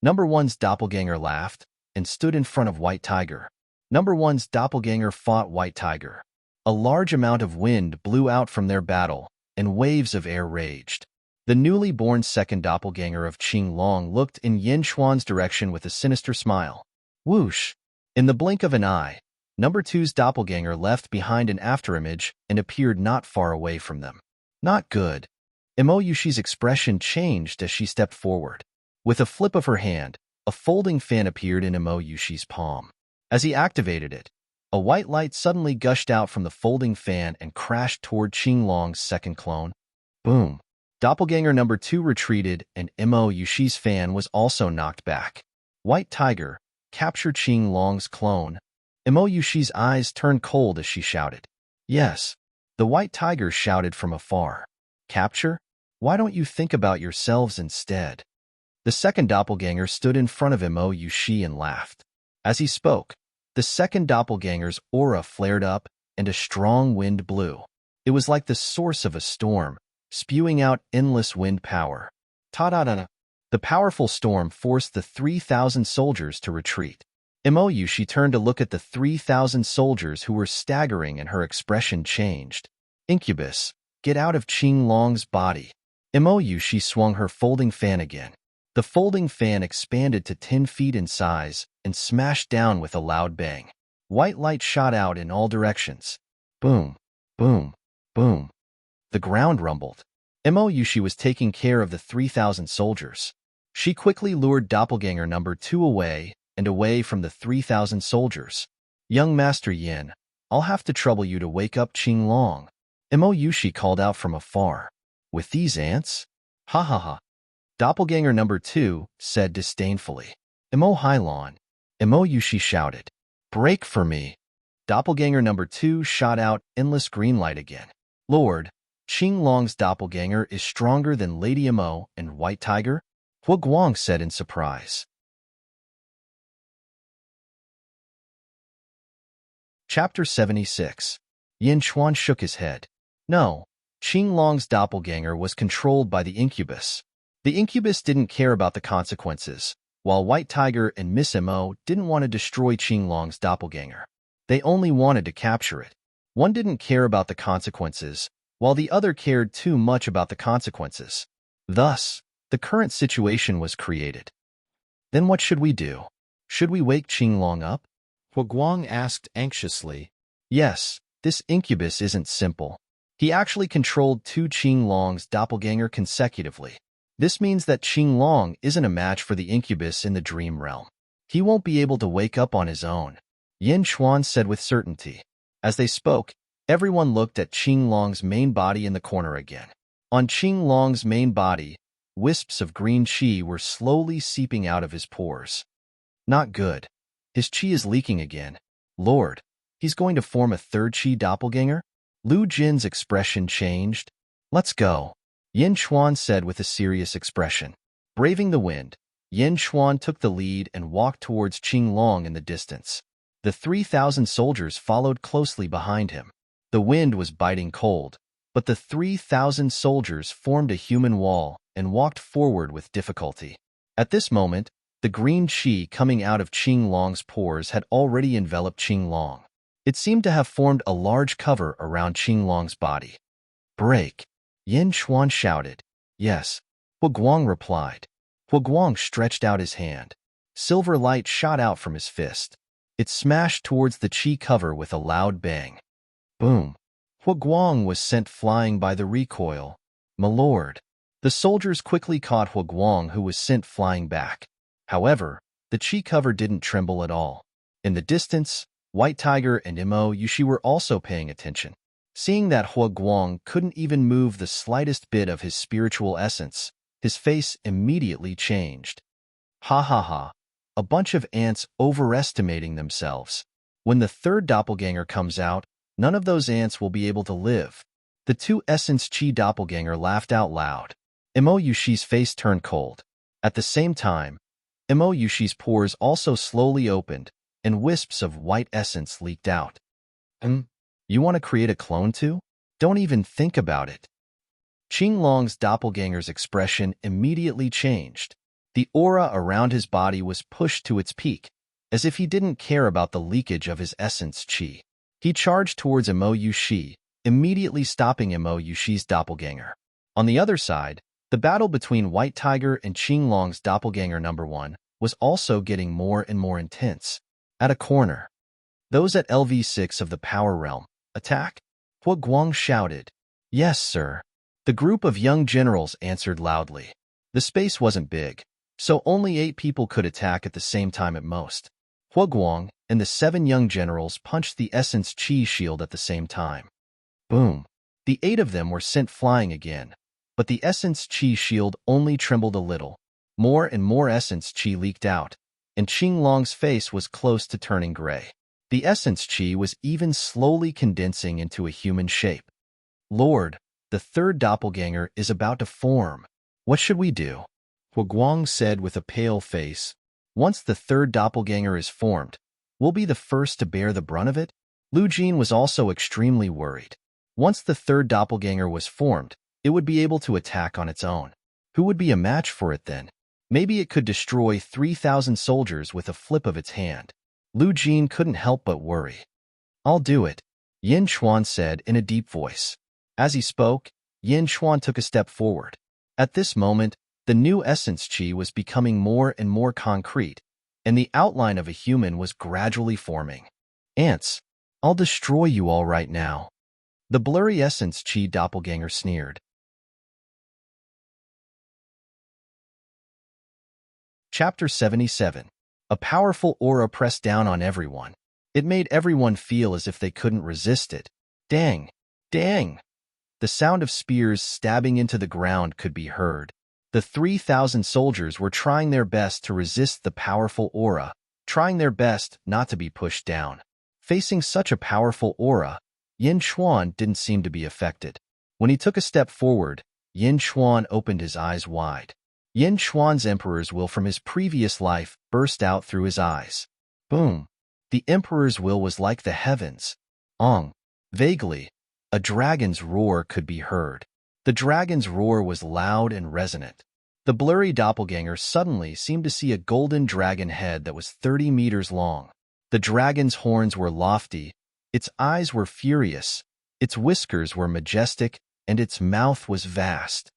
Number one's doppelganger laughed and stood in front of White Tiger. Number one's doppelganger fought White Tiger. A large amount of wind blew out from their battle, and waves of air raged. The newly born second doppelganger of Qing Long looked in Yin Xuan's direction with a sinister smile. Whoosh! In the blink of an eye, number two's doppelganger left behind an afterimage and appeared not far away from them. Not good. Imo Yushi's expression changed as she stepped forward. With a flip of her hand, a folding fan appeared in Imo Yushi's palm. As he activated it, a white light suddenly gushed out from the folding fan and crashed toward Qing Long's second clone. Boom. Doppelganger number 2 retreated, and Imo Yushi's fan was also knocked back. White Tiger, capture Qing Long's clone. Imo Yushi's eyes turned cold as she shouted. Yes. The White Tiger shouted from afar. Capture? Why don't you think about yourselves instead? The second doppelganger stood in front of Imo Yushi and laughed. As he spoke, the second doppelganger's aura flared up, and a strong wind blew. It was like the source of a storm, spewing out endless wind power. Ta-da-da-da! The powerful storm forced the 3,000 soldiers to retreat. Imo Yushi turned to look at the 3,000 soldiers who were staggering, and her expression changed. Incubus, get out of Qing Long's body. Imo Yushi swung her folding fan again. The folding fan expanded to 10 feet in size and smashed down with a loud bang. White light shot out in all directions. Boom, boom, boom. The ground rumbled. Imo Yushi was taking care of the 3,000 soldiers. She quickly lured doppelganger number 2 away and away from the 3,000 soldiers. Young Master Yin, I'll have to trouble you to wake up Qing Long. Imo Yushi called out from afar. With these ants? Ha ha ha. Doppelganger number 2 said disdainfully. Imo Hailon. Imo Yushi shouted. Break for me. Doppelganger number 2 shot out endless green light again. Lord, Qing Long's doppelganger is stronger than Lady Imo and White Tiger? Hu Guang said in surprise. Chapter 76. Yin Xuan shook his head. No, Qing Long's doppelganger was controlled by the incubus. The incubus didn't care about the consequences, while White Tiger and Miss Imo didn't want to destroy Qing Long's doppelganger. They only wanted to capture it. One didn't care about the consequences, while the other cared too much about the consequences. Thus, the current situation was created. Then what should we do? Should we wake Qing Long up? Hu Guang asked anxiously. Yes, this incubus isn't simple. He actually controlled 2 Qing Long's doppelganger consecutively. This means that Qing Long isn't a match for the incubus in the dream realm. He won't be able to wake up on his own, Yin Xuan said with certainty. As they spoke, everyone looked at Qing Long's main body in the corner again. On Qing Long's main body, wisps of green qi were slowly seeping out of his pores. Not good. His qi is leaking again. Lord, He's going to form a third Qi doppelganger? Lu Jin's expression changed. Let's go, Yin Chuan said with a serious expression. Braving the wind, Yin Chuan took the lead and walked towards Qing Long in the distance. The 3,000 soldiers followed closely behind him. The wind was biting cold, but the 3,000 soldiers formed a human wall and walked forward with difficulty. At this moment, the green qi coming out of Qing Long's pores had already enveloped Qing Long. It seemed to have formed a large cover around Qing Long's body. Break! Yin Chuan shouted. Yes, Hu Guang replied. Hu Guang stretched out his hand. Silver light shot out from his fist. It smashed towards the qi cover with a loud bang. Boom! Hu Guang was sent flying by the recoil. My lord! The soldiers quickly caught Hu Guang, who was sent flying back. However, the qi cover didn't tremble at all. In the distance, White Tiger and Imo Yushi were also paying attention. Seeing that Hu Guang couldn't even move the slightest bit of his spiritual essence, his face immediately changed. Ha ha ha! A bunch of ants overestimating themselves. When the third doppelganger comes out, none of those ants will be able to live. The two Essence Qi doppelganger laughed out loud. Imo Yushi's face turned cold. At the same time, Imo Yushi's pores also slowly opened, and wisps of white essence leaked out. You want to create a clone too? Don't even think about it. Qing Long's doppelganger's expression immediately changed. The aura around his body was pushed to its peak, as if he didn't care about the leakage of his essence qi. He charged towards Imo Yushi, immediately stopping Imo Yushi's doppelganger. On the other side, the battle between White Tiger and Qing Long's doppelganger number 1 was also getting more and more intense. At a corner, those at LV6 of the Power Realm, attack? Hu Guang shouted. Yes, sir. The group of young generals answered loudly. The space wasn't big, so only 8 people could attack at the same time at most. Hu Guang and the 7 young generals punched the Essence Qi shield at the same time. Boom! The 8 of them were sent flying again, but the Essence Qi shield only trembled a little. More and more Essence Qi leaked out, and Qing Long's face was close to turning gray. The Essence Qi was even slowly condensing into a human shape. Lord, the third doppelganger is about to form. What should we do? Hu Guang said with a pale face. Once the third doppelganger is formed, we'll be the first to bear the brunt of it? Lu Jin was also extremely worried. Once the third doppelganger was formed, it would be able to attack on its own. Who would be a match for it then? Maybe it could destroy 3,000 soldiers with a flip of its hand. Lu Jin couldn't help but worry. I'll do it, Yin Chuan said in a deep voice. As he spoke, Yin Chuan took a step forward. At this moment, the new Essence Qi was becoming more and more concrete, and the outline of a human was gradually forming. Ants, I'll destroy you all right now. The blurry Essence Qi doppelganger sneered. Chapter 77. A powerful aura pressed down on everyone. It made everyone feel as if they couldn't resist it. Dang! Dang! The sound of spears stabbing into the ground could be heard. The 3,000 soldiers were trying their best to resist the powerful aura, trying their best not to be pushed down. Facing such a powerful aura, Yin Chuan didn't seem to be affected. When he took a step forward, Yin Chuan opened his eyes wide. Yin Chuan's emperor's will from his previous life burst out through his eyes. Boom! The emperor's will was like the heavens. Vaguely, a dragon's roar could be heard. The dragon's roar was loud and resonant. The blurry doppelganger suddenly seemed to see a golden dragon head that was 30 meters long. The dragon's horns were lofty, its eyes were furious, its whiskers were majestic, and its mouth was vast.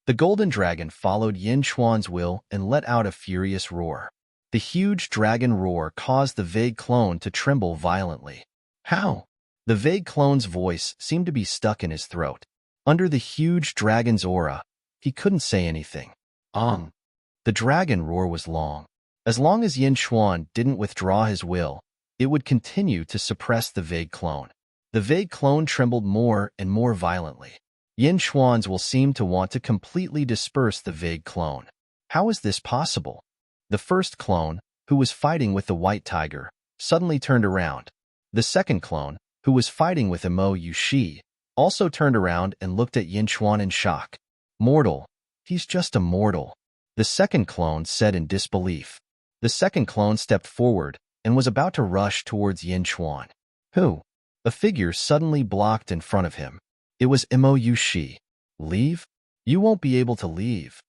The golden dragon followed Yin Chuan's will and let out a furious roar. The huge dragon roar caused the vague clone to tremble violently. How? The vague clone's voice seemed to be stuck in his throat. Under the huge dragon's aura, he couldn't say anything. The dragon roar was long. As long as Yin Chuan didn't withdraw his will, it would continue to suppress the vague clone. The vague clone trembled more and more violently. Yin Chuan's will seemed to want to completely disperse the vague clone. How is this possible? The first clone, who was fighting with the White Tiger, suddenly turned around. The second clone, who was fighting with Imo Yushi, also turned around and looked at Yin Chuan in shock. Mortal. He's just a mortal, the second clone said in disbelief. The second clone stepped forward and was about to rush towards Yin Chuan. Who? A figure suddenly blocked in front of him. It was Imo Yushi. Leave? You won't be able to leave.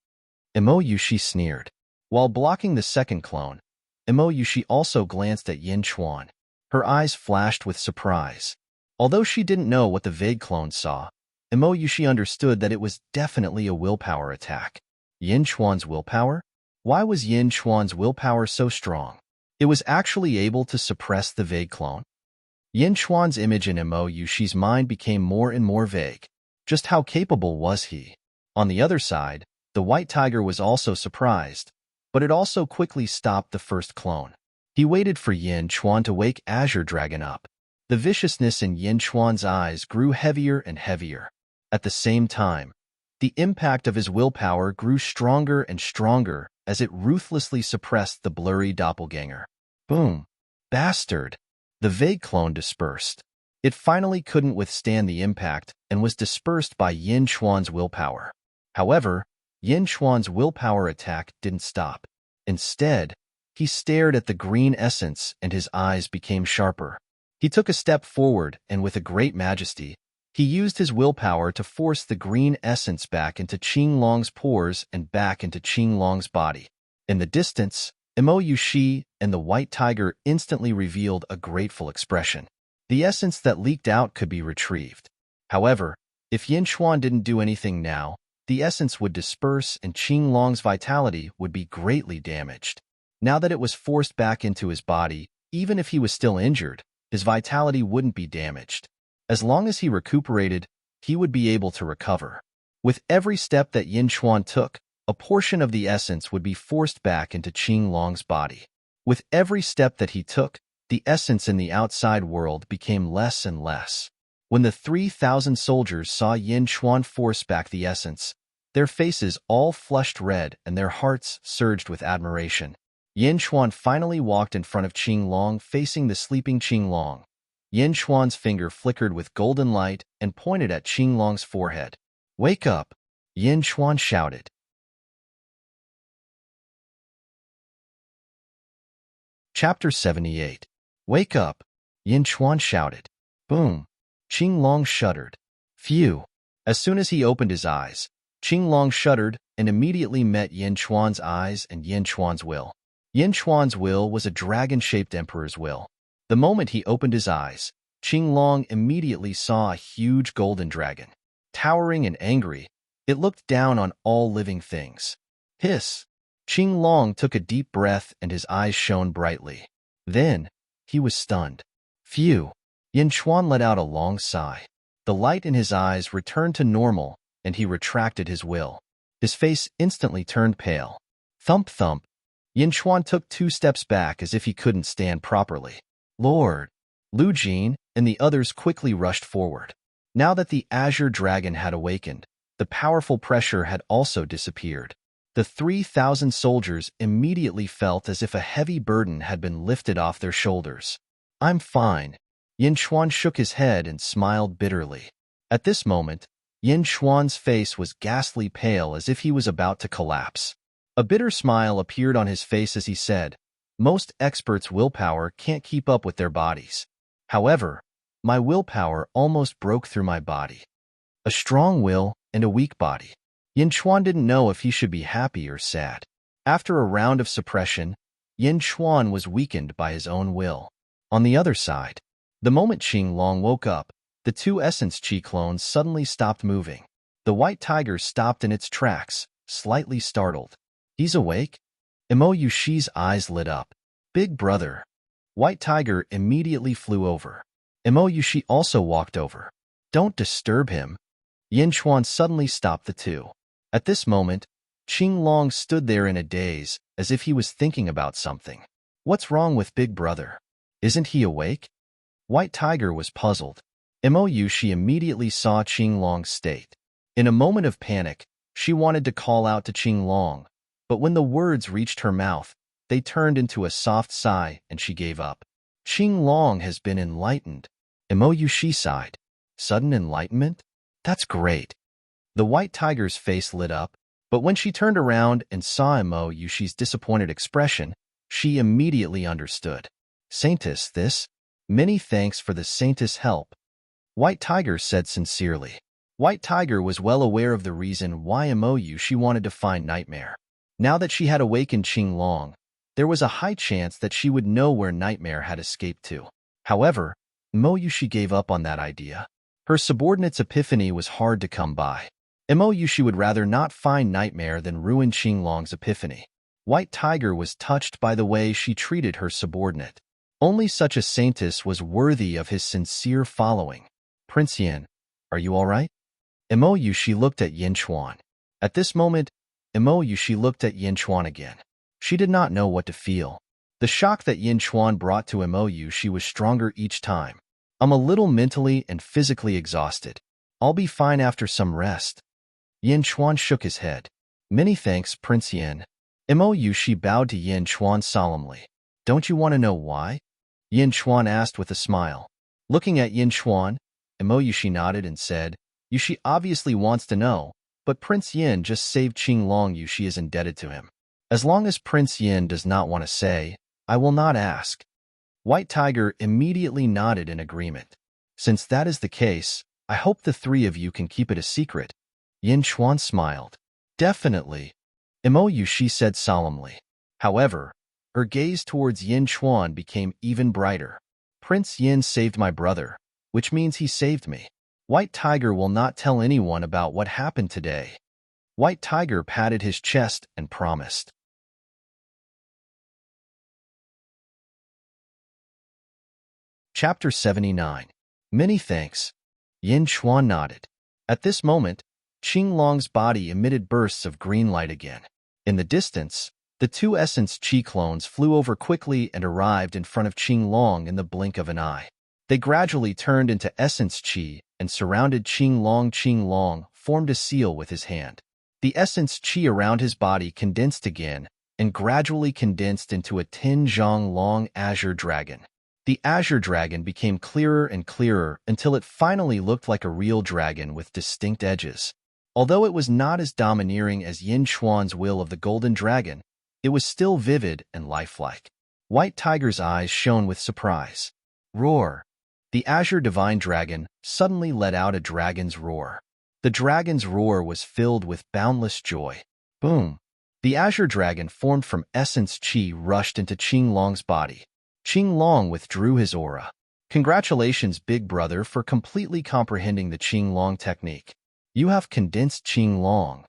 Imo Yushi sneered. While blocking the second clone, Imo Yushi also glanced at Yin Chuan. Her eyes flashed with surprise. Although she didn't know what the vague clone saw, Imo Yushi understood that it was definitely a willpower attack. Yin Chuan's willpower? Why was Yin Chuan's willpower so strong? It was actually able to suppress the vague clone? Yin Chuan's image in Imo Yushi's mind became more and more vague. Just how capable was he? On the other side, the white tiger was also surprised, but it also quickly stopped the first clone. He waited for Yin Chuan to wake Azure Dragon up. The viciousness in Yin Chuan's eyes grew heavier and heavier. At the same time, the impact of his willpower grew stronger and stronger as it ruthlessly suppressed the blurry doppelganger. Boom! Bastard! The vague clone dispersed. It finally couldn't withstand the impact and was dispersed by Yin Chuan's willpower. However, Yin Chuan's willpower attack didn't stop. Instead, he stared at the green essence and his eyes became sharper. He took a step forward and with a great majesty, he used his willpower to force the green essence back into Qing Long's pores and back into Qing Long's body. In the distance, Imo Yushi and the white tiger instantly revealed a grateful expression. The essence that leaked out could be retrieved. However, if Yin Chuan didn't do anything now, the essence would disperse and Qing Long's vitality would be greatly damaged. Now that it was forced back into his body, even if he was still injured, his vitality wouldn't be damaged. As long as he recuperated, he would be able to recover. With every step that Yin Chuan took, a portion of the essence would be forced back into Qing Long's body. With every step that he took, the essence in the outside world became less and less. When the 3,000 soldiers saw Yin Chuan force back the essence, their faces all flushed red and their hearts surged with admiration. Yin Chuan finally walked in front of Qing Long facing the sleeping Qing Long. Yin Chuan's finger flickered with golden light and pointed at Qing Long's forehead. Wake up! Yin Chuan shouted. Chapter 78. Wake up! Yin Chuan shouted. Boom! Qing Long shuddered. Phew! As soon as he opened his eyes, Qing Long shuddered and immediately met Yin Chuan's eyes and Yin Chuan's will. Yin Chuan's will was a dragon-shaped emperor's will. The moment he opened his eyes, Qing Long immediately saw a huge golden dragon. Towering and angry, it looked down on all living things. Hiss! Qing Long took a deep breath and his eyes shone brightly. Then, he was stunned. Phew! Yin Chuan let out a long sigh. The light in his eyes returned to normal, and he retracted his will. His face instantly turned pale. Thump thump. Yin Chuan took 2 steps back as if he couldn't stand properly. Lord! Lu Jin and the others quickly rushed forward. Now that the Azure Dragon had awakened, the powerful pressure had also disappeared. The 3,000 soldiers immediately felt as if a heavy burden had been lifted off their shoulders. I'm fine. Yin Chuan shook his head and smiled bitterly. At this moment, Yin Chuan's face was ghastly pale as if he was about to collapse. A bitter smile appeared on his face as he said, most experts' willpower can't keep up with their bodies. However, my willpower almost broke through my body. A strong will and a weak body. Yin Chuan didn't know if he should be happy or sad. After a round of suppression, Yin Chuan was weakened by his own will. On the other side, the moment Qing Long woke up, the 2 essence Qi clones suddenly stopped moving. The white tiger stopped in its tracks, slightly startled. He's awake? Imo Yushi's eyes lit up. Big brother. White tiger immediately flew over. Imo Yushi also walked over. Don't disturb him. Yin Chuan suddenly stopped the 2. At this moment, Qing Long stood there in a daze, as if he was thinking about something. What's wrong with Big Brother? Isn't he awake? White Tiger was puzzled. Imo Yushi immediately saw Qing Long's state. In a moment of panic, she wanted to call out to Qing Long, but when the words reached her mouth, they turned into a soft sigh and she gave up. Qing Long has been enlightened. Imo Yushi sighed. Sudden enlightenment? That's great. The white tiger's face lit up, but when she turned around and saw Imo Yushi's disappointed expression, she immediately understood. Saintess, this? Many thanks for the Saintess' help. White Tiger said sincerely. White Tiger was well aware of the reason why Imo Yushi wanted to find Nightmare. Now that she had awakened Qing Long, there was a high chance that she would know where Nightmare had escaped to. However, Imo Yushi gave up on that idea. Her subordinate's epiphany was hard to come by. Imo Yushi would rather not find Nightmare than ruin Qing Long's epiphany. White Tiger was touched by the way she treated her subordinate. Only such a saintess was worthy of his sincere following. Prince Yin, are you all right? Imo Yushi looked at Yin Chuan. At this moment, Imo Yushi looked at Yin Chuan again. She did not know what to feel. The shock that Yin Chuan brought to Imo Yushi was stronger each time. I'm a little mentally and physically exhausted. I'll be fine after some rest. Yin Chuan shook his head. Many thanks, Prince Yin. Imo Yushi bowed to Yin Chuan solemnly. Don't you want to know why? Yin Chuan asked with a smile. Looking at Yin Chuan, Imo Yushi nodded and said, Yushi obviously wants to know, but Prince Yin just saved Qing Long. Yushi is indebted to him. As long as Prince Yin does not want to say, I will not ask. White Tiger immediately nodded in agreement. Since that is the case, I hope the three of you can keep it a secret. Yin Chuan smiled. Definitely, Imo Yushi said solemnly. However, her gaze towards Yin Chuan became even brighter. Prince Yin saved my brother, which means he saved me. White Tiger will not tell anyone about what happened today. White Tiger patted his chest and promised. Chapter 79. Many thanks. Yin Chuan nodded. At this moment, Qing Long's body emitted bursts of green light again. In the distance, the two Essence Qi clones flew over quickly and arrived in front of Qing Long in the blink of an eye. They gradually turned into Essence Qi and surrounded Qing Long. Qing Long formed a seal with his hand. The Essence Qi around his body condensed again and gradually condensed into a Tin Zhang Long Azure Dragon. The Azure Dragon became clearer and clearer until it finally looked like a real dragon with distinct edges. Although it was not as domineering as Yin Chuan's will of the Golden Dragon, it was still vivid and lifelike. White Tiger's eyes shone with surprise. Roar! The Azure Divine Dragon suddenly let out a dragon's roar. The dragon's roar was filled with boundless joy. Boom! The Azure Dragon formed from Essence Qi rushed into Qing Long's body. Qing Long withdrew his aura. Congratulations, big brother, for completely comprehending the Qing Long technique. You have condensed Qing Long.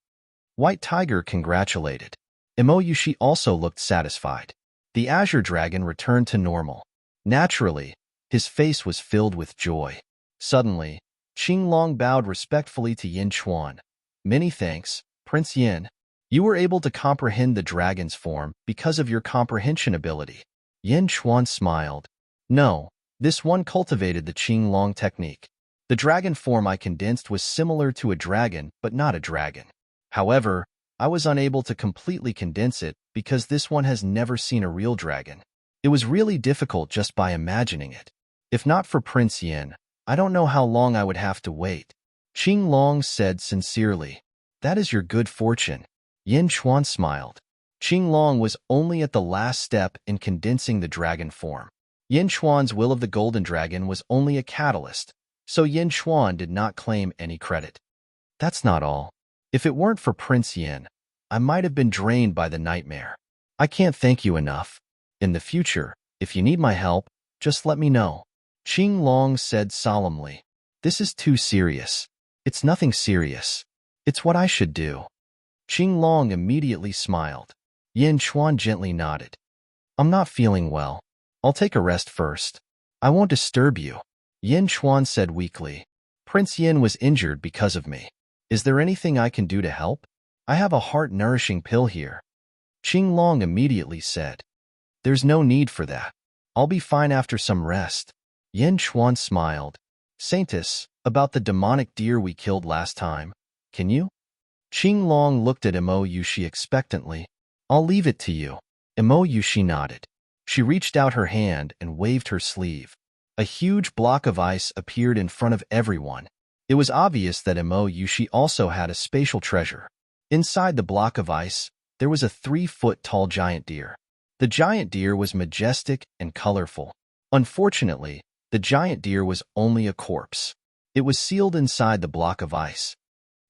White Tiger congratulated. Imo Yushi also looked satisfied. The Azure Dragon returned to normal. Naturally, his face was filled with joy. Suddenly, Qing Long bowed respectfully to Yin Chuan. Many thanks, Prince Yin. You were able to comprehend the dragon's form because of your comprehension ability. Yin Chuan smiled. No, this one cultivated the Qing Long technique. The dragon form I condensed was similar to a dragon, but not a dragon. However, I was unable to completely condense it because this one has never seen a real dragon. It was really difficult just by imagining it. If not for Prince Yin, I don't know how long I would have to wait. Qing Long said sincerely. That is your good fortune. Yin Chuan smiled. Qing Long was only at the last step in condensing the dragon form. Yin Chuan's will of the Golden Dragon was only a catalyst, so Yin Chuan did not claim any credit. That's not all. If it weren't for Prince Yin, I might have been drained by the nightmare. I can't thank you enough. In the future, if you need my help, just let me know. Qing Long said solemnly. This is too serious. It's nothing serious. It's what I should do. Qing Long immediately smiled. Yin Chuan gently nodded. I'm not feeling well. I'll take a rest first. I won't disturb you. Yin Chuan said weakly. Prince Yin was injured because of me. Is there anything I can do to help? I have a heart-nourishing pill here. Qing Long immediately said. There's no need for that. I'll be fine after some rest. Yin Chuan smiled. Saintess, about the demonic deer we killed last time, can you? Qing Long looked at Imo Yushi expectantly. I'll leave it to you. Imo Yushi nodded. She reached out her hand and waved her sleeve. A huge block of ice appeared in front of everyone. It was obvious that Imo-Yushi also had a spatial treasure. Inside the block of ice, there was a 3-foot-tall giant deer. The giant deer was majestic and colorful. Unfortunately, the giant deer was only a corpse. It was sealed inside the block of ice.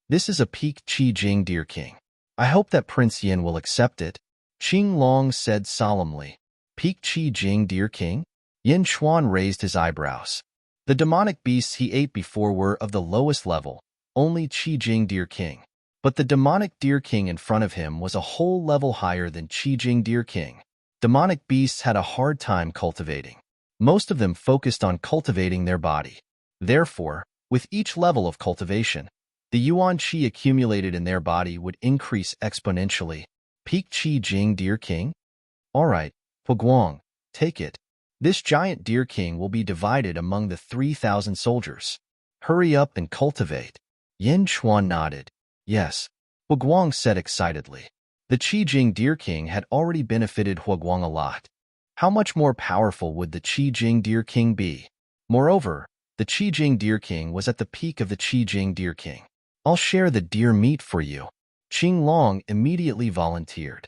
This is a Peak Chi Jing Deer King. I hope that Prince Yin will accept it, Qing Long said solemnly. Peak Chi Jing Deer King? Yin Chuan raised his eyebrows. The demonic beasts he ate before were of the lowest level, only Chi Jing Deer King. But the demonic Deer King in front of him was a whole level higher than Chi Jing Deer King. Demonic beasts had a hard time cultivating. Most of them focused on cultivating their body. Therefore, with each level of cultivation, the yuan qi accumulated in their body would increase exponentially. Peak Chi Jing Deer King? Alright, Puguang, take it. This giant Deer King will be divided among the 3,000 soldiers. Hurry up and cultivate. Yin Chuan nodded. Yes, Huguang said excitedly. The Chi Jing Deer King had already benefited Huguang a lot. How much more powerful would the Chi Jing Deer King be? Moreover, the Chi Jing Deer King was at the peak of the Chi Jing Deer King. I'll share the deer meat for you. Qing Long immediately volunteered.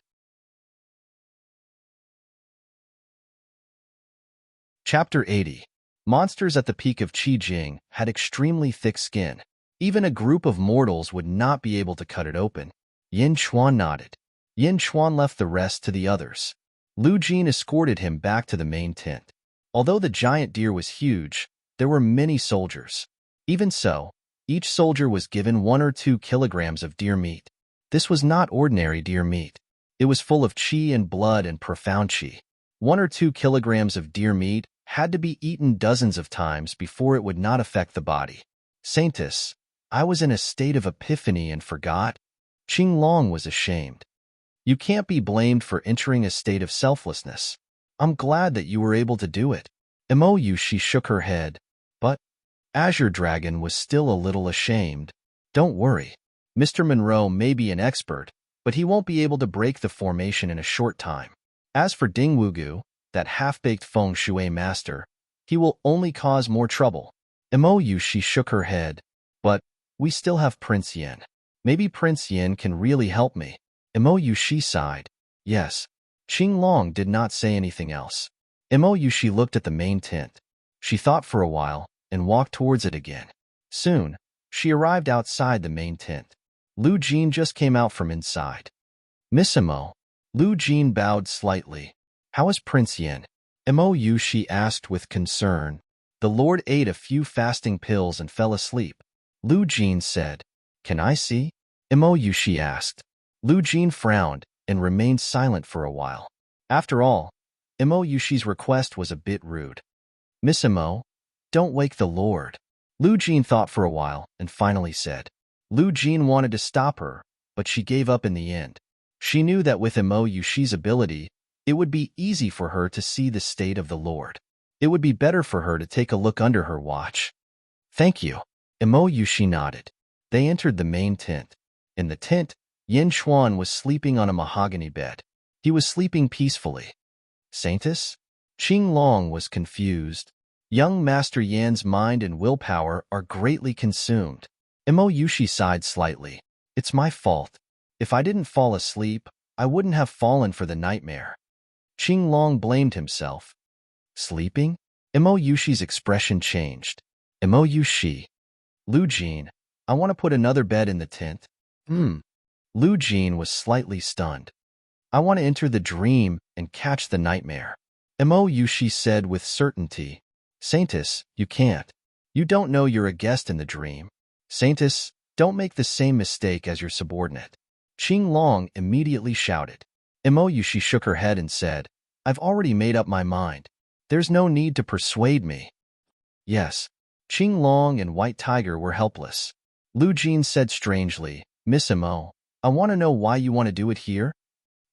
Chapter 80. Monsters at the peak of Chi Jing had extremely thick skin. Even a group of mortals would not be able to cut it open. Yin Chuan nodded. Yin Chuan left the rest to the others. Lu Jin escorted him back to the main tent. Although the giant deer was huge, there were many soldiers. Even so, each soldier was given 1 or 2 kilograms of deer meat. This was not ordinary deer meat. It was full of qi and blood and profound qi. 1 or 2 kilograms of deer meat had to be eaten dozens of times before it would not affect the body. Saintess, I was in a state of epiphany and forgot. Qing Long was ashamed. You can't be blamed for entering a state of selflessness. I'm glad that you were able to do it. Imo-Yushi shook her head, but Azure Dragon was still a little ashamed. Don't worry. Mr. Monroe may be an expert, but he won't be able to break the formation in a short time. As for Ding Wugu, that half-baked feng shui master, he will only cause more trouble. Imo-Yushi shook her head, but we still have Prince Yin. Maybe Prince Yin can really help me. Imo-Yushi sighed. Yes. Qing Long did not say anything else. Imo-Yushi looked at the main tent. She thought for a while and walked towards it again. Soon, she arrived outside the main tent. Lu Jin just came out from inside. Miss Imo. Lu Jin bowed slightly. How is Prince Yin? Imo-Yushi asked with concern. The Lord ate a few fasting pills and fell asleep. Lu Jin said. Can I see? Imo-Yushi asked. Lu Jin frowned and remained silent for a while. After all, Imo-Yushi's request was a bit rude. Miss Imo, don't wake the Lord. Lu Jin thought for a while and finally said. Lu Jin wanted to stop her, but she gave up in the end. She knew that with Imo-Yushi's ability, it would be easy for her to see the state of the Lord. It would be better for her to take a look under her watch. Thank you. Imo-Yushi nodded. They entered the main tent. In the tent, Yin Chuan was sleeping on a mahogany bed. He was sleeping peacefully. Saintess? Qing Long was confused. Young Master Yan's mind and willpower are greatly consumed. Imo-Yushi sighed slightly. It's my fault. If I didn't fall asleep, I wouldn't have fallen for the nightmare. Qing Long blamed himself. Sleeping? Imo-Yushi's expression changed. Imo-Yushi. Lu Jin, I want to put another bed in the tent. Lu Jin was slightly stunned. I want to enter the dream and catch the nightmare. Imo-Yushi said with certainty. Saintess, you can't. You don't know you're a guest in the dream. Saintess, don't make the same mistake as your subordinate. Qing Long immediately shouted. Imo-Yushi shook her head and said, I've already made up my mind. There's no need to persuade me. Yes. Qing Long and White Tiger were helpless. Lu Jin said strangely, Miss Imo, I want to know why you want to do it here.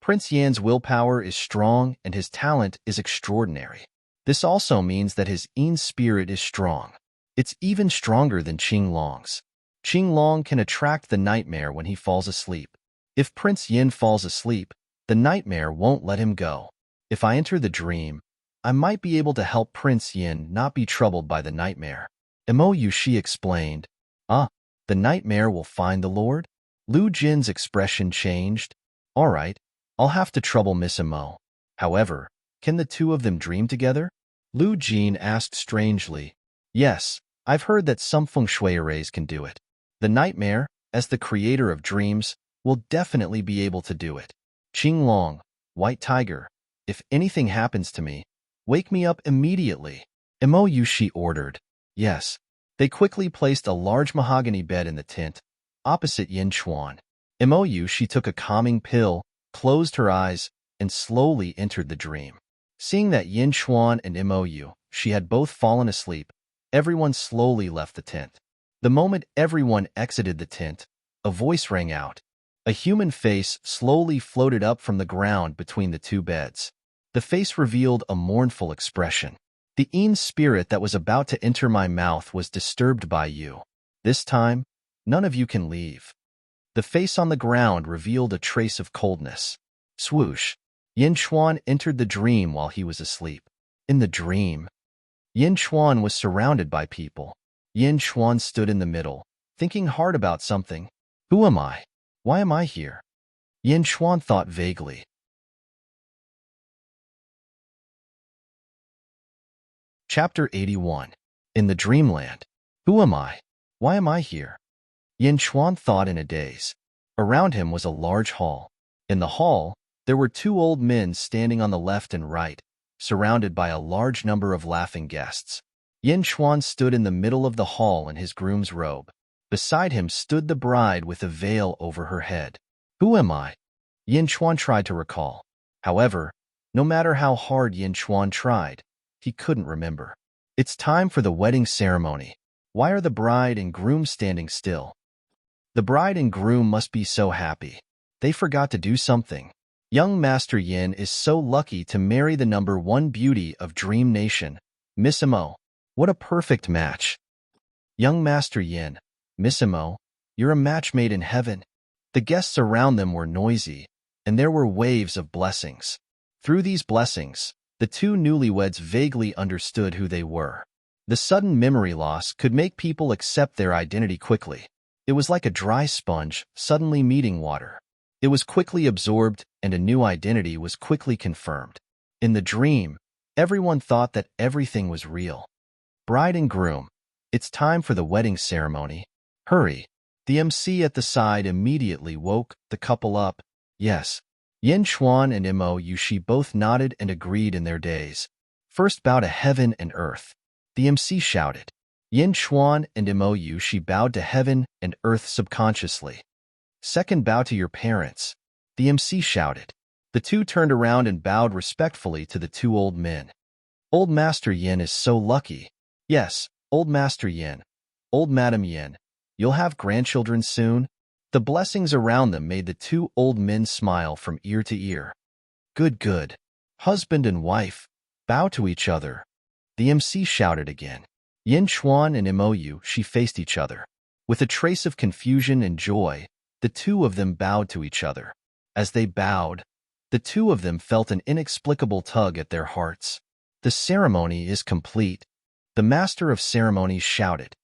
Prince Yan's willpower is strong and his talent is extraordinary. This also means that his Yin spirit is strong. It's even stronger than Qing Long's. Qing Long can attract the nightmare when he falls asleep. If Prince Yin falls asleep, the nightmare won't let him go. If I enter the dream, I might be able to help Prince Yin not be troubled by the nightmare. Mo Yushi explained. Ah, the nightmare will find the Lord? Lu Jin's expression changed. All right, I'll have to trouble Miss Mo. However, can the two of them dream together? Lu Jin asked strangely. Yes, I've heard that some feng shui arrays can do it. The nightmare, as the creator of dreams, will definitely be able to do it. Qinglong, White Tiger, if anything happens to me, wake me up immediately. Mo Yushi ordered. Yes. They quickly placed a large mahogany bed in the tent, opposite Yin Chuan. Mo Yushi took a calming pill, closed her eyes, and slowly entered the dream. Seeing that Yin Chuan and Mo Yushi had both fallen asleep, everyone slowly left the tent. The moment everyone exited the tent, a voice rang out. A human face slowly floated up from the ground between the two beds. The face revealed a mournful expression. The Yin spirit that was about to enter my mouth was disturbed by you. This time, none of you can leave. The face on the ground revealed a trace of coldness. Swoosh. Yin Chuan entered the dream while he was asleep. In the dream, Yin Chuan was surrounded by people. Yin Chuan stood in the middle, thinking hard about something. Who am I? Why am I here? Yin Chuan thought vaguely. Chapter 81. In the Dreamland. Who am I? Why am I here? Yin Chuan thought in a daze. Around him was a large hall. In the hall, there were two old men standing on the left and right, surrounded by a large number of laughing guests. Yin Chuan stood in the middle of the hall in his groom's robe. Beside him stood the bride with a veil over her head. Who am I? Yin Chuan tried to recall. However, no matter how hard Yin Chuan tried, he couldn't remember. It's time for the wedding ceremony. Why are the bride and groom standing still? The bride and groom must be so happy. They forgot to do something. Young Master Yin is so lucky to marry the #1 beauty of Dream Nation, Miss Mo. What a perfect match. Young Master Yin, Miss Mo, you're a match made in heaven. The guests around them were noisy, and there were waves of blessings. Through these blessings, the two newlyweds vaguely understood who they were. The sudden memory loss could make people accept their identity quickly. It was like a dry sponge suddenly meeting water. It was quickly absorbed, and a new identity was quickly confirmed. In the dream, everyone thought that everything was real. Bride and groom, it's time for the wedding ceremony. Hurry. The MC at the side immediately woke the couple up. Yes. Yin Chuan and Mo Yushi both nodded and agreed in their days. First bow to heaven and earth. The MC shouted. Yin Chuan and Mo Yushi bowed to heaven and earth subconsciously. Second bow to your parents. The MC shouted. The two turned around and bowed respectfully to the two old men. Old Master Yin is so lucky. Yes, Old Master Yin. Old Madam Yin. You'll have grandchildren soon? The blessings around them made the two old men smile from ear to ear. Good, good. Husband and wife, bow to each other. The MC shouted again. Yin Chuan and Mo Yushi faced each other. With a trace of confusion and joy, the two of them bowed to each other. As they bowed, the two of them felt an inexplicable tug at their hearts. The ceremony is complete. The master of ceremonies shouted.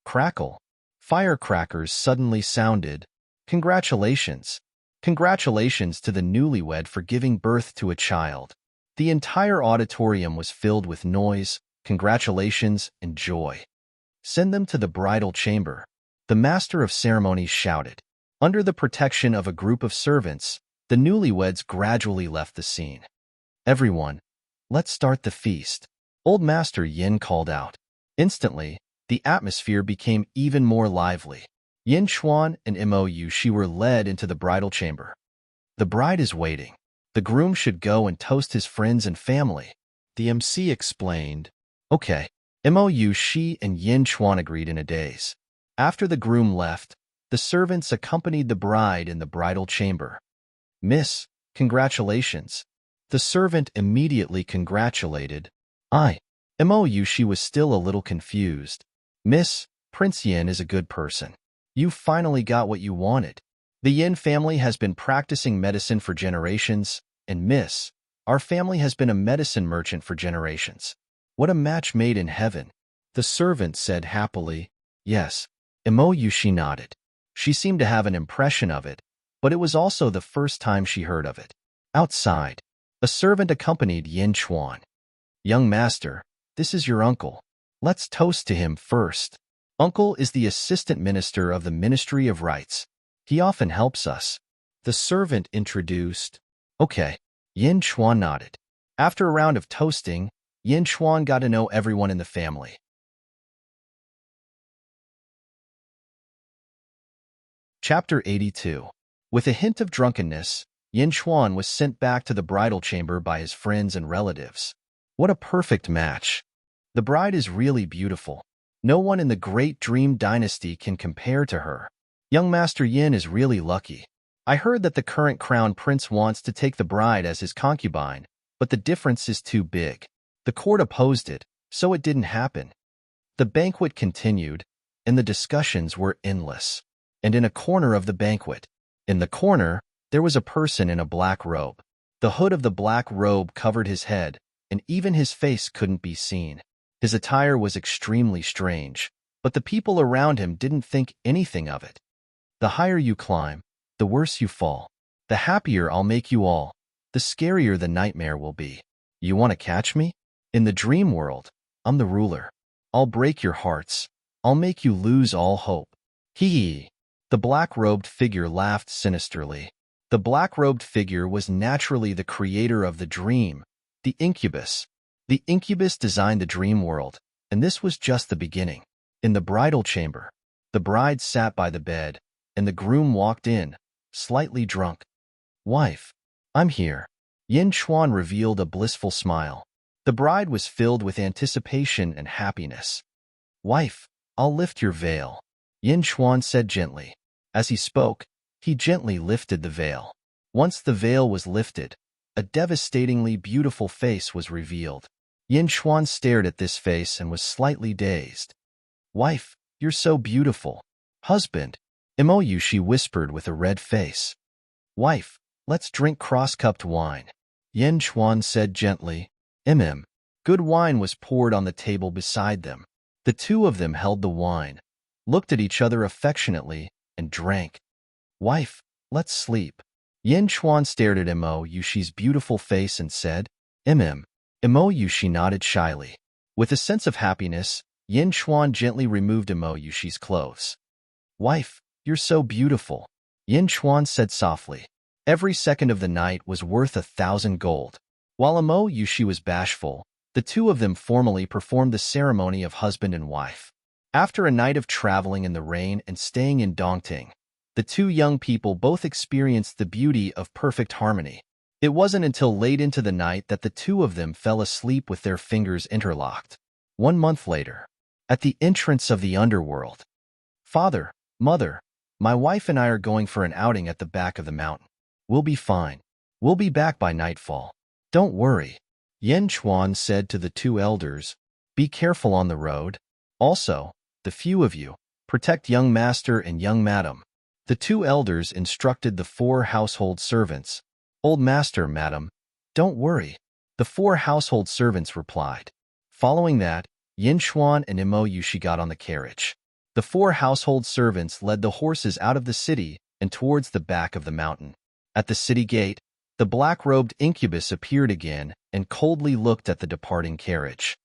Crackle. Firecrackers suddenly sounded. Congratulations. Congratulations to the newlywed for giving birth to a child. The entire auditorium was filled with noise, congratulations, and joy. Send them to the bridal chamber. The master of ceremonies shouted. Under the protection of a group of servants, the newlyweds gradually left the scene. Everyone, let's start the feast. Old Master Yin called out. Instantly, the atmosphere became even more lively. Yin Chuan and Mo Yushi were led into the bridal chamber. The bride is waiting. The groom should go and toast his friends and family. The MC explained. Okay. Mo Yushi and Yin Chuan agreed in a daze. After the groom left, the servants accompanied the bride in the bridal chamber. Miss, congratulations. The servant immediately congratulated. Mo Yushi was still a little confused. Miss, Prince Yin is a good person. You finally got what you wanted. The Yin family has been practicing medicine for generations, and Miss, Our family has been a medicine merchant for generations. What a match made in heaven. The servant said happily. Yes. She nodded. She seemed to have an impression of it, but it was also the first time she heard of it. Outside, a servant accompanied Yin Chuan. Young master, this is your uncle. Let's toast to him first. Uncle is the assistant minister of the Ministry of Rights. He often helps us. The servant introduced. Okay. Yin Chuan nodded. After a round of toasting, Yin Chuan got to know everyone in the family. Chapter 82. With a hint of drunkenness, Yin Chuan was sent back to the bridal chamber by his friends and relatives. What a perfect match. The bride is really beautiful. No one in the Great Dream Dynasty can compare to her. Young Master Yin is really lucky. I heard that the current crown prince wants to take the bride as his concubine, but the difference is too big. The court opposed it, so it didn't happen. The banquet continued, and the discussions were endless. And in a corner of the banquet, in the corner, there was a person in a black robe. The hood of the black robe covered his head, and even his face couldn't be seen. His attire was extremely strange, but the people around him didn't think anything of it. The higher you climb, the worse you fall. The happier I'll make you all, the scarier the nightmare will be. You want to catch me? In the dream world, I'm the ruler. I'll break your hearts. I'll make you lose all hope. Hee. The black-robed figure laughed sinisterly. The black-robed figure was naturally the creator of the dream, the incubus. The incubus designed the dream world, and this was just the beginning. In the bridal chamber, the bride sat by the bed, and the groom walked in, slightly drunk. Wife, I'm here. Yin Chuan revealed a blissful smile. The bride was filled with anticipation and happiness. Wife, I'll lift your veil, Yin Chuan said gently. As he spoke, he gently lifted the veil. Once the veil was lifted, a devastatingly beautiful face was revealed. Yin Chuan stared at this face and was slightly dazed. Wife, you're so beautiful. Husband, she whispered with a red face. Wife, let's drink cross-cupped wine, Yin Chuan said gently. Good wine was poured on the table beside them. The two of them held the wine, looked at each other affectionately, and drank. Wife, let's sleep. Yin Chuan stared at Immerse's beautiful face and said, Immerse nodded shyly. With a sense of happiness, Yin Chuan gently removed Immerse's clothes. Wife, you're so beautiful, Yin Chuan said softly. Every second of the night was worth 1,000 gold. While Immerse was bashful, the two of them formally performed the ceremony of husband and wife. After a night of traveling in the rain and staying in Dongting, the two young people both experienced the beauty of perfect harmony. It wasn't until late into the night that the two of them fell asleep with their fingers interlocked. 1 month later, at the entrance of the underworld. Father, Mother, my wife and I are going for an outing at the back of the mountain. We'll be fine. We'll be back by nightfall. Don't worry, Yin Chuan said to the two elders. Be careful on the road. Also, the few of you, protect young master and young madam. The two elders instructed the 4 household servants. Old master, madam, don't worry, the 4 household servants replied. Following that, Yin Chuan and Immerse got on the carriage. The 4 household servants led the horses out of the city and towards the back of the mountain. At the city gate, the black-robed incubus appeared again and coldly looked at the departing carriage.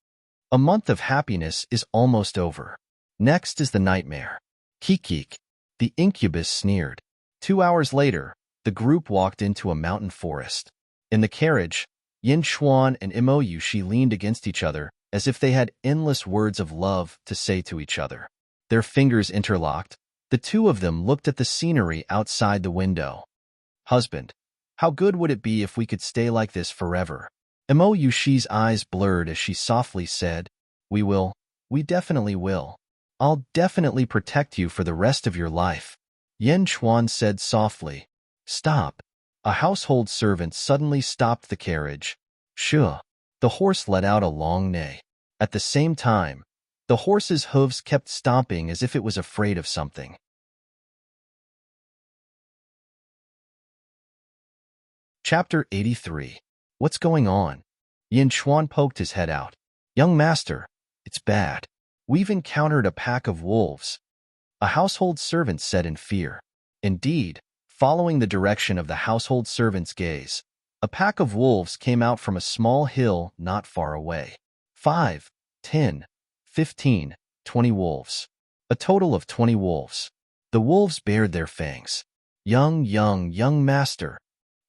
A month of happiness is almost over. Next is the nightmare. Kikik, the incubus sneered. 2 hours later, the group walked into a mountain forest. In the carriage, Yin Chuan and Immerse leaned against each other as if they had endless words of love to say to each other. Their fingers interlocked, the two of them looked at the scenery outside the window. Husband, how good would it be if we could stay like this forever? Immerse's eyes blurred as she softly said, We will. We definitely will. I'll definitely protect you for the rest of your life. Yin Chuan said softly. Stop. A household servant suddenly stopped the carriage. Sure. The horse let out a long neigh. At the same time, the horse's hooves kept stomping as if it was afraid of something. Chapter 83. What's going on? Yin Chuan poked his head out. Young master, it's bad. We've encountered a pack of wolves, a household servant said in fear. Indeed, following the direction of the household servant's gaze, a pack of wolves came out from a small hill not far away. 5, 10, 15, 20 wolves. A total of 20 wolves. The wolves bared their fangs. Young master.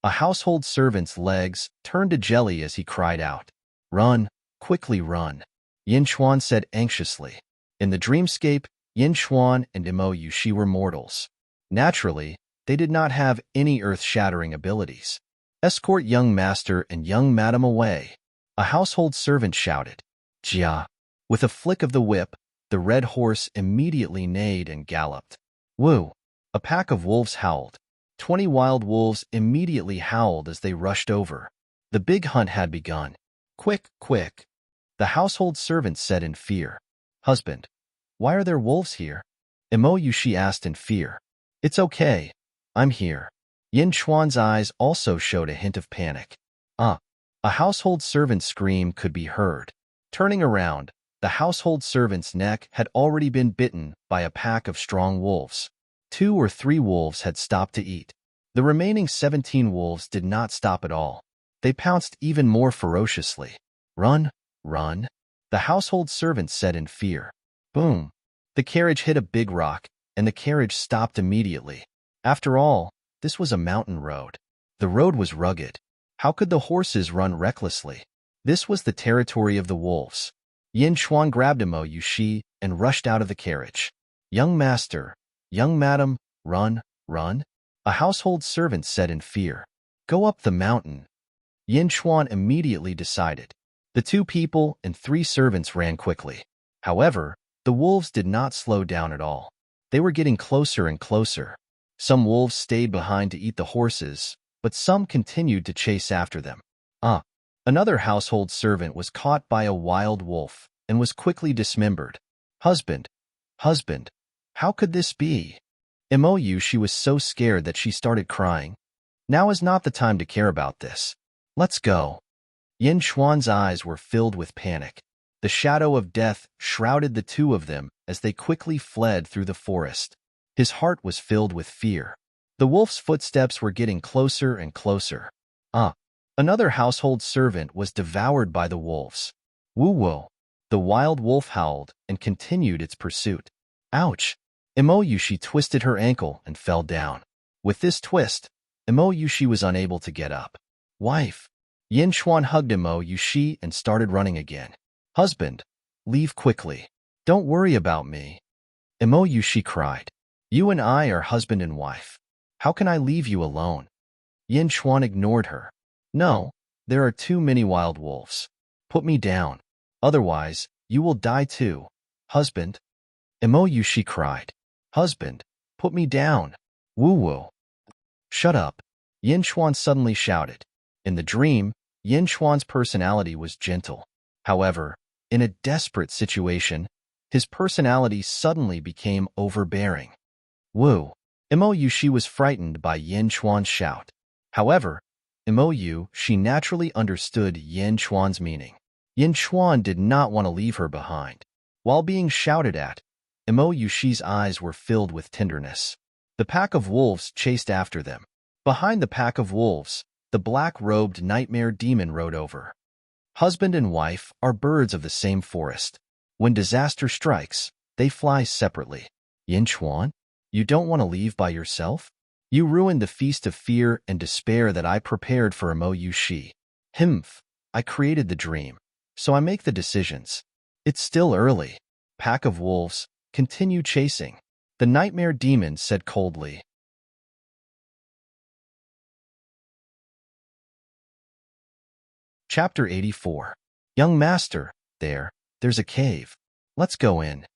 A household servant's legs turned to jelly as he cried out. Run, quickly run. Yin Chuan said anxiously. In the dreamscape, Yin Chuan and Imo Yushi were mortals. Naturally, they did not have any earth-shattering abilities. Escort young master and young madam away. A household servant shouted. Jia. With a flick of the whip, the red horse immediately neighed and galloped. Woo! A pack of wolves howled. 20 wild wolves immediately howled as they rushed over. The big hunt had begun. Quick, quick! The household servant said in fear. Husband, why are there wolves here? Imo Yushi asked in fear. It's okay. I'm here. Yin Chuan's eyes also showed a hint of panic. A household servant's scream could be heard. Turning around, the household servant's neck had already been bitten by a pack of strong wolves. 2 or 3 wolves had stopped to eat. The remaining 17 wolves did not stop at all. They pounced even more ferociously. Run, run, the household servant said in fear. Boom! The carriage hit a big rock, and the carriage stopped immediately. After all, this was a mountain road. The road was rugged. How could the horses run recklessly? This was the territory of the wolves. Yin Chuan grabbed Imo Yushi and rushed out of the carriage. Young master, young madam, run, run, a household servant said in fear. Go up the mountain. Yin Chuan immediately decided. The 2 people and 3 servants ran quickly. However, the wolves did not slow down at all. They were getting closer and closer. Some wolves stayed behind to eat the horses, but some continued to chase after them. Another household servant was caught by a wild wolf and was quickly dismembered. Husband, husband, how could this be? Imo Yushi was so scared that she started crying. Now is not the time to care about this. Let's go. Yin Chuan's eyes were filled with panic. The shadow of death shrouded the 2 of them as they quickly fled through the forest. His heart was filled with fear. The wolf's footsteps were getting closer and closer. Another household servant was devoured by the wolves. Woo-woo! The wild wolf howled and continued its pursuit. Ouch! Imo Yushi twisted her ankle and fell down. With this twist, Imo Yushi was unable to get up. Wife! Yin Chuan hugged Imo Yushi and started running again. Husband, leave quickly. Don't worry about me. Imo Yushi cried. You and I are husband and wife. How can I leave you alone? Yin Chuan ignored her. No, there are too many wild wolves. Put me down. Otherwise, you will die too. Husband. Imo Yushi cried. Husband, put me down. Woo-woo. Shut up. Yin Chuan suddenly shouted. In the dream, Yin Chuan's personality was gentle. However, in a desperate situation, his personality suddenly became overbearing. Woo! Imo Yushi was frightened by Yin Chuan's shout. However, Imo Yushi naturally understood Yin Chuan's meaning. Yin Chuan did not want to leave her behind. While being shouted at, Imo Yushi's eyes were filled with tenderness. The pack of wolves chased after them. Behind the pack of wolves, the black-robed nightmare demon rode over. Husband and wife are birds of the same forest. When disaster strikes, they fly separately. Yin Chuan, you don't want to leave by yourself? You ruined the feast of fear and despair that I prepared for Imo Yushi. Himph, I created the dream, so I make the decisions. It's still early. Pack of wolves, continue chasing. The nightmare demon said coldly. Chapter 84. Young master, there's a cave. Let's go in.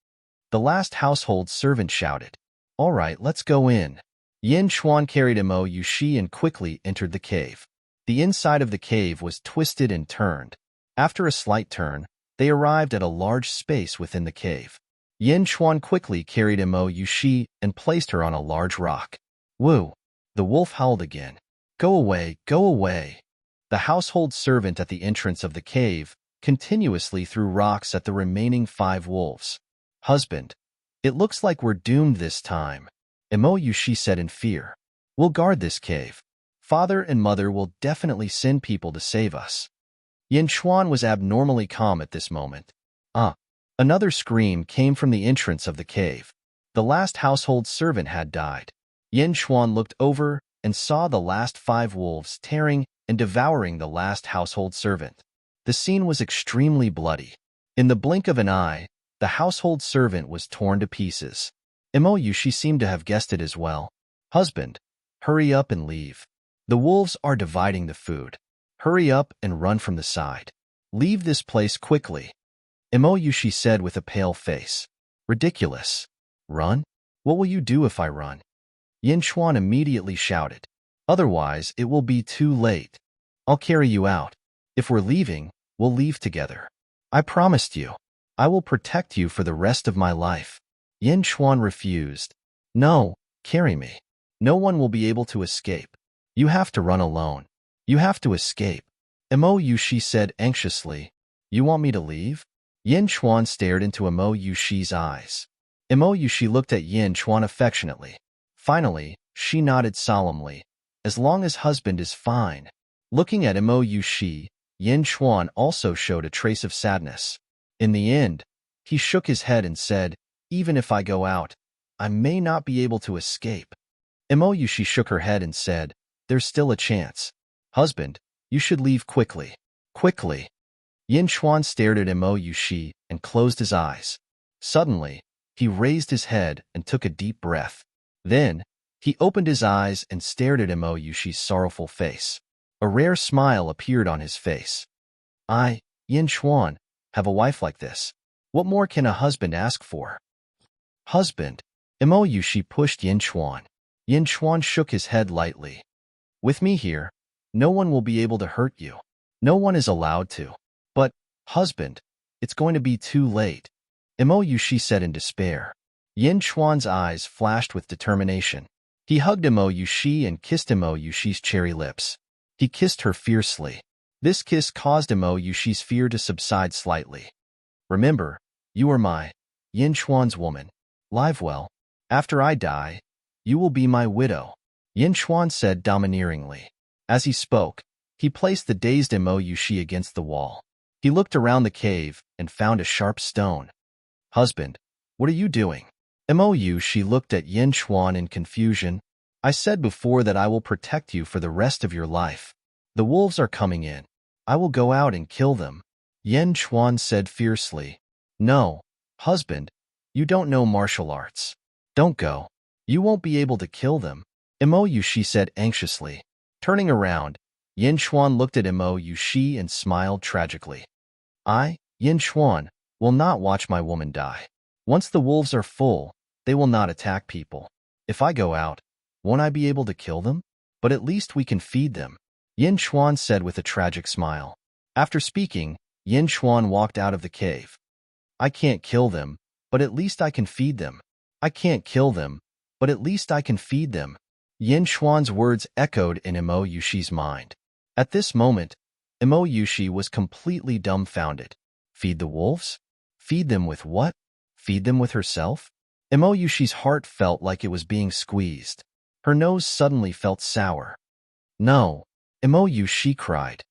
The last household servant shouted. All right, let's go in. Yin Chuan carried Imo Yushi and quickly entered the cave. The inside of the cave was twisted and turned. After a slight turn, they arrived at a large space within the cave. Yin Chuan quickly carried Imo Yushi and placed her on a large rock. Woo! The wolf howled again. Go away, go away. The household servant at the entrance of the cave continuously threw rocks at the remaining 5 wolves. Husband, it looks like we're doomed this time, Imo-Yushi said in fear. We'll guard this cave. Father and mother will definitely send people to save us. Yin Chuan was abnormally calm at this moment. Another scream came from the entrance of the cave. The last household servant had died. Yin Chuan looked over and saw the last 5 wolves tearing and devouring the last household servant. The scene was extremely bloody. In the blink of an eye, the household servant was torn to pieces. Imo-Yushi seemed to have guessed it as well. Husband, hurry up and leave. The wolves are dividing the food. Hurry up and run from the side. Leave this place quickly. Imo-Yushi said with a pale face. Ridiculous. Run? What will you do if I run? Yin Chuan immediately shouted. Otherwise, it will be too late. I'll carry you out. If we're leaving, we'll leave together. I promised you. I will protect you for the rest of my life. Yin Chuan refused. No, carry me. No one will be able to escape. You have to run alone. You have to escape. Imo-Yushi said anxiously. You want me to leave? Yin Chuan stared into Imo-Yushi's eyes. Imo-Yushi looked at Yin Chuan affectionately. Finally, she nodded solemnly. As long as husband is fine. Looking at Imo-Yushi, Yin Chuan also showed a trace of sadness. In the end, he shook his head and said, even if I go out, I may not be able to escape. Imo-Yushi shook her head and said, there's still a chance. Husband, you should leave quickly. Quickly. Yin Chuan stared at Imo-Yushi and closed his eyes. Suddenly, he raised his head and took a deep breath. Then, he opened his eyes and stared at Imo-Yushi's sorrowful face. A rare smile appeared on his face. I, Yin Chuan, have a wife like this. What more can a husband ask for? Husband. Imo-Yushi pushed Yin Chuan. Yin Chuan shook his head lightly. With me here, no one will be able to hurt you. No one is allowed to. But, husband, it's going to be too late. Imo-Yushi said in despair. Yin Chuan's eyes flashed with determination. He hugged Imo-Yushi and kissed Imo-Yushi's cherry lips. He kissed her fiercely. This kiss caused Imo-Yushi's fear to subside slightly. Remember, you are my, Yin Chuan's woman. Live well. After I die, you will be my widow. Yin Chuan said domineeringly. As he spoke, he placed the dazed Imo-Yushi against the wall. He looked around the cave and found a sharp stone. Husband, what are you doing? Imo-Yushi looked at Yin Chuan in confusion. I said before that I will protect you for the rest of your life. The wolves are coming in. I will go out and kill them. Yin Chuan said fiercely. No, husband, you don't know martial arts. Don't go. You won't be able to kill them. Imo-Yushi said anxiously. Turning around, Yin Chuan looked at Imo-Yushi and smiled tragically. I, Yin Chuan, will not watch my woman die. Once the wolves are full, they will not attack people. If I go out, won't I be able to kill them? But at least we can feed them. Yin Chuan said with a tragic smile. After speaking, Yin Chuan walked out of the cave. I can't kill them, but at least I can feed them. I can't kill them, but at least I can feed them. Yin Chuan's words echoed in Imo-Yushi's mind. At this moment, Imo-Yushi was completely dumbfounded. Feed the wolves? Feed them with what? Feed them with herself? Imo-Yushi's heart felt like it was being squeezed. Her nose suddenly felt sour. No, Imo-Yushi cried.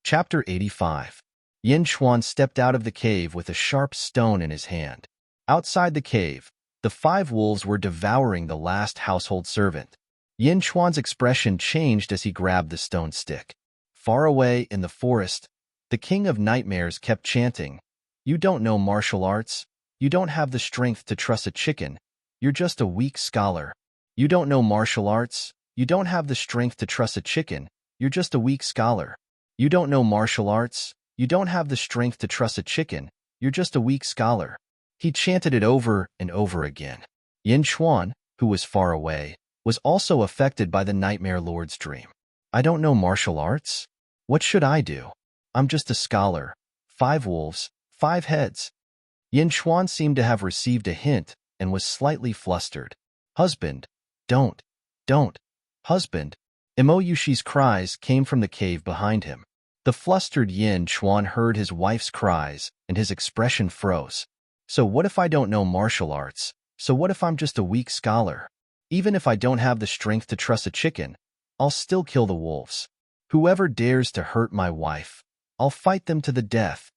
Chapter 85. Yin Chuan stepped out of the cave with a sharp stone in his hand. Outside the cave, the 5 wolves were devouring the last household servant. Yin Chuan's expression changed as he grabbed the stone stick. Far away in the forest, the king of nightmares kept chanting, You don't know martial arts. You don't have the strength to truss a chicken. You're just a weak scholar. You don't know martial arts. You don't have the strength to truss a chicken. You're just a weak scholar. You don't know martial arts. You don't have the strength to truss a chicken. You're just a weak scholar. He chanted it over and over again. Yin Chuan, who was far away, was also affected by the Nightmare Lord's dream. I don't know martial arts? What should I do? I'm just a scholar. 5 wolves, 5 heads. Yin Chuan seemed to have received a hint and was slightly flustered. Husband, Don't, don't, husband. Imo-Yushi's cries came from the cave behind him. The flustered Yin Chuan heard his wife's cries, and his expression froze. So what if I don't know martial arts? So what if I'm just a weak scholar? Even if I don't have the strength to truss a chicken, I'll still kill the wolves. Whoever dares to hurt my wife, I'll fight them to the death.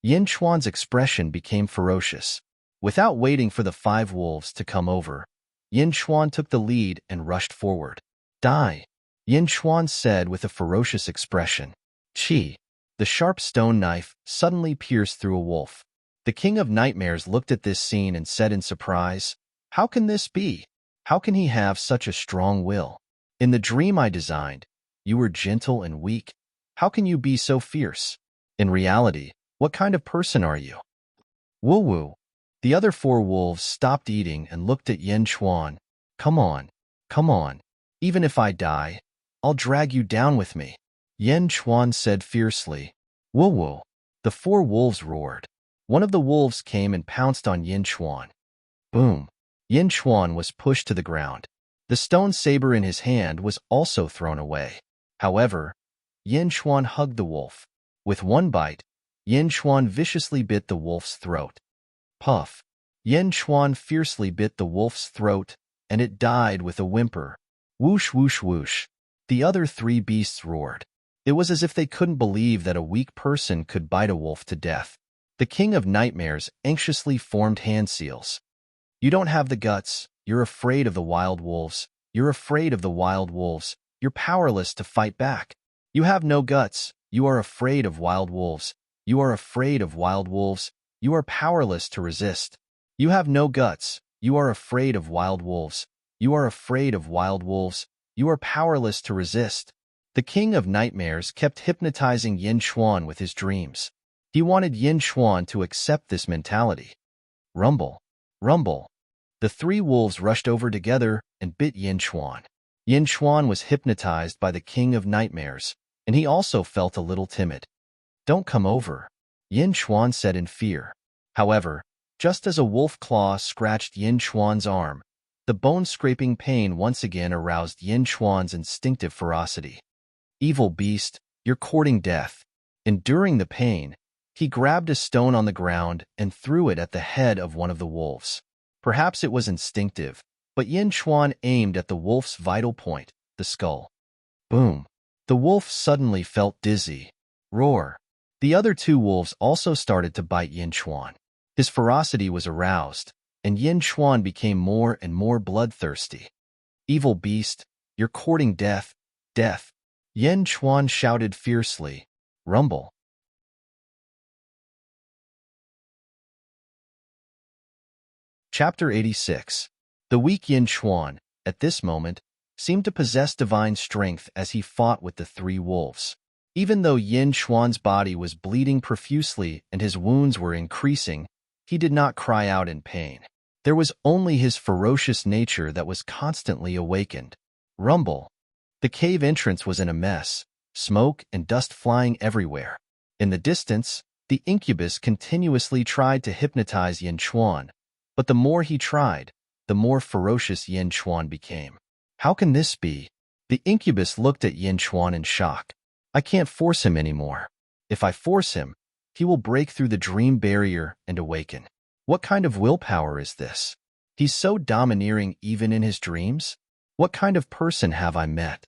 Yin Chuan's expression became ferocious. Without waiting for the 5 wolves to come over, Yin Chuan took the lead and rushed forward. Die, Yin Chuan said with a ferocious expression. Chi. The sharp stone knife suddenly pierced through a wolf. The King of Nightmares looked at this scene and said in surprise, "How can this be? How can he have such a strong will? In the dream I designed, you were gentle and weak. How can you be so fierce? In reality, what kind of person are you?" Woo-woo. The other 4 wolves stopped eating and looked at Yin Chuan. Come on, come on. Even if I die, I'll drag you down with me, Yin Chuan said fiercely. Woo-woo. The 4 wolves roared. One of the wolves came and pounced on Yin Chuan. Boom. Yin Chuan was pushed to the ground. The stone saber in his hand was also thrown away. However, Yin Chuan hugged the wolf. With one bite, Yin Chuan viciously bit the wolf's throat. Puff. Yin Chuan fiercely bit the wolf's throat, and it died with a whimper. Whoosh, whoosh, whoosh. The other 3 beasts roared. It was as if they couldn't believe that a weak person could bite a wolf to death. The King of Nightmares anxiously formed hand seals. You don't have the guts. You're afraid of the wild wolves. You're afraid of the wild wolves. You're powerless to fight back. You have no guts. You are afraid of wild wolves. You are afraid of wild wolves. You are powerless to resist. You have no guts. You are afraid of wild wolves. You are afraid of wild wolves. You are powerless to resist. The King of Nightmares kept hypnotizing Yin Chuan with his dreams. He wanted Yin Chuan to accept this mentality. Rumble. Rumble. The 3 wolves rushed over together and bit Yin Chuan. Yin Chuan was hypnotized by the King of Nightmares, and he also felt a little timid. Don't come over, Yin Chuan said in fear. However, just as a wolf claw scratched Yin Chuan's arm, the bone-scraping pain once again aroused Yin Chuan's instinctive ferocity. Evil beast, you're courting death. Enduring the pain, he grabbed a stone on the ground and threw it at the head of one of the wolves. Perhaps it was instinctive, but Yin Chuan aimed at the wolf's vital point, the skull. Boom. The wolf suddenly felt dizzy. Roar. The other 2 wolves also started to bite Yin Chuan. His ferocity was aroused, and Yin Chuan became more and more bloodthirsty. Evil beast, you're courting death, death. Yin Chuan shouted fiercely. Rumble. Chapter 86. The weak Yin Chuan, at this moment, seemed to possess divine strength as he fought with the 3 wolves. Even though Yin Chuan's body was bleeding profusely and his wounds were increasing, he did not cry out in pain. There was only his ferocious nature that was constantly awakened. Rumble. The cave entrance was in a mess, smoke and dust flying everywhere. In the distance, the incubus continuously tried to hypnotize Yin Chuan, but the more he tried, the more ferocious Yin Chuan became. How can this be? The incubus looked at Yin Chuan in shock. I can't force him anymore. If I force him, he will break through the dream barrier and awaken. What kind of willpower is this? He's so domineering even in his dreams? What kind of person have I met?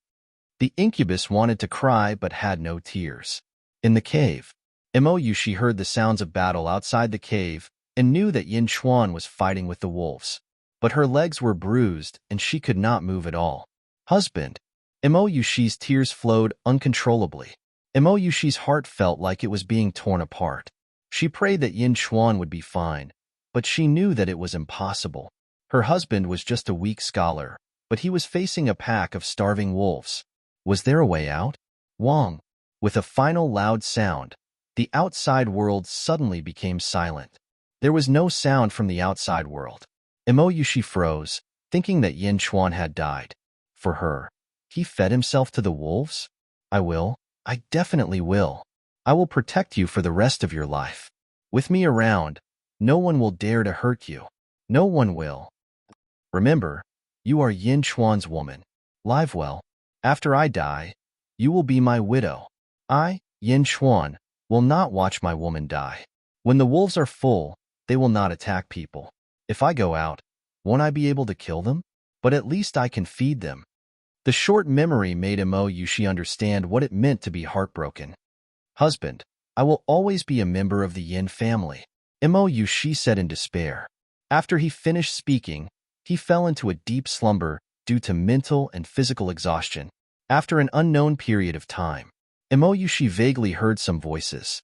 The incubus wanted to cry but had no tears. In the cave, Imo-Yushi heard the sounds of battle outside the cave and knew that Yin Chuan was fighting with the wolves. But her legs were bruised and she could not move at all. Husband. Imo-Yushi's tears flowed uncontrollably. Imo-Yushi's heart felt like it was being torn apart. She prayed that Yin Chuan would be fine, but she knew that it was impossible. Her husband was just a weak scholar, but he was facing a pack of starving wolves. Was there a way out? Wong. With a final loud sound, the outside world suddenly became silent. There was no sound from the outside world. Imo-Yushi froze, thinking that Yin Chuan had died. For her, he fed himself to the wolves? I definitely will. I will protect you for the rest of your life. With me around, no one will dare to hurt you. No one will. Remember, You are Yin Chuan's woman. Live well. After I die, you will be my widow. I, Yin Chuan, will not watch my woman die. When the wolves are full, they will not attack people. If I go out, won't I be able to kill them? But at least I can feed them. The short memory made Mo Yushi understand what it meant to be heartbroken. Husband, I will always be a member of the Yin family, Mo Yushi said in despair. After he finished speaking, he fell into a deep slumber due to mental and physical exhaustion. After an unknown period of time, Mo Yushi vaguely heard some voices.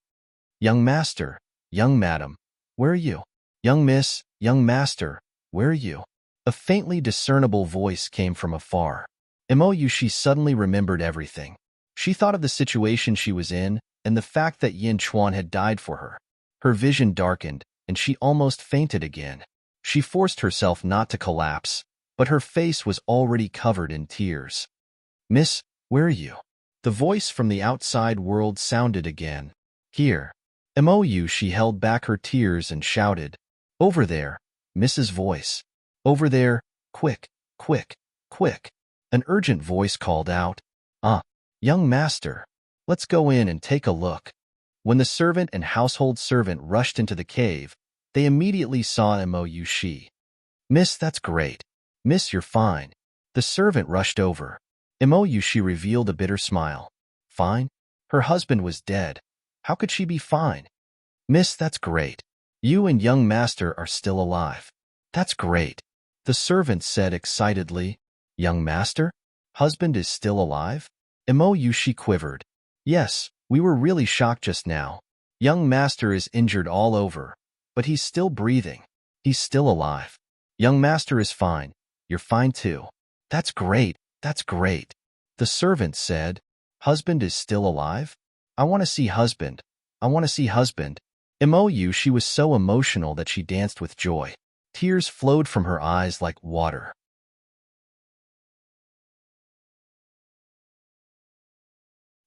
Young master, young madam, where are you? Young miss, young master, where are you? A faintly discernible voice came from afar. Mo Yushi suddenly remembered everything. She thought of the situation she was in and the fact that Yin Chuan had died for her. Her vision darkened, and she almost fainted again. She forced herself not to collapse, but her face was already covered in tears. Miss, where are you? The voice from the outside world sounded again. Here. Mo Yushi held back her tears and shouted. Over there, Mrs. Voice. Over there, quick, quick, quick. An urgent voice called out. Young master, let's go in and take a look. When the servant and household servant rushed into the cave, they immediately saw Mo Yushi. Miss, that's great. Miss, you're fine. The servant rushed over. Mo Yushi revealed a bitter smile. Fine? Her husband was dead. How could she be fine? Miss, that's great. You and young master are still alive. That's great. The servant said excitedly. Young master? Husband is still alive? Mo Yushi quivered. Yes, we were really shocked just now. Young master is injured all over, but he's still breathing. He's still alive. Young master is fine. You're fine too. That's great. That's great. The servant said. Husband is still alive? I want to see husband. I want to see husband. Mo Yushi was so emotional that she danced with joy. Tears flowed from her eyes like water.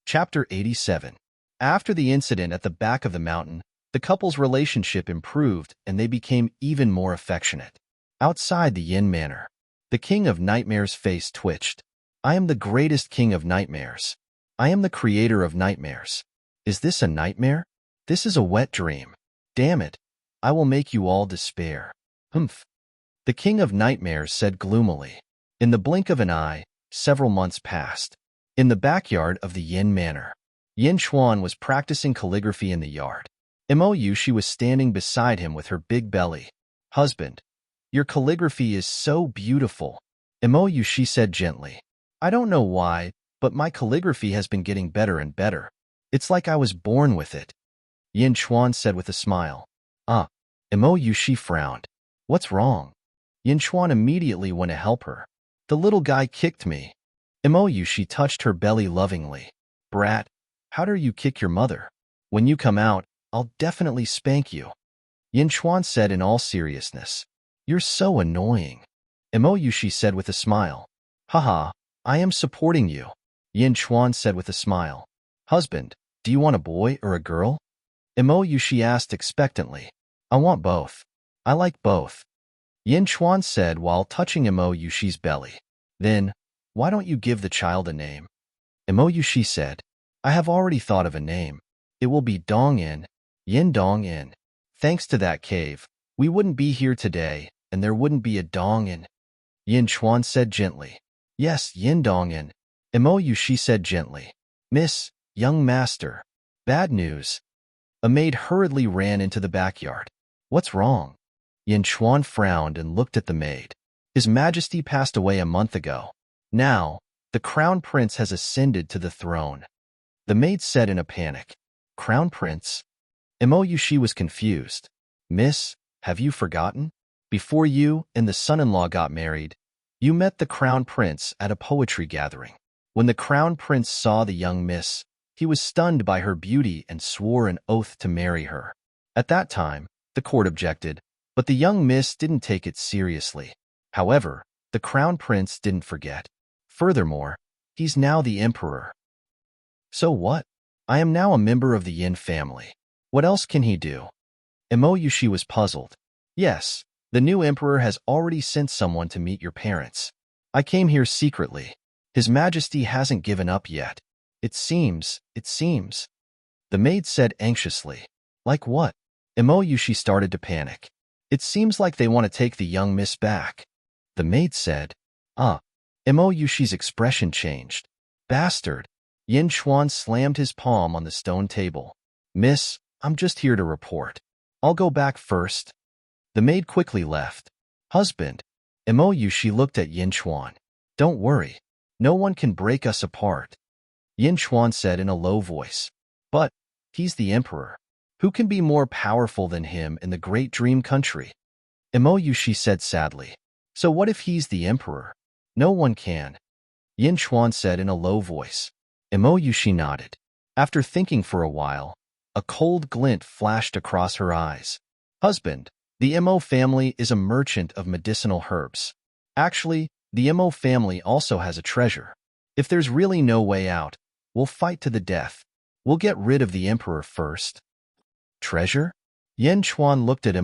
Chapter 87. After the incident at the back of the mountain, the couple's relationship improved and they became even more affectionate. Outside the Yin Manor, the King of Nightmares' face twitched. I am the greatest King of Nightmares. I am the creator of nightmares. Is this a nightmare? This is a wet dream. Damn it. I will make you all despair. Humph. The King of Nightmares said gloomily. In the blink of an eye, several months passed. In the backyard of the Yin Manor, Yin Chuan was practicing calligraphy in the yard. Mo Yushi was standing beside him with her big belly. Husband, your calligraphy is so beautiful. Mo Yushi said gently. I don't know why, but my calligraphy has been getting better and better. It's like I was born with it. Yin Chuan said with a smile. Mo Yushi frowned. What's wrong? Yin Chuan immediately went to help her. The little guy kicked me. Mo Yushi touched her belly lovingly. Brat, how dare you kick your mother? When you come out, I'll definitely spank you. Yin Chuan said in all seriousness. You're so annoying. Mo Yushi said with a smile. Haha, I am supporting you. Yin Chuan said with a smile. Husband, do you want a boy or a girl? Mo Yushi asked expectantly. I want both. I like both. Yin Chuan said while touching Mo Yushi's belly. Then, why don't you give the child a name? Mo Yushi said. I have already thought of a name. It will be Dong-in, Yin Dong-in. Thanks to that cave, we wouldn't be here today, and there wouldn't be a Dong-in. Yin Chuan said gently. Yes, Yin Dong-in. Mo Yushi said gently. Miss, young master. Bad news. A maid hurriedly ran into the backyard. What's wrong? Yin Chuan frowned and looked at the maid. His Majesty passed away a month ago. Now, the Crown Prince has ascended to the throne. The maid said in a panic. Crown Prince? Mo Yushi was confused. Miss, have you forgotten? Before you and the son-in-law got married, you met the Crown Prince at a poetry gathering. When the Crown Prince saw the young miss, he was stunned by her beauty and swore an oath to marry her. At that time, the court objected, but the young miss didn't take it seriously. However, the Crown Prince didn't forget. Furthermore, he's now the emperor. So what? I am now a member of the Yin family. What else can he do? Mo Yushi was puzzled. Yes, the new emperor has already sent someone to meet your parents. I came here secretly. His Majesty hasn't given up yet. It seems. The maid said anxiously. Like what? She started to panic. It seems like they want to take the young miss back. The maid said. She's expression changed. Bastard. Yin Chuan slammed his palm on the stone table. Miss, I'm just here to report. I'll go back first. The maid quickly left. Husband. She looked at Yin Chuan. Don't worry. No one can break us apart. Yin Chuan said in a low voice. But he's the emperor. Who can be more powerful than him in the great dream country? She said sadly. So what if he's the emperor? No one can. Yin Chuan said in a low voice. She nodded. After thinking for a while, a cold glint flashed across her eyes. Husband, the Mo family is a merchant of medicinal herbs. Actually, the Mo family also has a treasure. If there's really no way out, we'll fight to the death. We'll get rid of the emperor first. Treasure? Yin Chuan looked at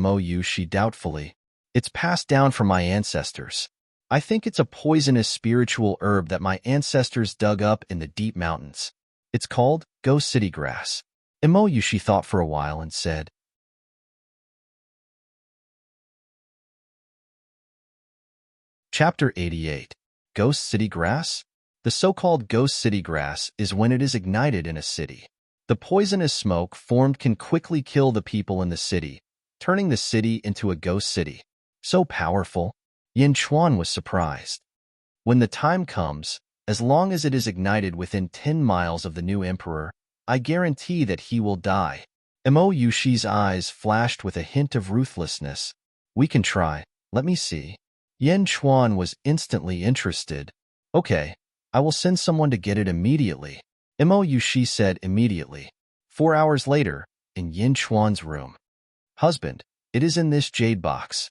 She doubtfully. It's passed down from my ancestors. I think it's a poisonous spiritual herb that my ancestors dug up in the deep mountains. It's called Ghost City Grass. She thought for a while and said. Chapter 88. Ghost City Grass? The so-called Ghost City Grass is when it is ignited in a city. The poisonous smoke formed can quickly kill the people in the city, turning the city into a ghost city. So powerful. Yin Chuan was surprised. When the time comes, as long as it is ignited within 10 miles of the new emperor, I guarantee that he will die. She's eyes flashed with a hint of ruthlessness. We can try. Let me see. Yin Chuan was instantly interested. Okay, I will send someone to get it immediately. She said immediately. 4 hours later, in Yin Chuan's room. Husband, it is in this jade box.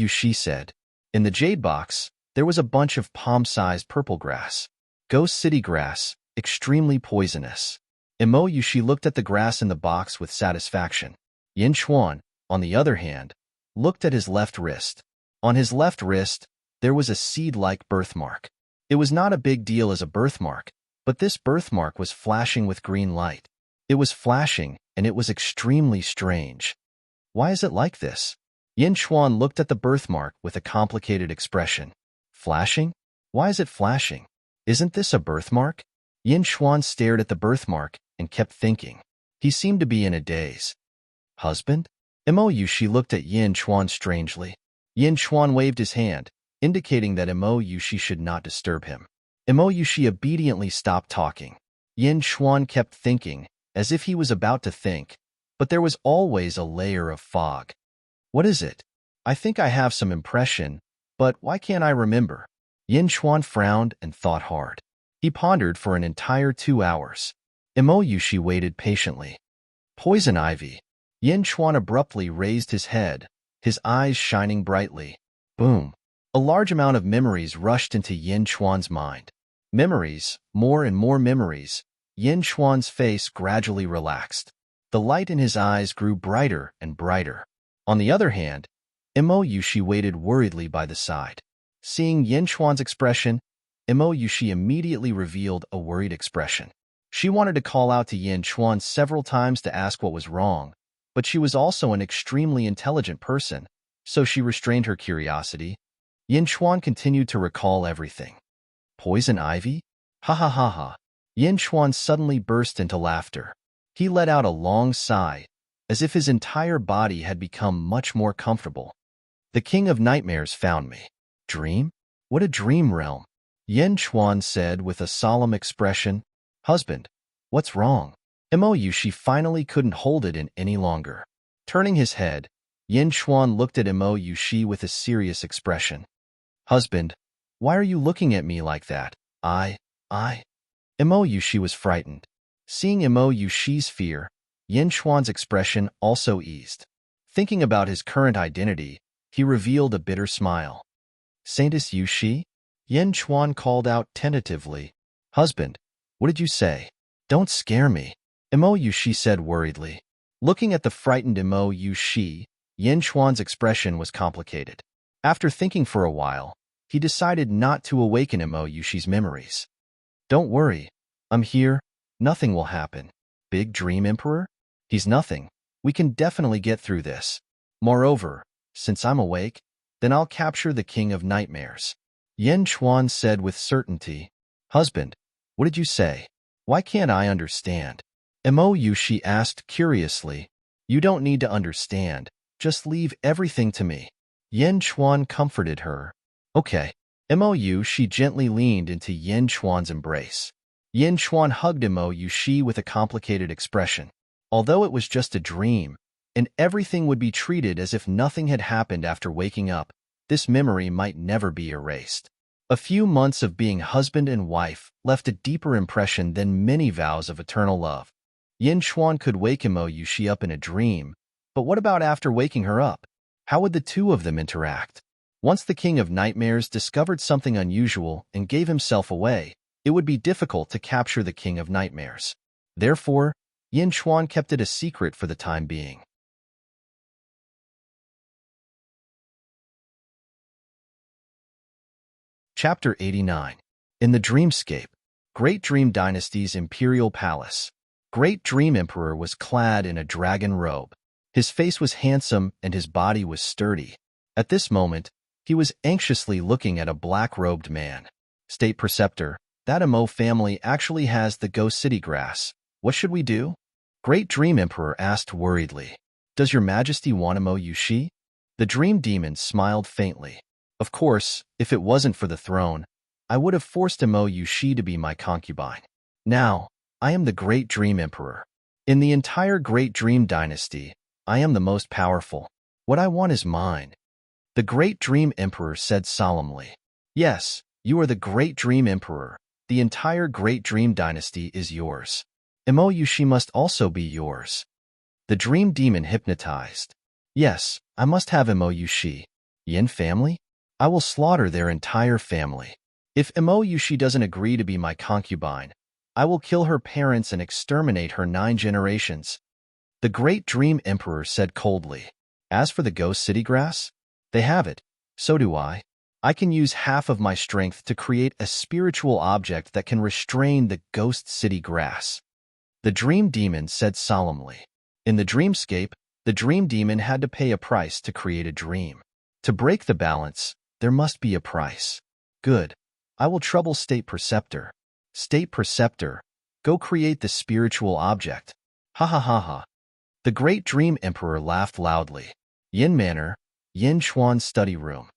She said. In the jade box, there was a bunch of palm-sized purple grass. Ghost City Grass, extremely poisonous. She looked at the grass in the box with satisfaction. Yin Chuan, on the other hand, looked at his left wrist. On his left wrist, there was a seed-like birthmark. It was not a big deal as a birthmark, but this birthmark was flashing with green light. It was flashing, and it was extremely strange. Why is it like this? Yin Chuan looked at the birthmark with a complicated expression. Flashing? Why is it flashing? Isn't this a birthmark? Yin Chuan stared at the birthmark and kept thinking. He seemed to be in a daze. Husband? She looked at Yin Chuan strangely. Yin Chuan waved his hand, indicating that She should not disturb him. She obediently stopped talking. Yin Chuan kept thinking, as if he was about to think, but there was always a layer of fog. What is it? I think I have some impression, but why can't I remember? Yin Chuan frowned and thought hard. He pondered for an entire 2 hours. She waited patiently. Poison ivy. Yin Chuan abruptly raised his head, his eyes shining brightly. Boom. A large amount of memories rushed into Yin Chuan's mind. Memories, more and more memories. Yin Chuan's face gradually relaxed. The light in his eyes grew brighter and brighter. On the other hand, She waited worriedly by the side. Seeing Yin Chuan's expression, She immediately revealed a worried expression. She wanted to call out to Yin Chuan several times to ask what was wrong, but she was also an extremely intelligent person, so she restrained her curiosity. Yin Chuan continued to recall everything. Poison ivy? Ha ha ha ha. Yin Chuan suddenly burst into laughter. He let out a long sigh, as if his entire body had become much more comfortable. The king of nightmares found me. Dream? What a dream realm. Yin Chuan said with a solemn expression. Husband, what's wrong? She finally couldn't hold it in any longer. Turning his head, Yin Chuan looked at She with a serious expression. Husband, why are you looking at me like that? She was frightened. Seeing She's fear, Yin Chuan's expression also eased. Thinking about his current identity, he revealed a bitter smile. Saintess Shi? Yin Chuan called out tentatively. Husband, what did you say? Don't scare me. She said worriedly. Looking at the frightened Shi, Yin Chuan's expression was complicated. After thinking for a while, he decided not to awaken Yushi's memories. Don't worry, I'm here. Nothing will happen. Big Dream Emperor? He's nothing. We can definitely get through this. Moreover, since I'm awake, then I'll capture the King of Nightmares. Yen Chuan said with certainty. Husband, what did you say? Why can't I understand? Yushi asked curiously. You don't need to understand. Just leave everything to me. Yen Chuan comforted her. Okay. Yushi gently leaned into Yen Chuan's embrace. Yen Chuan hugged Yushi with a complicated expression. Although it was just a dream, and everything would be treated as if nothing had happened after waking up, this memory might never be erased. A few months of being husband and wife left a deeper impression than many vows of eternal love. Yen Chuan could wake Yushi up in a dream, but what about after waking her up? How would the two of them interact? Once the King of Nightmares discovered something unusual and gave himself away, it would be difficult to capture the King of Nightmares. Therefore, Yen Chuan kept it a secret for the time being. Chapter 89. In the Dreamscape, Great Dream Dynasty's Imperial Palace. Great Dream Emperor was clad in a dragon robe. His face was handsome and his body was sturdy. At this moment, he was anxiously looking at a black-robed man. State Preceptor, that Imo family actually has the Ghost City grass. What should we do? Great Dream Emperor asked worriedly. Does your majesty want Yushi? The Dream Demon smiled faintly. Of course, if it wasn't for the throne, I would have forced Yushi to be my concubine. Now, I am the Great Dream Emperor. In the entire Great Dream Dynasty, I am the most powerful. What I want is mine. The Great Dream Emperor said solemnly. Yes, you are the Great Dream Emperor. The entire Great Dream Dynasty is yours. Yushi must also be yours. The Dream Demon hypnotized. Yes, I must have Yushi. Yin family? I will slaughter their entire family. If Yushi doesn't agree to be my concubine, I will kill her parents and exterminate her 9 generations. The Great Dream Emperor said coldly. As for the Ghost City grass, they have it. So do I. I can use half of my strength to create a spiritual object that can restrain the Ghost City grass. The Dream Demon said solemnly. In the Dreamscape, the Dream Demon had to pay a price to create a dream. To break the balance, there must be a price. Good. I will trouble State Preceptor. State Preceptor, go create the spiritual object. Ha ha ha ha. The Great Dream Emperor laughed loudly. Yin Manor, Yin Chuan's study room.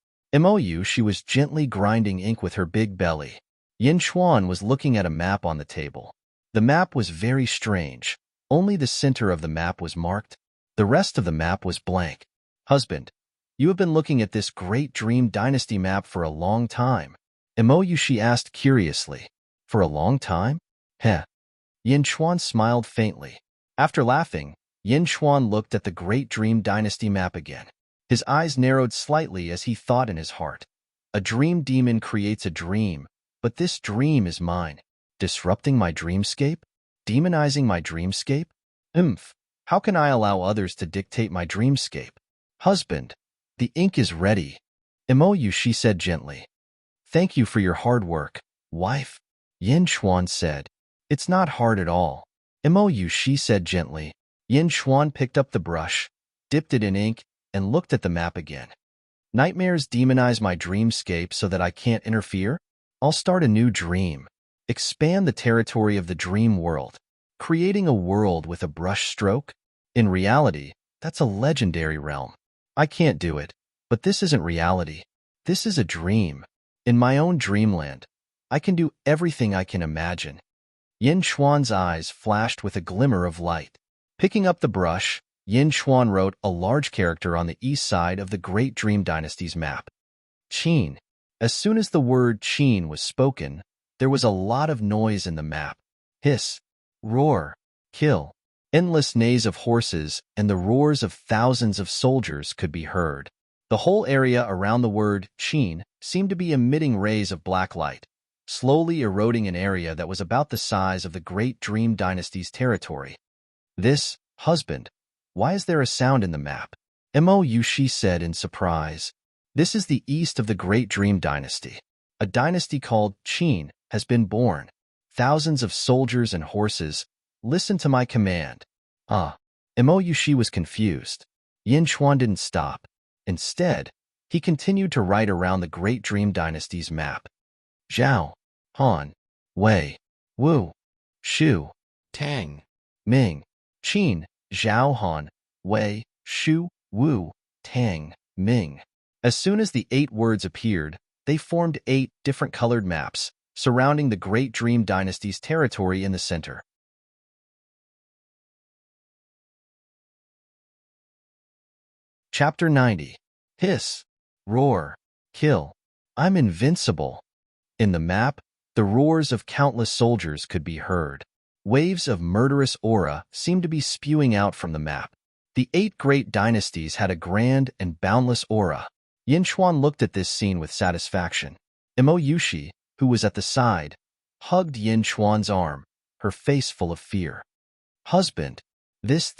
She was gently grinding ink with her big belly. Yin Chuan was looking at a map on the table. The map was very strange. Only the center of the map was marked. The rest of the map was blank. Husband, you have been looking at this Great Dream Dynasty map for a long time. She asked curiously. For a long time? Heh. Yin Chuan smiled faintly. After laughing, Yin Chuan looked at the Great Dream Dynasty map again. His eyes narrowed slightly as he thought in his heart. A dream demon creates a dream, but this dream is mine. Disrupting my dreamscape? Demonizing my dreamscape? How can I allow others to dictate my dreamscape? Husband, the ink is ready. She said gently. Thank you for your hard work, wife. Yin Chuan said. It's not hard at all. She said gently. Yin Chuan picked up the brush, dipped it in ink, and looked at the map again. Nightmares demonize my dreamscape so that I can't interfere? I'll start a new dream. Expand the territory of the dream world. Creating a world with a brush stroke? In reality, that's a legendary realm. I can't do it, but this isn't reality. This is a dream. In my own dreamland, I can do everything I can imagine. Yin Chuan's eyes flashed with a glimmer of light. Picking up the brush, Yin Chuan wrote a large character on the east side of the Great Dream Dynasty's map. Qin. As soon as the word Qin was spoken, there was a lot of noise in the map. Hiss, roar, kill. Endless neighs of horses and the roars of thousands of soldiers could be heard. The whole area around the word Qin seemed to be emitting rays of black light, slowly eroding an area that was about the size of the Great Dream Dynasty's territory. This, husband, why is there a sound in the map? Yushi said in surprise. This is the east of the Great Dream Dynasty. A dynasty called Qin has been born. Thousands of soldiers and horses. Listen to my command. Imo Yushi was confused. Yin Chuan didn't stop. Instead, he continued to write around the Great Dream Dynasty's map. Zhao, Han, Wei, Wu, Shu, Tang, Ming, Qin, Zhao, Han, Wei, Shu, Wu, Tang, Ming. As soon as the 8 words appeared, they formed 8 different colored maps, surrounding the Great Dream Dynasty's territory in the center. Chapter 90. Hiss, roar, kill. I'm invincible. In the map, the roars of countless soldiers could be heard. Waves of murderous aura seemed to be spewing out from the map. The 8 great dynasties had a grand and boundless aura. Yin Chuan looked at this scene with satisfaction. Imo Yushi, who was at the side, hugged Yin Chuan's arm, her face full of fear. Husband, this.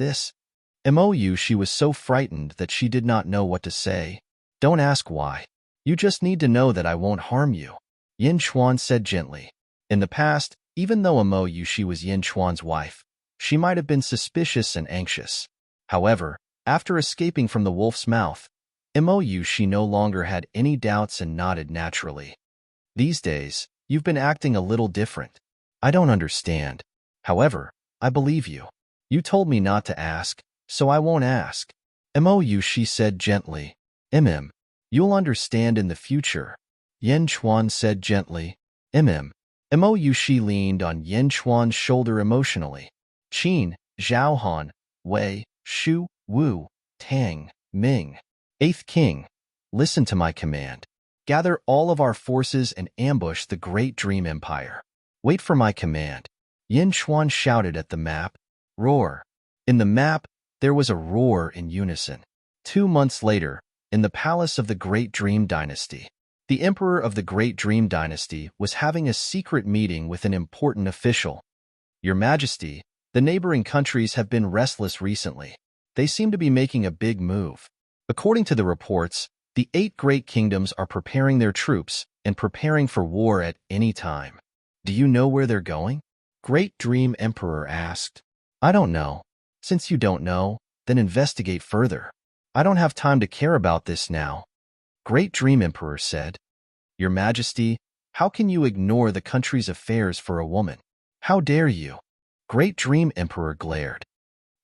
Imo Yushi was so frightened that she did not know what to say. Don't ask why. You just need to know that I won't harm you, Yin Chuan said gently. In the past, even though Imo Yushi was Yin Chuan's wife, she might have been suspicious and anxious. However, after escaping from the wolf's mouth, Imo Yushi no longer had any doubts and nodded naturally. These days, you've been acting a little different. I don't understand. However, I believe you. You told me not to ask, so I won't ask. Imo Yushi said gently. You'll understand in the future. Yin Chuan said gently. Imo Yushi leaned on Yin Chuan's shoulder emotionally. Qin, Zhao, Han, Wei, Shu, Wu, Tang, Ming. 8th King, listen to my command. Gather all of our forces and ambush the Great Dream Empire. Wait for my command. Yin Chuan shouted at the map. Roar. In the map, there was a roar in unison. 2 months later, in the palace of the Great Dream Dynasty, the emperor of the Great Dream Dynasty was having a secret meeting with an important official. Your Majesty, the neighboring countries have been restless recently. They seem to be making a big move. According to the reports, the 8 great kingdoms are preparing their troops and preparing for war at any time. Do you know where they're going? Great Dream Emperor asked. I don't know. Since you don't know, then investigate further. I don't have time to care about this now. Great Dream Emperor said. Your Majesty, how can you ignore the country's affairs for a woman? How dare you? Great Dream Emperor glared.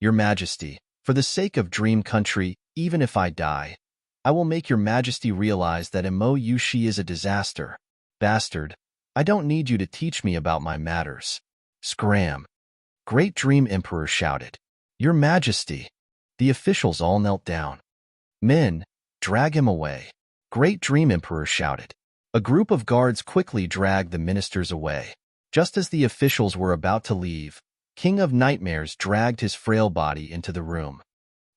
Your Majesty, for the sake of Dream Country, even if I die, I will make your Majesty realize that Imo Yushi is a disaster. Bastard, I don't need you to teach me about my matters. Scram. Great Dream Emperor shouted. Your Majesty. The officials all knelt down. Men, drag him away. Great Dream Emperor shouted. A group of guards quickly dragged the ministers away. Just as the officials were about to leave, King of Nightmares dragged his frail body into the room.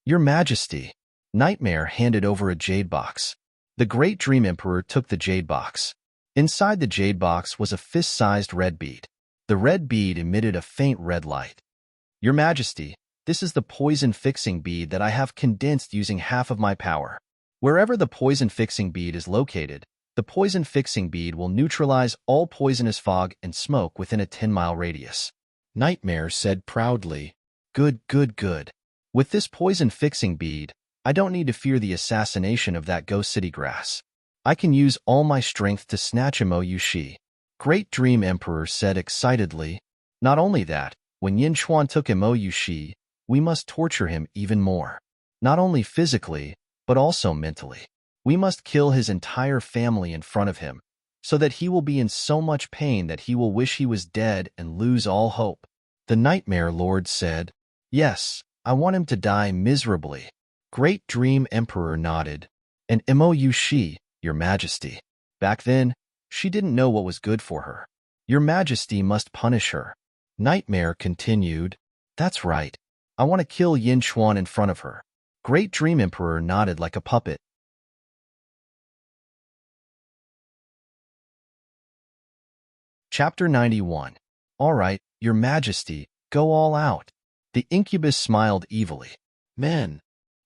Your Majesty. Nightmare handed over a jade box. The Great Dream Emperor took the jade box. Inside the jade box was a fist-sized red bead. The red bead emitted a faint red light. Your Majesty, this is the poison fixing bead that I have condensed using half of my power. Wherever the poison fixing bead is located, the poison fixing bead will neutralize all poisonous fog and smoke within a 10-mile radius. Nightmare said proudly. Good. With this poison fixing bead, I don't need to fear the assassination of that Ghost City grass. I can use all my strength to snatch Imo Yushi. Great Dream Emperor said excitedly. Not only that, when Yin Chuan took Imo Yushi, we must torture him even more. Not only physically, but also mentally. We must kill his entire family in front of him, so that he will be in so much pain that he will wish he was dead and lose all hope. The Nightmare Lord said, Yes, I want him to die miserably. Great Dream Emperor nodded. And Imo Yushi, Your Majesty. Back then, she didn't know what was good for her. Your Majesty must punish her. Nightmare continued. That's right. I want to kill Yin Chuan in front of her. Great Dream Emperor nodded like a puppet. Chapter 91. All right, Your Majesty, go all out. The incubus smiled evilly. Men.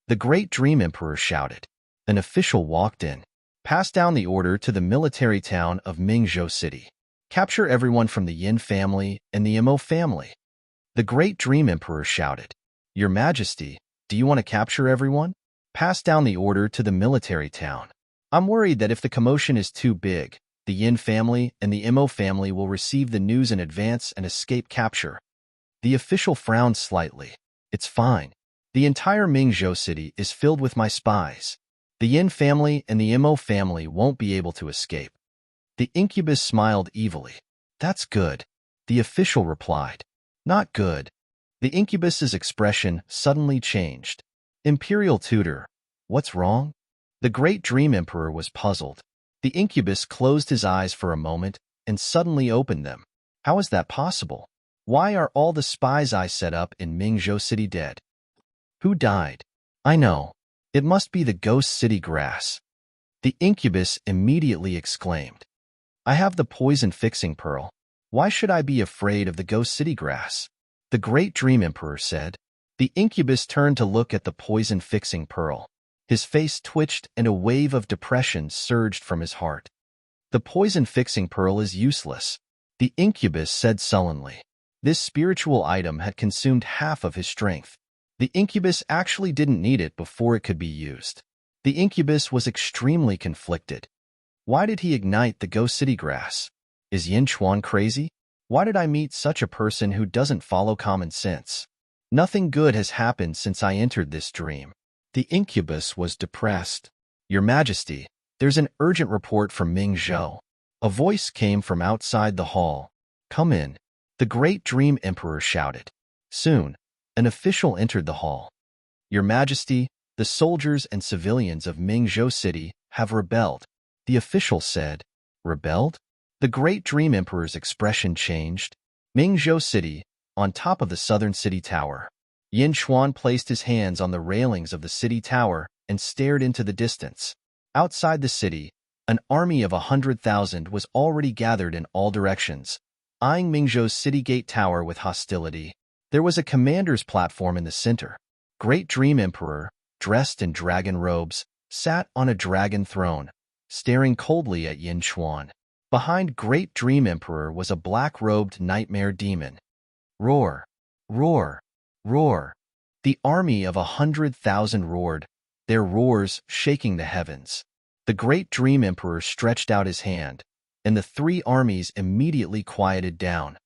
The Great Dream Emperor shouted. An official walked in. Pass down the order to the military town of Mingzhou City. Capture everyone from the Yin family and the Imo family. The Great Dream Emperor shouted. Your Majesty, do you want to capture everyone? Pass down the order to the military town. I'm worried that if the commotion is too big, the Yin family and the Imo family will receive the news in advance and escape capture. The official frowned slightly. It's fine. The entire Mingzhou city is filled with my spies. The Yin family and the Imo family won't be able to escape. The incubus smiled evilly. That's good. The official replied. Not good. The incubus's expression suddenly changed. Imperial tutor, what's wrong? The Great Dream Emperor was puzzled. The incubus closed his eyes for a moment and suddenly opened them. How is that possible? Why are all the spies I set up in Mingzhou City dead? Who died? I know. It must be the Ghost City grass. The incubus immediately exclaimed. I have the poison fixing pearl. Why should I be afraid of the Ghost City grass? The Great Dream Emperor said. The incubus turned to look at the poison fixing pearl. His face twitched and a wave of depression surged from his heart. The poison fixing pearl is useless, the incubus said sullenly. This spiritual item had consumed half of his strength. The incubus actually didn't need it before it could be used. The incubus was extremely conflicted. Why did he ignite the Ghost City grass? Is Yin Chuan crazy? Why did I meet such a person who doesn't follow common sense? Nothing good has happened since I entered this dream. The incubus was depressed. Your Majesty, there's an urgent report from Mingzhou. A voice came from outside the hall. Come in. The Great Dream Emperor shouted. Soon, an official entered the hall. Your Majesty, the soldiers and civilians of Mingzhou City have rebelled. The official said. Rebelled? The Great Dream Emperor's expression changed. Mingzhou City, on top of the southern city tower. Yin Chuan placed his hands on the railings of the city tower and stared into the distance. Outside the city, an army of 100,000 was already gathered in all directions, eyeing Mingzhou's city gate tower with hostility. There was a commander's platform in the center. Great Dream Emperor, dressed in dragon robes, sat on a dragon throne, staring coldly at Yin Chuan. Behind Great Dream Emperor was a black-robed nightmare demon. Roar! Roar! Roar! The army of 100,000 roared, their roars shaking the heavens. The Great Dream Emperor stretched out his hand, and the three armies immediately quieted down.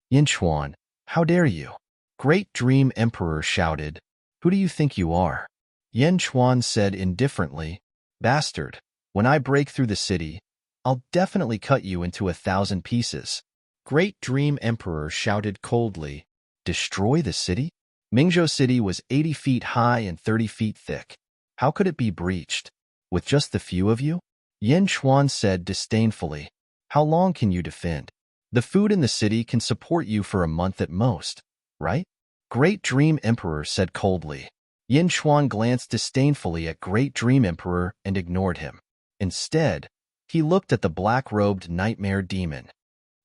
Yin Chuan, how dare you? Great Dream Emperor shouted. Who do you think you are? Yin Chuan said indifferently, Bastard, when I break through the city, I'll definitely cut you into 1,000 pieces. Great Dream Emperor shouted coldly, Destroy the city? Mingzhou City was 80 feet high and 30 feet thick. How could it be breached? With just the few of you? Yin Chuan said disdainfully. How long can you defend? The food in the city can support you for a month at most, right? Great Dream Emperor said coldly. Yin Chuan glanced disdainfully at Great Dream Emperor and ignored him. Instead, he looked at the black-robed Nightmare Demon.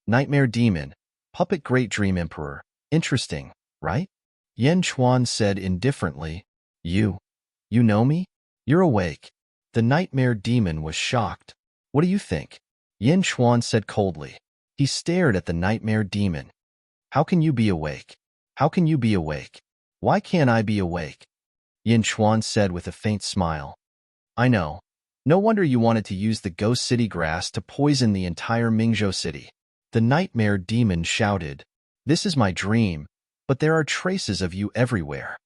Nightmare Demon, puppet Great Dream Emperor. Interesting, right? Yin Chuan said indifferently. You know me? You're awake. The Nightmare Demon was shocked. What do you think? Yin Chuan said coldly. He stared at the Nightmare Demon. How can you be awake? How can you be awake? Why can't I be awake? Yin Chuan said with a faint smile. I know. No wonder you wanted to use the Ghost City grass to poison the entire Mingzhou City. The Nightmare Demon shouted. This is my dream, but there are traces of you everywhere.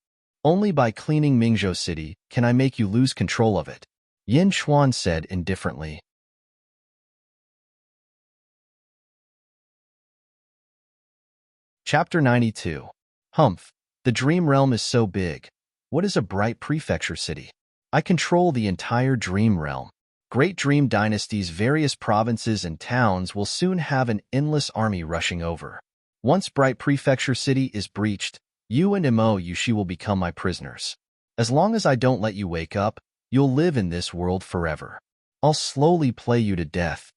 Only by cleaning Mingzhou City can I make you lose control of it. Yin Chuan said indifferently. Chapter 92. Humph. The dream realm is so big. What is a bright prefecture city? I control the entire dream realm. Great Dream Dynasty's various provinces and towns will soon have an endless army rushing over. Once Bright Prefecture City is breached, you and Imo Yushi will become my prisoners. As long as I don't let you wake up, you'll live in this world forever. I'll slowly play you to death.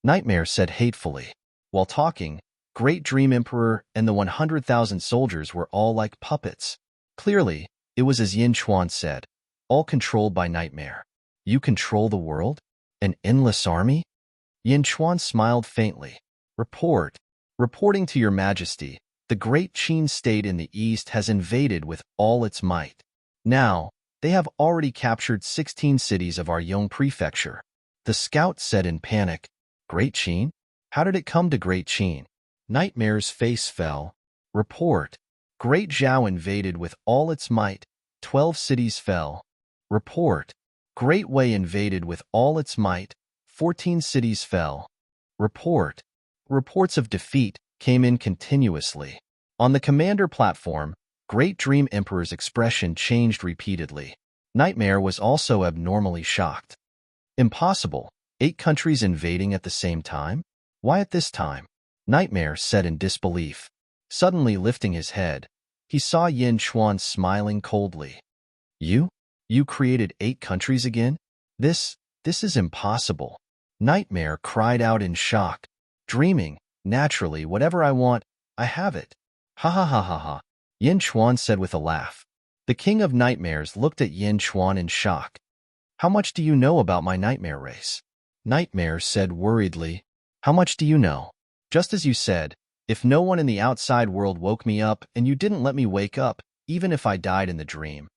Nightmare said hatefully. While talking, Great Dream Emperor and the 100,000 soldiers were all like puppets. Clearly, it was as Yin Chuan said, all controlled by Nightmare. You control the world? An endless army? Yin Chuan smiled faintly. Reporting to your majesty, the great Qin state in the east has invaded with all its might. Now, they have already captured 16 cities of our Yong prefecture. The scout said in panic, Great Qin? How did it come to Great Qin? Nightmare's face fell. Report. Great Zhao invaded with all its might. 12 cities fell. Report. Great Wei invaded with all its might. 14 cities fell. Report. Reports of defeat came in continuously. On the commander platform, Great Dream Emperor's expression changed repeatedly. Nightmare was also abnormally shocked. Impossible. 8 countries invading at the same time? Why at this time? Nightmare said in disbelief. Suddenly lifting his head, he saw Yin Chuan smiling coldly. You created 8 countries again? This is impossible. Nightmare cried out in shock. Dreaming, naturally, whatever I want, I have it. Ha ha ha ha ha. Yin Chuan said with a laugh. The king of nightmares looked at Yin Chuan in shock. How much do you know about my nightmare race? Nightmare said worriedly. How much do you know? Just as you said, if no one in the outside world woke me up and you didn't let me wake up, even if I died in the dream,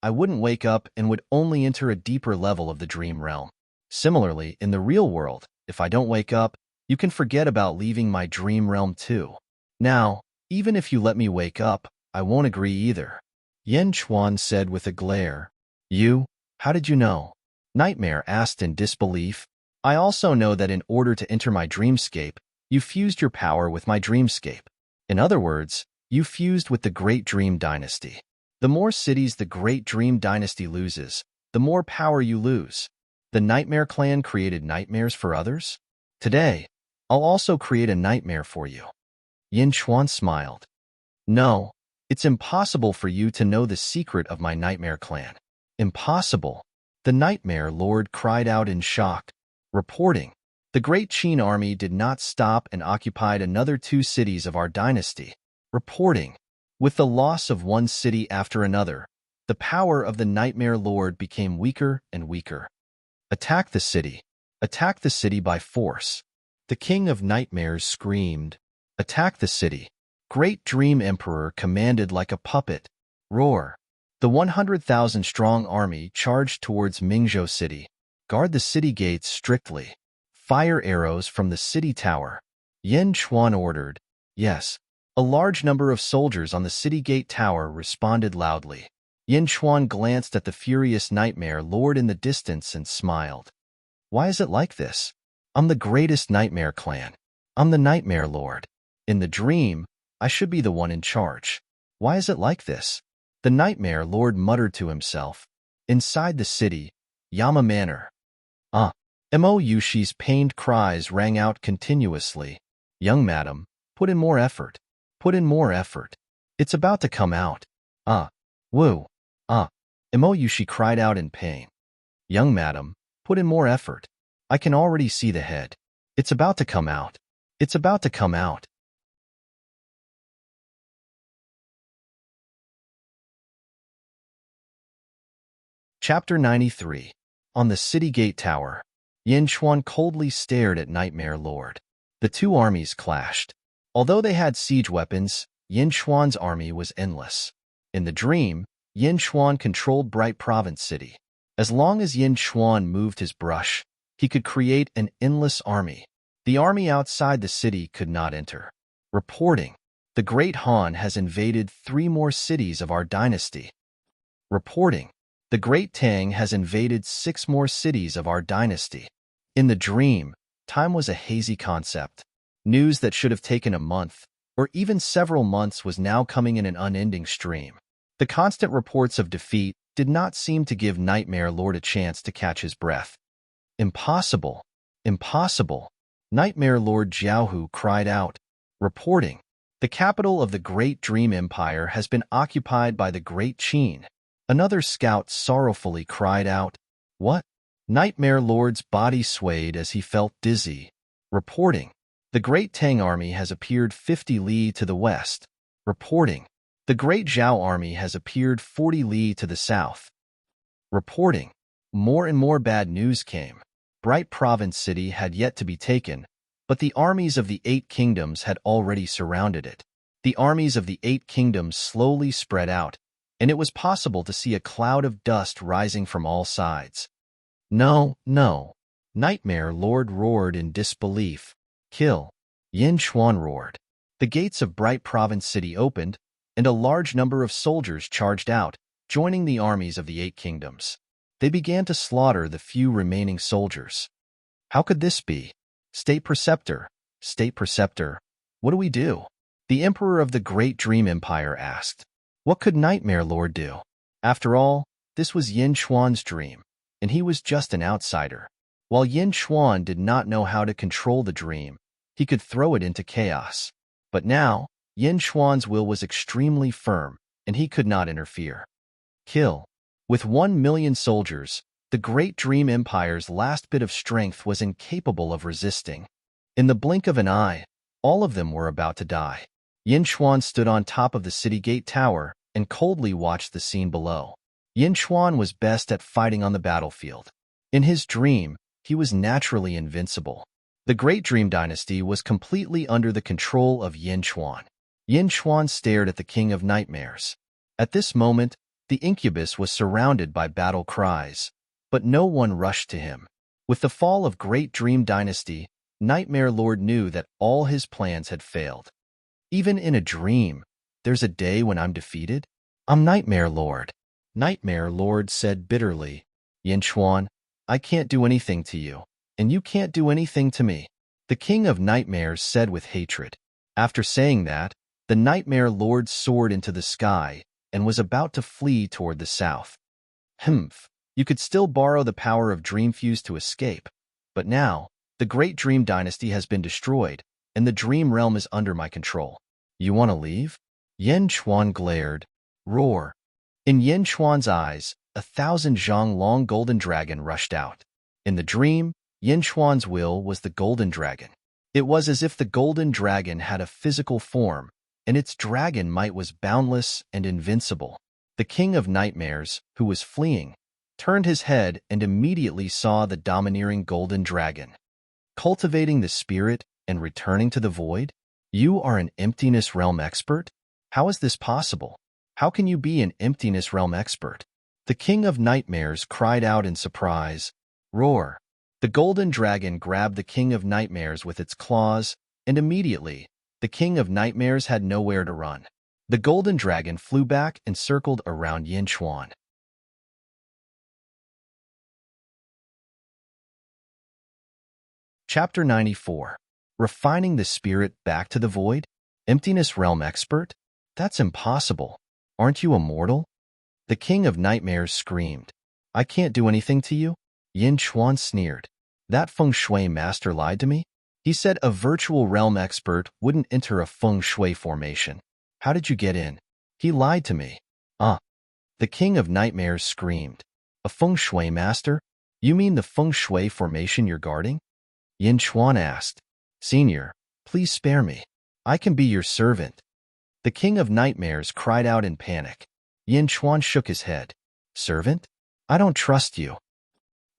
I wouldn't wake up and would only enter a deeper level of the dream realm. Similarly, in the real world, if I don't wake up, you can forget about leaving my dream realm too. Now, even if you let me wake up, I won't agree either. Yin Chuan said with a glare. How did you know? Nightmare asked in disbelief. I also know that in order to enter my dreamscape, you fused your power with my dreamscape. In other words, you fused with the Great Dream Dynasty. The more cities the Great Dream Dynasty loses, the more power you lose. The Nightmare Clan created nightmares for others? Today, I'll also create a nightmare for you. Yin Chuan smiled. No, it's impossible for you to know the secret of my Nightmare Clan. Impossible. The Nightmare Lord cried out in shock. Reporting. The Great Qin army did not stop and occupied another 2 cities of our dynasty. Reporting. With the loss of one city after another, the power of the Nightmare Lord became weaker and weaker. Attack the city. Attack the city by force. The King of Nightmares screamed. Attack the city. Great Dream Emperor commanded like a puppet. Roar. The 100,000-strong army charged towards Mingzhou City. Guard the city gates strictly. Fire arrows from the city tower. Yin Chuan ordered. Yes. A large number of soldiers on the city gate tower responded loudly. Yin Chuan glanced at the furious Nightmare Lord in the distance and smiled. Why is it like this? I'm the greatest Nightmare Clan. I'm the Nightmare Lord. In the dream, I should be the one in charge. Why is it like this? The Nightmare Lord muttered to himself. Inside the city, Yama Manor. Mo Yushi's pained cries rang out continuously. Young madam, put in more effort. Put in more effort. It's about to come out. Woo. Mo Yushi cried out in pain. Young madam, put in more effort. I can already see the head. It's about to come out. It's about to come out. Chapter 93. On the city gate tower. Yin Chuan coldly stared at Nightmare Lord. The 2 armies clashed. Although they had siege weapons, Yin Chuan's army was endless. In the dream, Yin Chuan controlled Bright Province City. As long as Yin Chuan moved his brush, he could create an endless army. The army outside the city could not enter. Reporting. The Great Han has invaded 3 more cities of our dynasty. Reporting. The Great Tang has invaded 6 more cities of our dynasty. In the dream, time was a hazy concept. News that should have taken a month, or even several months, was now coming in an unending stream. The constant reports of defeat did not seem to give Nightmare Lord a chance to catch his breath. Impossible! Impossible! Nightmare Lord Jiaohu cried out. Reporting. The capital of the Great Dream Empire has been occupied by the Great Qin. Another scout sorrowfully cried out. What? Nightmare Lord's body swayed as he felt dizzy. Reporting. The Great Tang army has appeared 50 li to the west. Reporting. The Great Zhao army has appeared 40 li to the south. Reporting. More and more bad news came. Bright Province City had yet to be taken, but the armies of the 8 kingdoms had already surrounded it. The armies of the 8 kingdoms slowly spread out, and it was possible to see a cloud of dust rising from all sides. No, no. Nightmare Lord roared in disbelief. Kill. Yin Xuan roared. The gates of Bright Province City opened, and a large number of soldiers charged out, joining the armies of the 8 kingdoms. They began to slaughter the few remaining soldiers. How could this be? State Preceptor, what do we do? The Emperor of the Great Dream Empire asked. What could Nightmare Lord do? After all, this was Yin Xuan's dream, and he was just an outsider. While Yin Xuan did not know how to control the dream, he could throw it into chaos. But now, Yin Xuan's will was extremely firm, and he could not interfere. Kill. With 1 million soldiers, the Great Dream Empire's last bit of strength was incapable of resisting. In the blink of an eye, all of them were about to die. Yin Xuan stood on top of the city gate tower and coldly watched the scene below. Yin Xuan was best at fighting on the battlefield. In his dream, he was naturally invincible. The Great Dream Dynasty was completely under the control of Yin Xuan. Yin Xuan stared at the King of Nightmares. At this moment, the incubus was surrounded by battle cries, but no one rushed to him. With the fall of Great Dream Dynasty, Nightmare Lord knew that all his plans had failed. Even in a dream, there's a day when I'm defeated? I'm Nightmare Lord. Nightmare Lord said bitterly. Yin Xuan, I can't do anything to you, and you can't do anything to me. The King of Nightmares said with hatred. After saying that, the Nightmare Lord soared into the sky and was about to flee toward the south. Humph, you could still borrow the power of Dreamfuse to escape, but now, the Great Dream Dynasty has been destroyed, and the Dream Realm is under my control. You want to leave? Yin Xuan glared. Roar. In Yin Xuan's eyes, 1,000 zhang long golden dragon rushed out. In the dream, Yin Xuan's will was the golden dragon. It was as if the golden dragon had a physical form, and its dragon might was boundless and invincible. The King of Nightmares, who was fleeing, turned his head and immediately saw the domineering golden dragon. Cultivating the spirit and returning to the void? You are an Emptiness Realm expert? How is this possible? How can you be an Emptiness Realm expert? The King of Nightmares cried out in surprise. Roar. The golden dragon grabbed the King of Nightmares with its claws, and immediately, the King of Nightmares had nowhere to run. The golden dragon flew back and circled around Yin Xuan. Chapter 94. Refining the Spirit Back to the Void? Emptiness Realm Expert? That's impossible. Aren't you immortal? The King of Nightmares screamed. I can't do anything to you? Yin Xuan sneered. That feng shui master lied to me? He said a virtual realm expert wouldn't enter a feng shui formation. How did you get in? He lied to me. The King of Nightmares screamed. A feng shui master? You mean the feng shui formation you're guarding? Yin Xuan asked. Senior, please spare me. I can be your servant. The King of Nightmares cried out in panic. Yin Xuan shook his head. Servant? I don't trust you.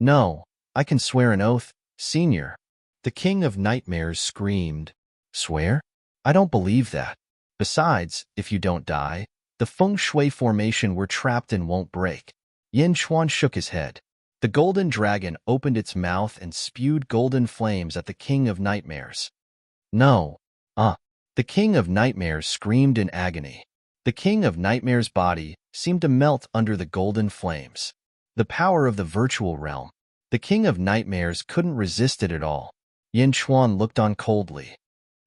No, I can swear an oath, Senior. The King of Nightmares screamed. Swear? I don't believe that. Besides, if you don't die, the feng shui formation we're trapped in won't break. Yin Xuan shook his head. The golden dragon opened its mouth and spewed golden flames at the King of Nightmares. No. The King of Nightmares screamed in agony. The King of Nightmares' body seemed to melt under the golden flames. The power of the virtual realm. The King of Nightmares couldn't resist it at all. Yin Xuan looked on coldly.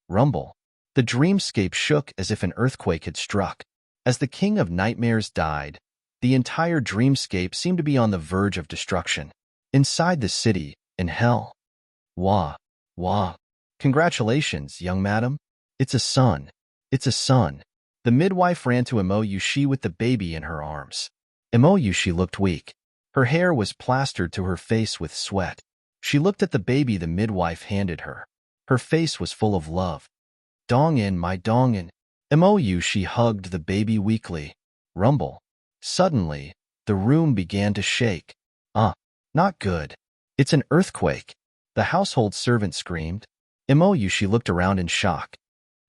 Rumble. The dreamscape shook as if an earthquake had struck. As the King of Nightmares died, the entire dreamscape seemed to be on the verge of destruction. Inside the city, in hell. Wah. Congratulations, young madam. It's a son. It's a son. The midwife ran to Imo Yushi with the baby in her arms. Imo Yushi looked weak. Her hair was plastered to her face with sweat. She looked at the baby the midwife handed her. Her face was full of love. Dongin, my Dongin. Imo Yushi hugged the baby weakly. Rumble. Suddenly, the room began to shake. Not good. It's an earthquake. The household servant screamed. Imo-Yushi looked around in shock.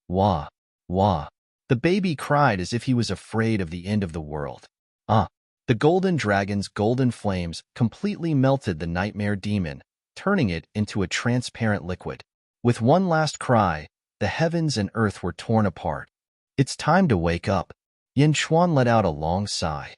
Wah, wah. The baby cried as if he was afraid of the end of the world. The golden dragon's golden flames completely melted the nightmare demon, turning it into a transparent liquid. With one last cry, the heavens and earth were torn apart. It's time to wake up. Yin Chuan let out a long sigh.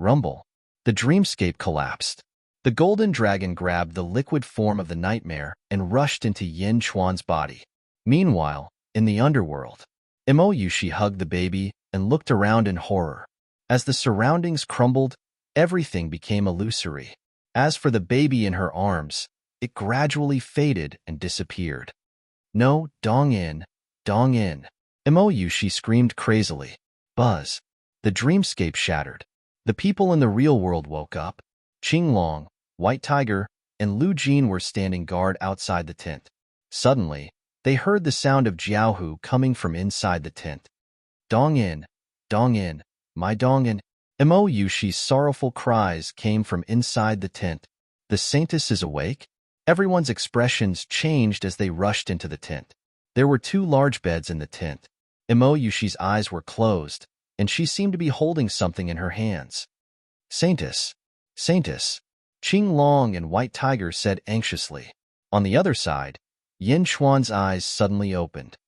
Rumble. The dreamscape collapsed. The golden dragon grabbed the liquid form of the nightmare and rushed into Yin Chuan's body. Meanwhile, in the underworld, Imo-Yushi hugged the baby and looked around in horror. As the surroundings crumbled, everything became illusory. As for the baby in her arms, it gradually faded and disappeared. No, Dong-in, Dong-in. Imo-Yushi screamed crazily. Buzz. The dreamscape shattered. The people in the real world woke up. Qinglong, White Tiger, and Lu Jin were standing guard outside the tent. Suddenly, they heard the sound of Jiaohu coming from inside the tent. Dong-in, Dong-in, my Dong-in. Imo-Yushi's sorrowful cries came from inside the tent. The saintess is awake? Everyone's expressions changed as they rushed into the tent. There were 2 large beds in the tent. Imo-Yushi's eyes were closed, and she seemed to be holding something in her hands. Saintess, Saintess, Qinglong and White Tiger said anxiously. On the other side, Yin Chuan's eyes suddenly opened.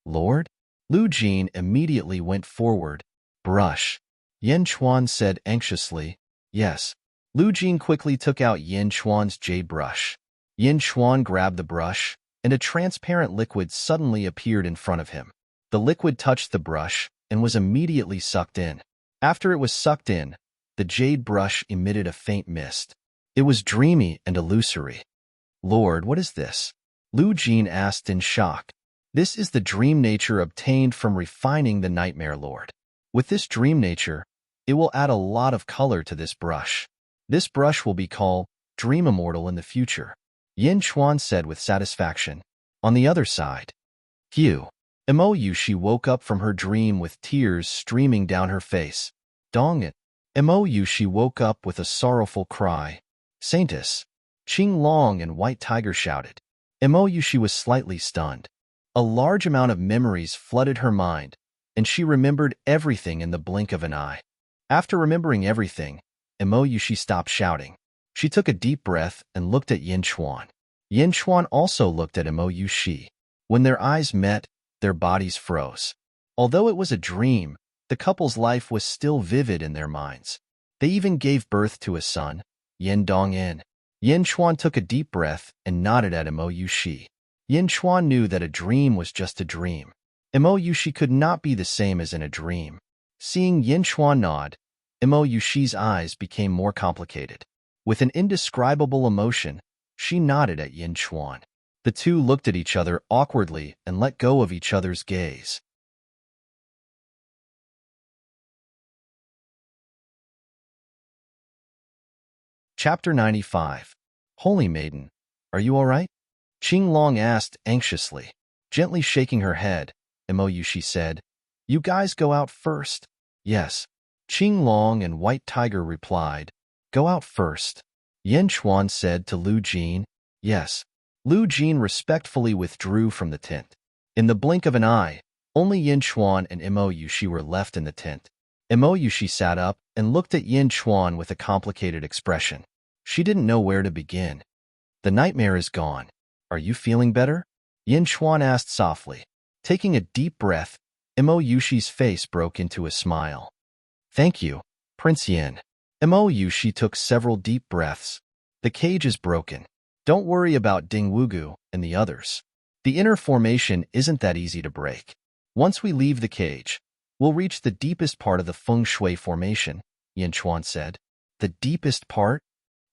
Lord? Lu Jin immediately went forward. Brush. Yin Chuan said anxiously. Yes. Lu Jin quickly took out Yin Chuan's jade brush. Yin Chuan grabbed the brush, and a transparent liquid suddenly appeared in front of him. The liquid touched the brush and was immediately sucked in. After it was sucked in, the jade brush emitted a faint mist. It was dreamy and illusory. Lord, what is this? Lu Jin asked in shock. This is the dream nature obtained from refining the Nightmare Lord. With this dream nature, it will add a lot of color to this brush. This brush will be called Dream Immortal in the future, Yin Chuan said with satisfaction. On the other side, Hugh. Imo-Yushi woke up from her dream with tears streaming down her face. Dong it. Imo-Yushi woke up with a sorrowful cry. Saintess. Qinglong and White Tiger shouted. Imo-Yushi was slightly stunned. A large amount of memories flooded her mind, and she remembered everything in the blink of an eye. After remembering everything, Imo-Yushi stopped shouting. She took a deep breath and looked at Yin Chuan. Yin Chuan also looked at Imo-Yushi. When their eyes met, their bodies froze. Although it was a dream, the couple's life was still vivid in their minds. They even gave birth to a son, Yin Dong-in. Yin Chuan took a deep breath and nodded at Imo-Yushi. Yin Chuan knew that a dream was just a dream. Imo-Yushi could not be the same as in a dream. Seeing Yin Chuan nod, Imo-Yushi's eyes became more complicated. With an indescribable emotion, she nodded at Yin Chuan. The two looked at each other awkwardly and let go of each other's gaze. Chapter 95. Holy Maiden, are you all right? Qinglong asked anxiously. Gently shaking her head, Imo-Yushi said, You guys go out first. Yes. Qinglong and White Tiger replied, Go out first. Yin Chuan said to Lu Jin, Yes. Lu Jin respectfully withdrew from the tent. In the blink of an eye, only Yin Chuan and Imo-Yushi were left in the tent. Imo-Yushi sat up and looked at Yin Chuan with a complicated expression. She didn't know where to begin. The nightmare is gone. Are you feeling better? Yin Chuan asked softly. Taking a deep breath, Imo-Yushi's face broke into a smile. Thank you, Prince Yin. Imo-Yushi took several deep breaths. The cage is broken. Don't worry about Ding Wugu and the others. The inner formation isn't that easy to break. Once we leave the cage, we'll reach the deepest part of the feng shui formation, Yin Chuan said. The deepest part?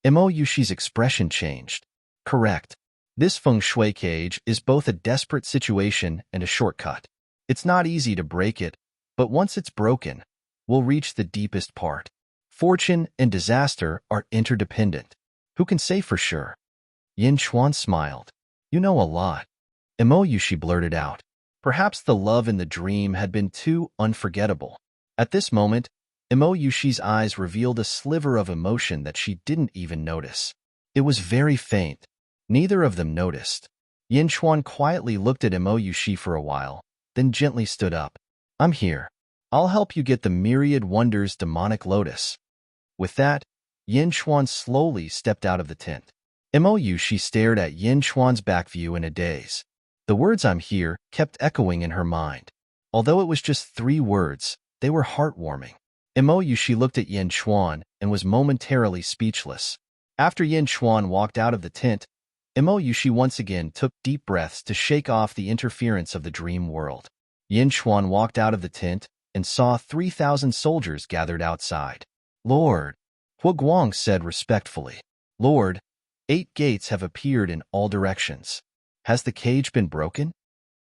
Imo-Yushi's expression changed. Correct. This feng shui cage is both a desperate situation and a shortcut. It's not easy to break it, but once it's broken, we'll reach the deepest part. Fortune and disaster are interdependent. Who can say for sure? Yin Chuan smiled. You know a lot. Imo-Yushi blurted out. Perhaps the love in the dream had been too unforgettable. At this moment, Imo-Yushi's eyes revealed a sliver of emotion that she didn't even notice. It was very faint. Neither of them noticed. Yin Chuan quietly looked at Imo for a while, then gently stood up. I'm here. I'll help you get the myriad wonders demonic lotus. With that, Yin Chuan slowly stepped out of the tent. Imo stared at Yin Chuan's back view in a daze. The words "I'm here" kept echoing in her mind. Although it was just 3 words, they were heartwarming. Imo looked at Yin Chuan and was momentarily speechless. After Yin Chuan walked out of the tent, Imo once again took deep breaths to shake off the interference of the dream world. Yin Chuan walked out of the tent and saw 3,000 soldiers gathered outside. Lord, Hu Guang said respectfully. Lord, 8 gates have appeared in all directions. Has the cage been broken?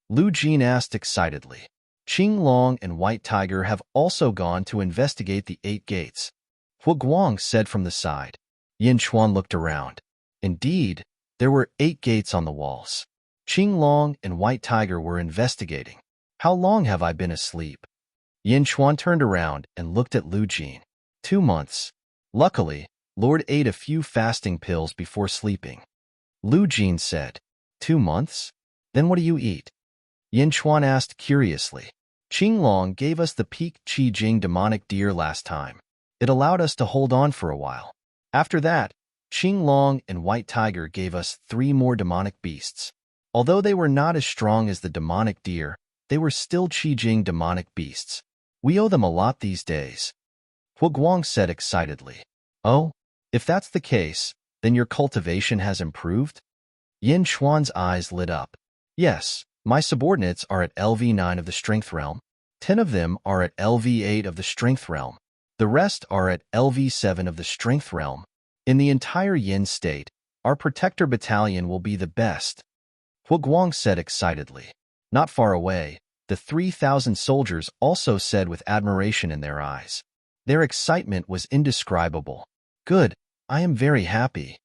Lu Jin asked excitedly. Qing Long and White Tiger have also gone to investigate the 8 gates. Hu Guang said from the side. Yin Chuan looked around. Indeed, there were 8 gates on the walls. Qing Long and White Tiger were investigating. How long have I been asleep? Yin Chuan turned around and looked at Lu Jin. 2 months. Luckily, Lord ate a few fasting pills before sleeping. Lu Jin said. 2 months? Then what do you eat? Yin Chuan asked curiously. Qing Long gave us the peak Qi Jing demonic deer last time. It allowed us to hold on for a while. After that, Qing Long and White Tiger gave us 3 more demonic beasts. Although they were not as strong as the demonic deer, they were still Qi Jing demonic beasts. We owe them a lot these days. Hu Guang said excitedly. Oh, if that's the case, then your cultivation has improved? Yin Chuan's eyes lit up. Yes, my subordinates are at LV9 of the Strength Realm. 10 of them are at LV8 of the Strength Realm. The rest are at LV7 of the Strength Realm. In the entire Yin state, our protector battalion will be the best. Hu Guang said excitedly. Not far away, the 3,000 soldiers also said with admiration in their eyes. Their excitement was indescribable. Good, I am very happy.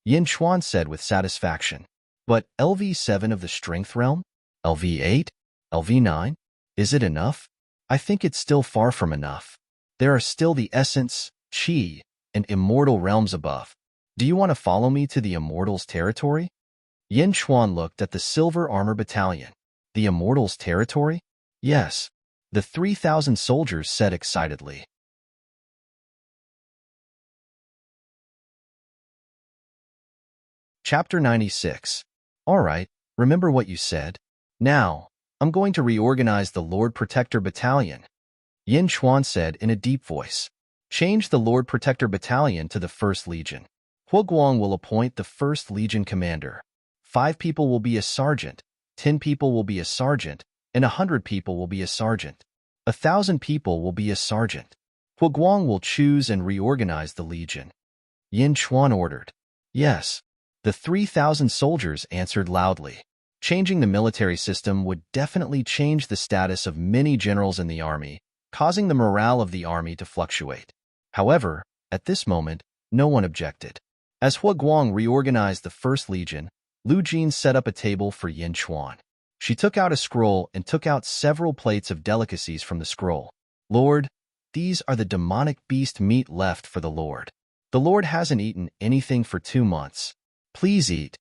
Yin Chuan said with satisfaction. But LV7 of the Strength Realm? LV8? LV9? Is it enough? I think it's still far from enough. There are still the Essence, Qi, and Immortal realms above. Do you want to follow me to the Immortals' territory? Yin Chuan looked at the Silver Armor Battalion. The Immortals' territory? Yes. The 3,000 soldiers said excitedly. Chapter 96. All right, remember what you said. Now, I'm going to reorganize the Lord Protector Battalion. Yin Chuan said in a deep voice. Change the Lord Protector Battalion to the 1st Legion. Hu Guang will appoint the 1st Legion commander. 5 people will be a sergeant, 10 people will be a sergeant, and 100 people will be a sergeant. 1,000 people will be a sergeant. Hu Guang will choose and reorganize the Legion. Yin Chuan ordered. Yes. The 3,000 soldiers answered loudly. Changing the military system would definitely change the status of many generals in the army, causing the morale of the army to fluctuate. However, at this moment, no one objected. As Hu Guang reorganized the 1st Legion, Lu Jin set up a table for Yin Chuan. She took out a scroll and took out several plates of delicacies from the scroll. Lord, these are the demonic beast meat left for the Lord. The Lord hasn't eaten anything for 2 months. Please eat.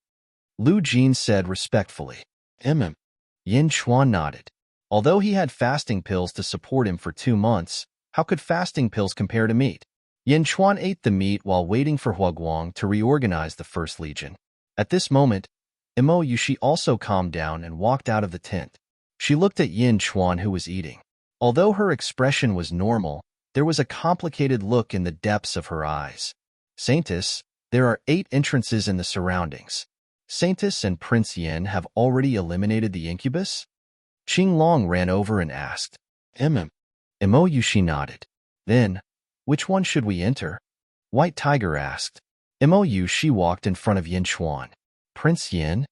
Lu Jin said respectfully. Yin Chuan nodded. Although he had fasting pills to support him for 2 months, how could fasting pills compare to meat? Yin Chuan ate the meat while waiting for Hu Guang to reorganize the 1st Legion. At this moment, Imo also calmed down and walked out of the tent. She looked at Yin Chuan, who was eating. Although her expression was normal, there was a complicated look in the depths of her eyes. Saintess, there are 8 entrances in the surroundings. Saintess and Prince Yin have already eliminated the incubus? Qing Long ran over and asked. Imo nodded. Then, which one should we enter? White Tiger asked. Imo walked in front of Yin Chuan. Prince Yin?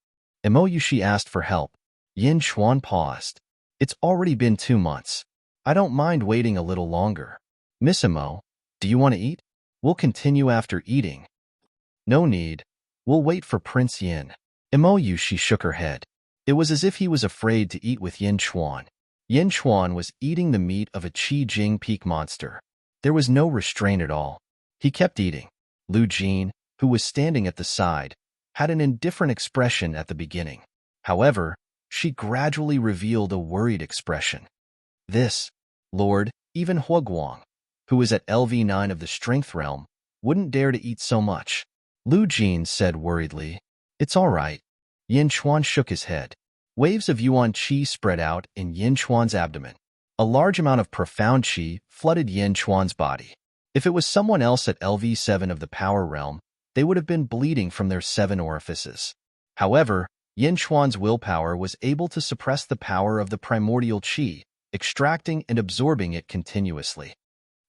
Imo asked for help. Yin Chuan paused. It's already been 2 months. I don't mind waiting a little longer. Miss Imo, do you want to eat? We'll continue after eating. No need. We'll wait for Prince Yin. Imo shook her head. It was as if he was afraid to eat with Yin Chuan. Yin Chuan was eating the meat of a Qi Jing peak monster. There was no restraint at all. He kept eating. Lu Jin, who was standing at the side, had an indifferent expression at the beginning. However, she gradually revealed a worried expression. This, Lord, even Huguang, who was at LV9 of the Strength Realm, wouldn't dare to eat so much. Lu Jin said worriedly, "It's all right." Yin Chuan shook his head. Waves of Yuan Qi spread out in Yin Chuan's abdomen. A large amount of profound Qi flooded Yin Chuan's body. If it was someone else at LV7 of the Power Realm, they would have been bleeding from their 7 orifices. However, Yin Chuan's willpower was able to suppress the power of the primordial Qi, extracting and absorbing it continuously.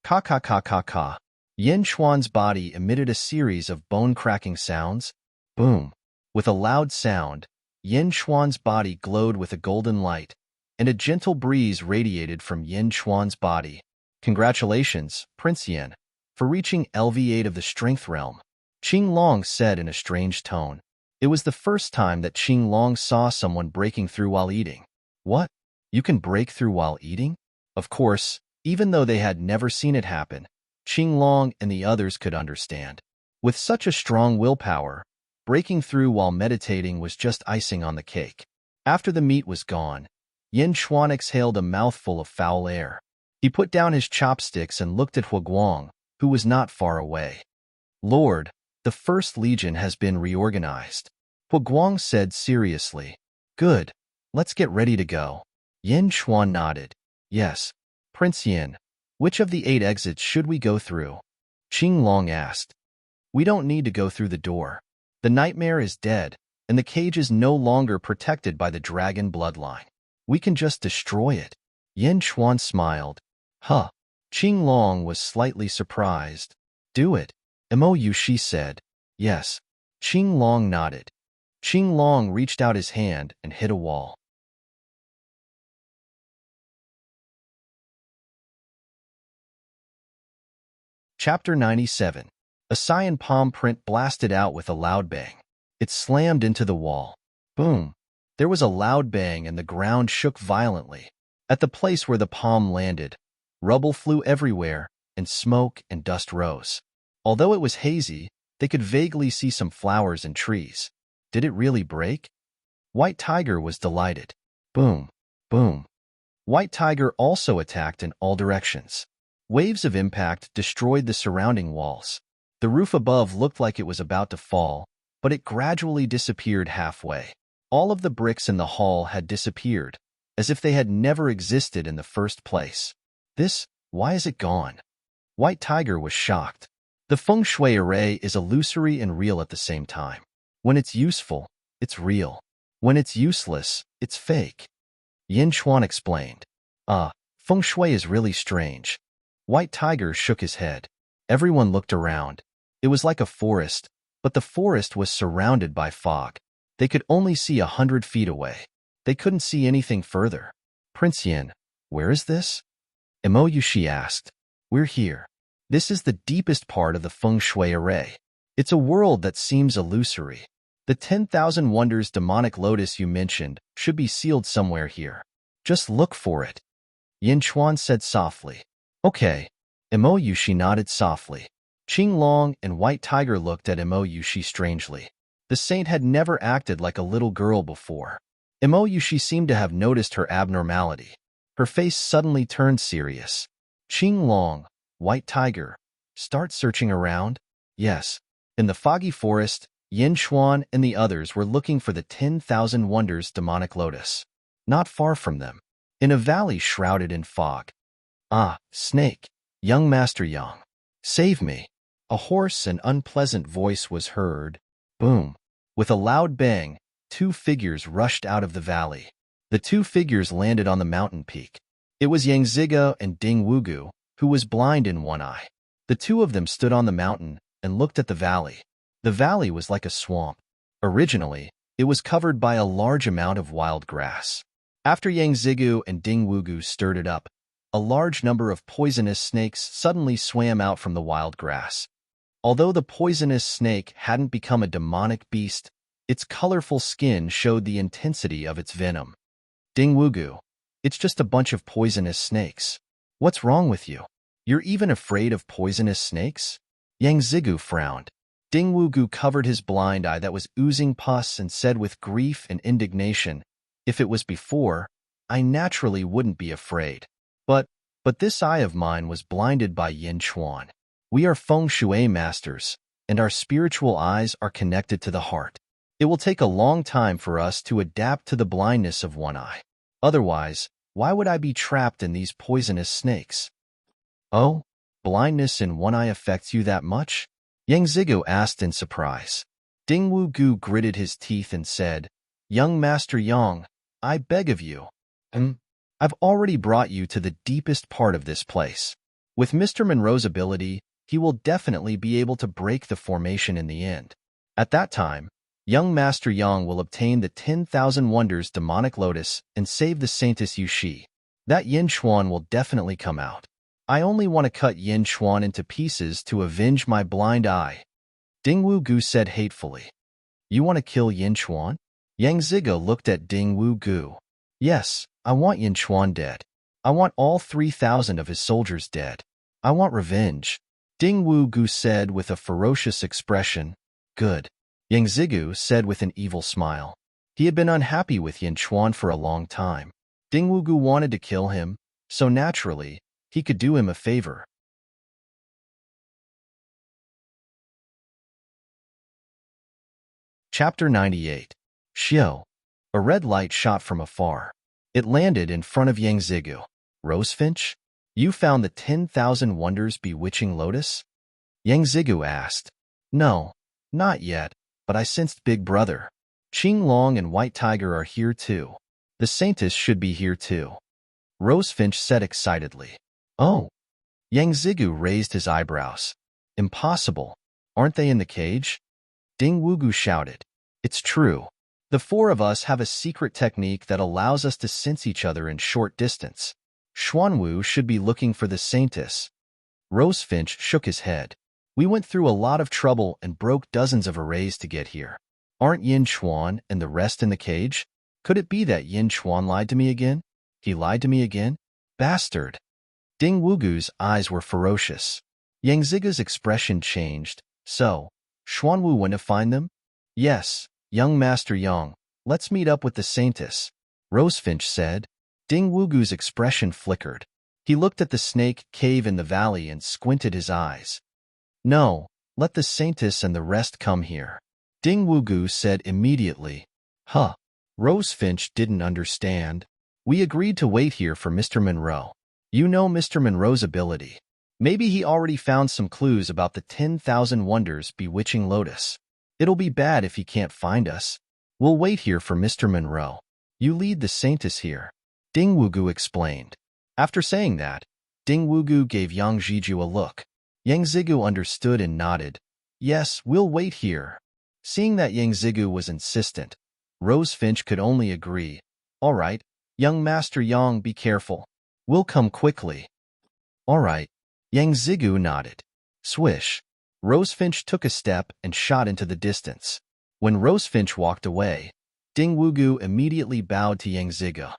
Ka ka ka ka ka. Yin Chuan's body emitted a series of bone-cracking sounds. Boom. With a loud sound, Yin Chuan's body glowed with a golden light, and a gentle breeze radiated from Yin Chuan's body. Congratulations, Prince Yin, for reaching LV8 of the Strength Realm, Qing Long said in a strange tone. It was the first time that Qing Long saw someone breaking through while eating. What? You can break through while eating? Of course, even though they had never seen it happen, Qing Long and the others could understand. With such a strong willpower, breaking through while meditating was just icing on the cake. After the meat was gone, Yin Chuan exhaled a mouthful of foul air. He put down his chopsticks and looked at Huguang, who was not far away. Lord, the First Legion has been reorganized. Huguang said seriously. Good. Let's get ready to go. Yin Chuan nodded. Yes. Prince Yin, which of the 8 exits should we go through? Qing Long asked. We don't need to go through the door. The nightmare is dead, and the cage is no longer protected by the dragon bloodline. We can just destroy it. Yin Chuan smiled. Huh. Qing Long was slightly surprised. Do it. Mo Yushi said. Yes. Qing Long nodded. Qing Long reached out his hand and hit a wall. Chapter 97. A cyan palm print blasted out with a loud bang. It slammed into the wall. Boom. There was a loud bang and the ground shook violently. At the place where the palm landed, rubble flew everywhere, and smoke and dust rose. Although it was hazy, they could vaguely see some flowers and trees. Did it really break? White Tiger was delighted. Boom. Boom. White Tiger also attacked in all directions. Waves of impact destroyed the surrounding walls. The roof above looked like it was about to fall, but it gradually disappeared halfway. All of the bricks in the hall had disappeared, as if they had never existed in the first place. Why is it gone? White Tiger was shocked. The feng shui array is illusory and real at the same time. When it's useful, it's real. When it's useless, it's fake. Yin Chuan explained. Feng shui is really strange. White Tiger shook his head. Everyone looked around. It was like a forest, but the forest was surrounded by fog. They could only see 100 feet away. They couldn't see anything further. Prince Yin, where is this? Mo Yushi asked. We're here. This is the deepest part of the feng shui array. It's a world that seems illusory. The 10,000 Wonders demonic lotus you mentioned should be sealed somewhere here. Just look for it. Yin Chuan said softly. Okay. Mo Yushi nodded softly. Qing Long and White Tiger looked at Mo Yushi strangely. The saint had never acted like a little girl before. Mo Yushi seemed to have noticed her abnormality. Her face suddenly turned serious. Qing Long, White Tiger, start searching around? Yes. In the foggy forest, Yin Chuan and the others were looking for the 10,000 Wonders demonic lotus. Not far from them, in a valley shrouded in fog. Snake, young Master Yang, save me. A hoarse and unpleasant voice was heard. Boom. With a loud bang, 2 figures rushed out of the valley. The 2 figures landed on the mountain peak. It was Yang Ziga and Ding Wugu, who was blind in one eye. The 2 of them stood on the mountain and looked at the valley. The valley was like a swamp. Originally, it was covered by a large amount of wild grass. After Yang Zigu and Ding Wugu stirred it up, a large number of poisonous snakes suddenly swam out from the wild grass. Although the poisonous snake hadn't become a demonic beast, its colorful skin showed the intensity of its venom. Ding Wugu, it's just a bunch of poisonous snakes. What's wrong with you? You're even afraid of poisonous snakes? Yang Zigu frowned. Ding Wugu covered his blind eye that was oozing pus and said with grief and indignation, "If it was before, I naturally wouldn't be afraid. But this eye of mine was blinded by Yin Chuan. We are feng shui masters, and our spiritual eyes are connected to the heart. It will take a long time for us to adapt to the blindness of one eye. Otherwise, why would I be trapped in these poisonous snakes?" "Oh, blindness in one eye affects you that much?" Yang Zigu asked in surprise. Ding Wugu gritted his teeth and said, "Young Master Yang, I beg of you. I've already brought you to the deepest part of this place. With Mr. Monroe's ability, he will definitely be able to break the formation in the end. At that time, young Master Yang will obtain the 10,000 Wonders demonic lotus and save the Saintess Yushi. That Yin Chuan will definitely come out. I only want to cut Yin Chuan into pieces to avenge my blind eye." Ding Wugu said hatefully. "You want to kill Yin Chuan?" Yang Ziga looked at Ding Wugu. "Yes, I want Yin Chuan dead. I want all 3,000 of his soldiers dead. I want revenge." Ding Wugu said with a ferocious expression. "Good." Yang Zigu said with an evil smile. He had been unhappy with Yin Chuan for a long time. Ding Wugu wanted to kill him, so naturally, he could do him a favor. Chapter 98. Xiao. A red light shot from afar. It landed in front of Yang Zigu. "Rosefinch, you found the 10,000 Wonders bewitching lotus?" Yang Zigu asked. "No, not yet, but I sensed Big Brother. Qing Long and White Tiger are here too. The Saintess should be here too," Rosefinch said excitedly. "Oh." Yang Zigu raised his eyebrows. "Impossible. Aren't they in the cage?" Ding Wugu shouted. "It's true. The four of us have a secret technique that allows us to sense each other in short distance. Xuanwu should be looking for the Saintess." Rosefinch shook his head. "We went through a lot of trouble and broke dozens of arrays to get here. Aren't Yin Chuan and the rest in the cage? Could it be that Yin Chuan lied to me again? He lied to me again? Bastard!" Ding Wugu's eyes were ferocious. Yang Ziga's expression changed. "So, Xuanwu went to find them?" "Yes, young Master Yang. Let's meet up with the Saintess," Rosefinch said. Ding Wugu's expression flickered. He looked at the snake cave in the valley and squinted his eyes. "No, let the Saintess and the rest come here," Ding Wugu said immediately. "Huh." Rosefinch didn't understand. "We agreed to wait here for Mr. Monroe. You know Mr. Monroe's ability. Maybe he already found some clues about the 10,000 Wonders bewitching lotus. It'll be bad if he can't find us. We'll wait here for Mr. Monroe. You lead the Saintess here," Ding Wugu explained. After saying that, Ding Wugu gave Yang Zhiju a look. Yang Zigu understood and nodded. "Yes, we'll wait here." Seeing that Yang Zigu was insistent, Rosefinch could only agree. "All right, young Master Yang, be careful. We'll come quickly." "All right." Yang Zigu nodded. Swish. Rosefinch took a step and shot into the distance. When Rosefinch walked away, Ding Wugu immediately bowed to Yang Zigu.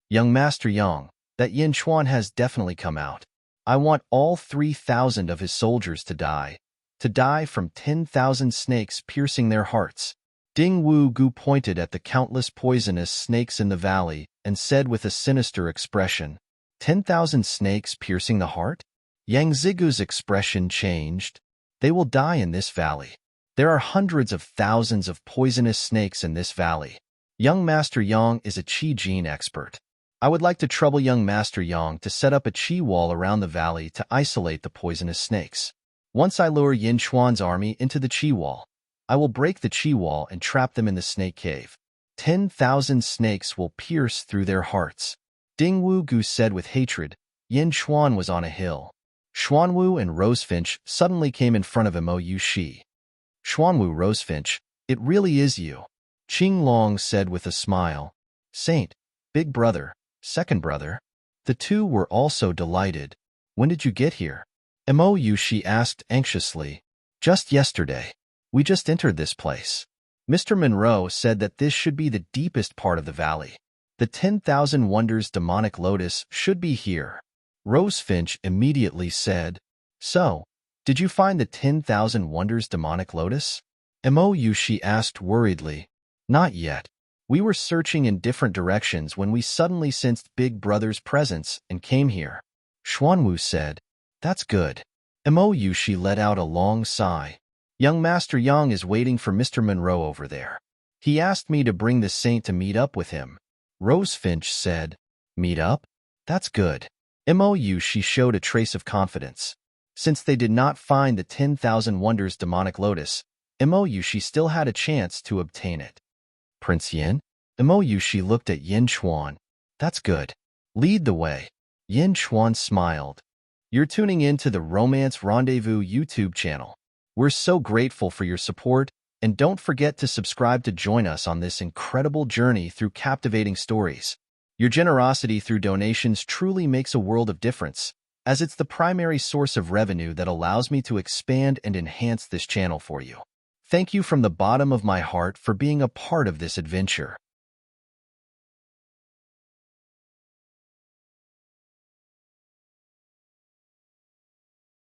"Young Master Yang, that Yin Chuan has definitely come out. I want all 3,000 of his soldiers to die from 10,000 snakes piercing their hearts." Ding Wugu pointed at the countless poisonous snakes in the valley and said with a sinister expression, 10,000 snakes piercing the heart? Yang Zigu's expression changed. "They will die in this valley. There are hundreds of thousands of poisonous snakes in this valley. Young Master Yang is a Qi gene expert. I would like to trouble young Master Yang to set up a Qi wall around the valley to isolate the poisonous snakes. Once I lure Yin Chuan's army into the Qi wall, I will break the Qi wall and trap them in the snake cave. 10,000 snakes will pierce through their hearts." Ding Wugu said with hatred. Yin Chuan was on a hill. Xuanwu and Rosefinch suddenly came in front of Mo Yushi. "Xuanwu, Rosefinch, it really is you," Qing Long said with a smile. "Saint, big brother, second brother." The two were also delighted. "When did you get here?" Mo Yushi asked anxiously. "Just yesterday. We just entered this place. Mr. Monroe said that this should be the deepest part of the valley. The 10,000 Wonders demonic lotus should be here." Rosefinch immediately said, "So, Did you find the 10,000 Wonders demonic lotus? Mo Yushi asked worriedly. Not yet. We were searching in different directions when we suddenly sensed Big Brother's presence and came here. Xuanwu said. That's good. Mo Yushi let out a long sigh. Young Master Yang is waiting for Mr. Monroe over there. He asked me to bring the saint to meet up with him. Rosefinch said. Meet up? That's good. Mo Yushi showed a trace of confidence. Since they did not find the 10,000 Wonders demonic lotus, Mo Yushi still had a chance to obtain it. Prince Yin? Mo Yushi looked at Yin Chuan. That's good. Lead the way. Yin Chuan smiled. You're tuning in to the Romance Rendezvous YouTube channel. We're so grateful for your support, and don't forget to subscribe to join us on this incredible journey through captivating stories. Your generosity through donations truly makes a world of difference, as it's the primary source of revenue that allows me to expand and enhance this channel for you. Thank you from the bottom of my heart for being a part of this adventure.